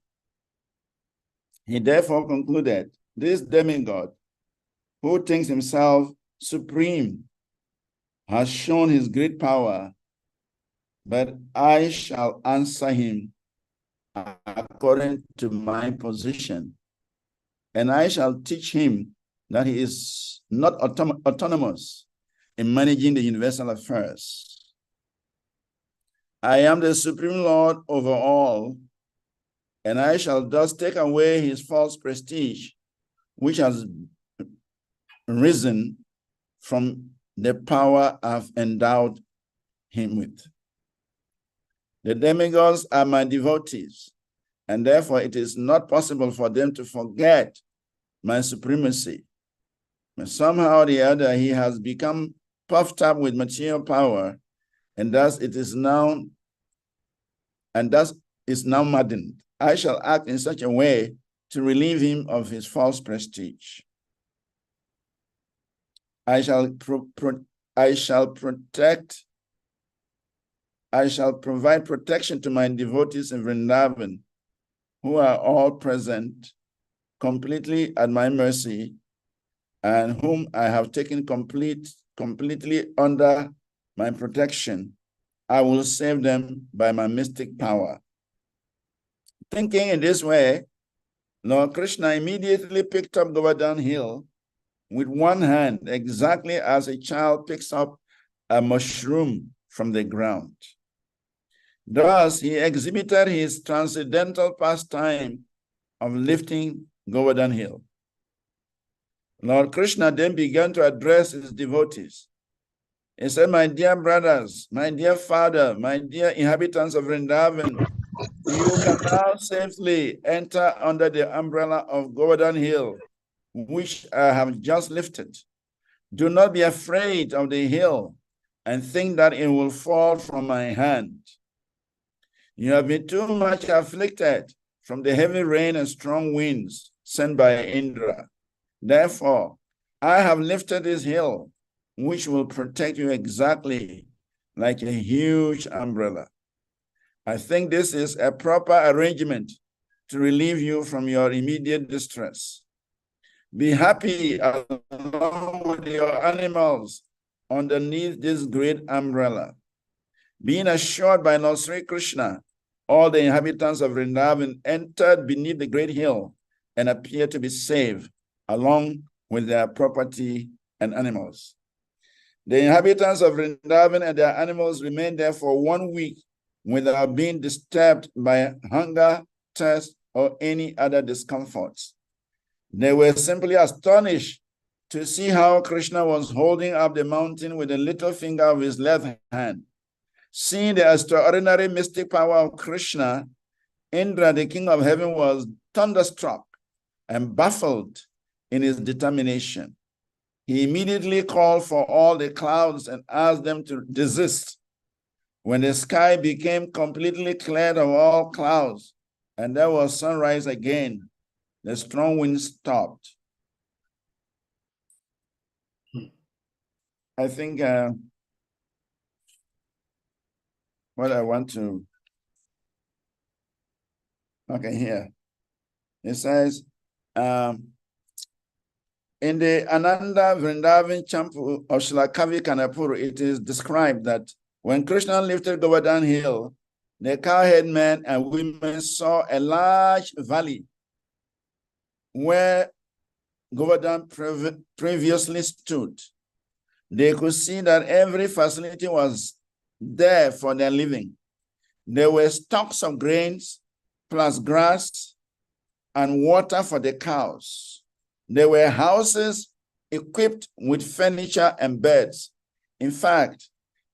He therefore concluded, this demigod, who thinks himself supreme, has shown his great power, but I shall answer him according to my position, and I shall teach him that he is not autonomous in managing the universal affairs. I am the supreme Lord over all, and I shall thus take away his false prestige, which has risen from the power I've endowed him with. The demigods are my devotees, and therefore it is not possible for them to forget my supremacy. But somehow or the other, he has become puffed up with material power, and thus is now maddened. I shall act in such a way to relieve him of his false prestige. I shall provide protection to my devotees in Vrindavan, who are all present, completely at my mercy, and whom I have taken completely under my protection. I will save them by my mystic power. Thinking in this way, Lord Krishna immediately picked up Govardhan Hill with one hand, exactly as a child picks up a mushroom from the ground. Thus, he exhibited his transcendental pastime of lifting Govardhan Hill. Lord Krishna then began to address his devotees. He said, my dear brothers, my dear father, my dear inhabitants of Vrindavan, you can now safely enter under the umbrella of Govardhan Hill, which I have just lifted. Do not be afraid of the hill and think that it will fall from my hand. You have been too much afflicted from the heavy rain and strong winds sent by Indra. Therefore, I have lifted this hill, which will protect you exactly like a huge umbrella. I think this is a proper arrangement to relieve you from your immediate distress. Be happy along with your animals underneath this great umbrella. Being assured by Lord Sri Krishna, all the inhabitants of Vrindavan entered beneath the great hill and appeared to be safe along with their property and animals. The inhabitants of Vrindavan and their animals remained there for 1 week without being disturbed by hunger, thirst, or any other discomforts. They were simply astonished to see how Krishna was holding up the mountain with the little finger of his left hand. Seeing the extraordinary mystic power of Krishna, Indra, the king of heaven, was thunderstruck and baffled in his determination. He immediately called for all the clouds and asked them to desist. When the sky became completely cleared of all clouds and there was sunrise again, the strong wind stopped. I think what I want to, okay, here. It says, in the Ananda Vrindavan Champu of Shlakavi Kanapur, it is described that when Krishna lifted Govardhan Hill, the cowherd men and women saw a large valley where Govardhan previously stood. They could see that every facility was there for their living. There were stocks of grains, plus grass and water for the cows. There were houses equipped with furniture and beds. In fact,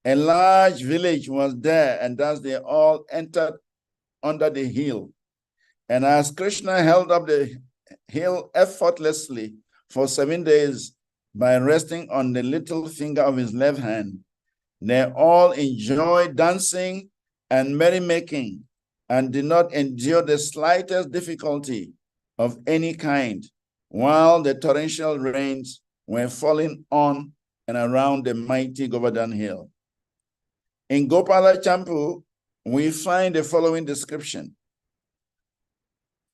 a large village was there, and thus they all entered under the hill. And as Krishna held up the hill effortlessly for 7 days by resting on the little finger of his left hand, they all enjoyed dancing and merrymaking and did not endure the slightest difficulty of any kind while the torrential rains were falling on and around the mighty Govardhan Hill. In Gopala Champu, we find the following description.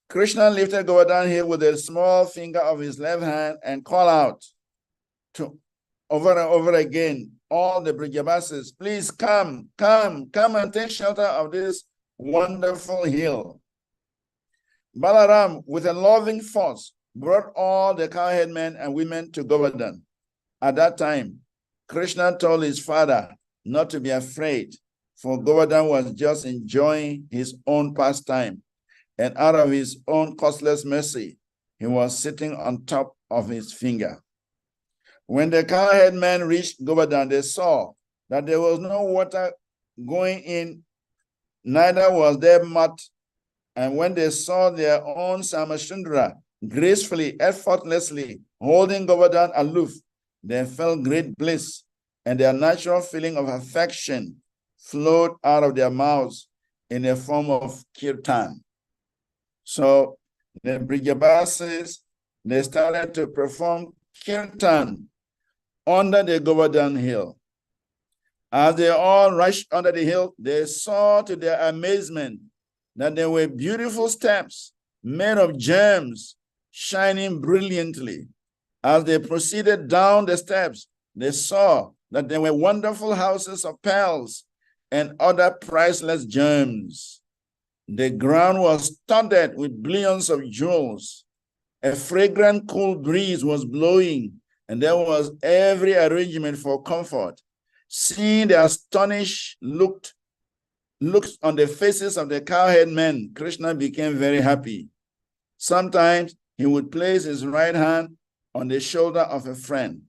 Krishna lifted Govardhan Hill with a small finger of his left hand and called out to over and over again, all the Brajavasis, please come and take shelter of this wonderful hill. Balaram, with a loving force, brought all the cowherd men and women to Govardhan. At that time, Krishna told his father not to be afraid, for Govardhan was just enjoying his own pastime, and out of his own costless mercy, he was sitting on top of his finger. When the cowherd men reached Govardhan, they saw that there was no water going in, neither was there mud. And when they saw their own Samashundra gracefully, effortlessly holding Govardhan aloof, they felt great bliss, and their natural feeling of affection flowed out of their mouths in the form of kirtan. So the Brajavasis, they started to perform kirtan under the Govardhan Hill. As they all rushed under the hill, they saw to their amazement that there were beautiful steps made of gems shining brilliantly. As they proceeded down the steps, they saw that there were wonderful houses of pearls and other priceless gems. The ground was studded with billions of jewels. A fragrant, cool breeze was blowing, and there was every arrangement for comfort. Seeing the astonished looks on the faces of the cowherd men, Krishna became very happy. Sometimes he would place his right hand on the shoulder of a friend.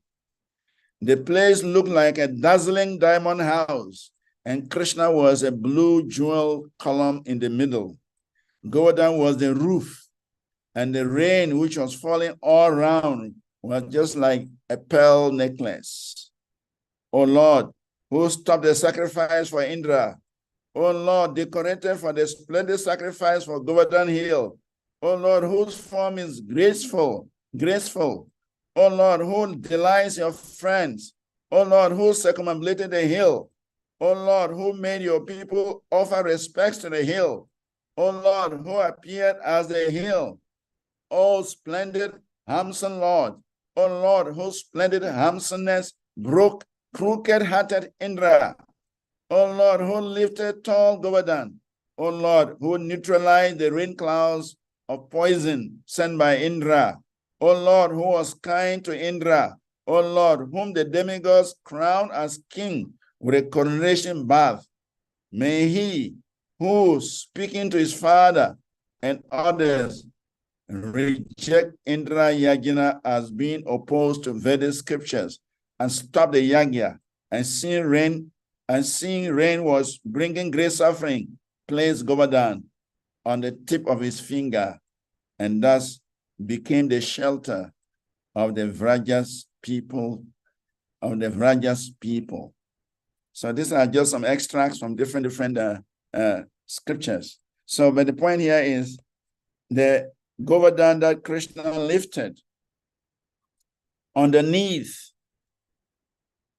The place looked like a dazzling diamond house, and Krishna was a blue jewel column in the middle. Govardhan was the roof, and the rain which was falling all around was just like a pearl necklace. O Lord, who stopped the sacrifice for Indra, O Lord, decorated for the splendid sacrifice for Govardhan Hill, O Lord, whose form is graceful, O Lord, who delights your friends, O Lord, who circumambulated the hill, O Lord, who made your people offer respects to the hill, O Lord, who appeared as the hill, O splendid, handsome Lord, O Lord, whose splendid handsomeness broke crooked-hearted Indra, O Lord, who lifted tall Govardhan, O Lord, who neutralized the rain clouds of poison sent by Indra, O Lord, who was kind to Indra, O Lord, whom the demigods crowned as king with a coronation bath. May he, who, speaking to his father and others, reject Indra Yajna as being opposed to Vedic scriptures and stop the yagya, and seeing rain was bringing great suffering, placed Govardhan on the tip of his finger, and thus became the shelter of the Vrajas people. So these are just some extracts from different scriptures. So, but the point here is the Govardhan that Krishna lifted underneath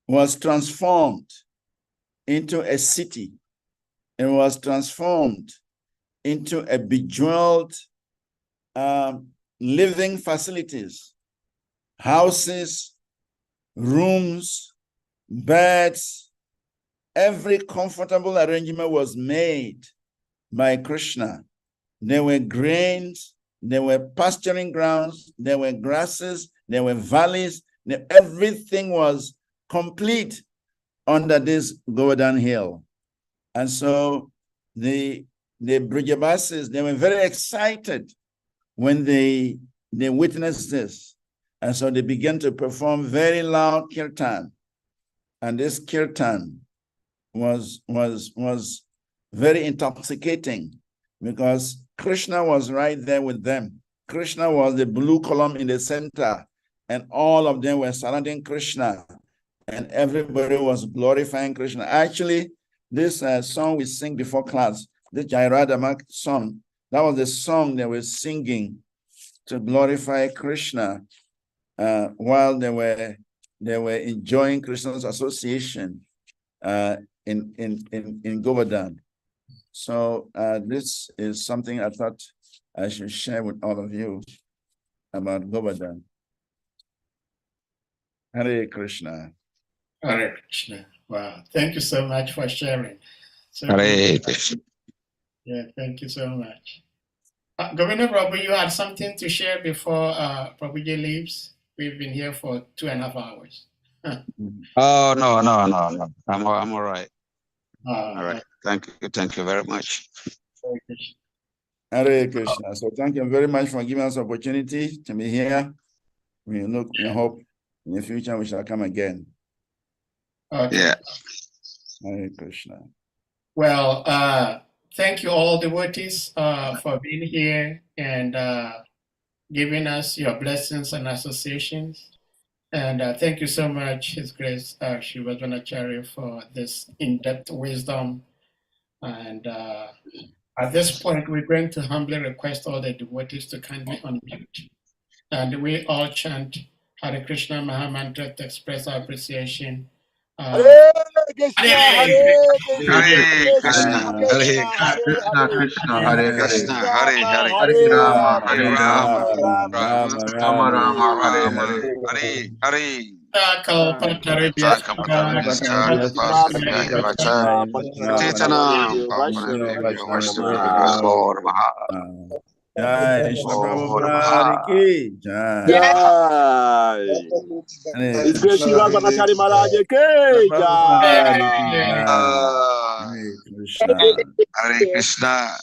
was transformed into a city. It was transformed into a bejeweled living facilities, houses, rooms, beds. Every comfortable arrangement was made by Krishna. There were grains, there were pasturing grounds, there were grasses, there were valleys. Everything was complete under this Govardhan hill. And so the Brijabasis, they were very excited when they witnessed this. And so they began to perform very loud kirtan. And this kirtan was very intoxicating because Krishna was right there with them. Krishna was the blue column in the center, and all of them were surrounding Krishna, and everybody was glorifying Krishna. Actually, this song we sing before class, the Jairadhamak song, that was the song they were singing to glorify Krishna while they were enjoying Krishna's association in Govardhan. So this is something I thought I should share with all of you about Govardhan. Hare Krishna. Hare Krishna. Wow. Thank you so much for sharing. So, Hare Krishna. yeah, thank you so much. Governor Prabhu, you had something to share before Prabhuji leaves? We've been here for 2.5 hours. Oh, no. I'm all right. All right. Thank you very much. Hare Krishna. So thank you very much for giving us the opportunity to be here. We hope in the future we shall come again. Okay. Yeah. Hare Krishna. Well, thank you all devotees for being here and giving us your blessings and associations. And thank you so much, His Grace Srivas VANACARI, for this in-depth wisdom. And at this point, we're going to humbly request all the devotees to kindly unmute. And we all chant Hare Krishna Maha Mantra to express our appreciation. Hare Krishna, Hare Krishna, Krishna, Hare Krishna, Hare Hare. Krishna, Hare Hare, Hare Rama, Hare, Hare Rama, Rama, Rama, Hare Hare. Hare. Jai Shri Prabhupada ki Jai. Jai. His Grace Srivas VANACARI Maharaj ki Jai. Hare Krishna. Hare Krishna.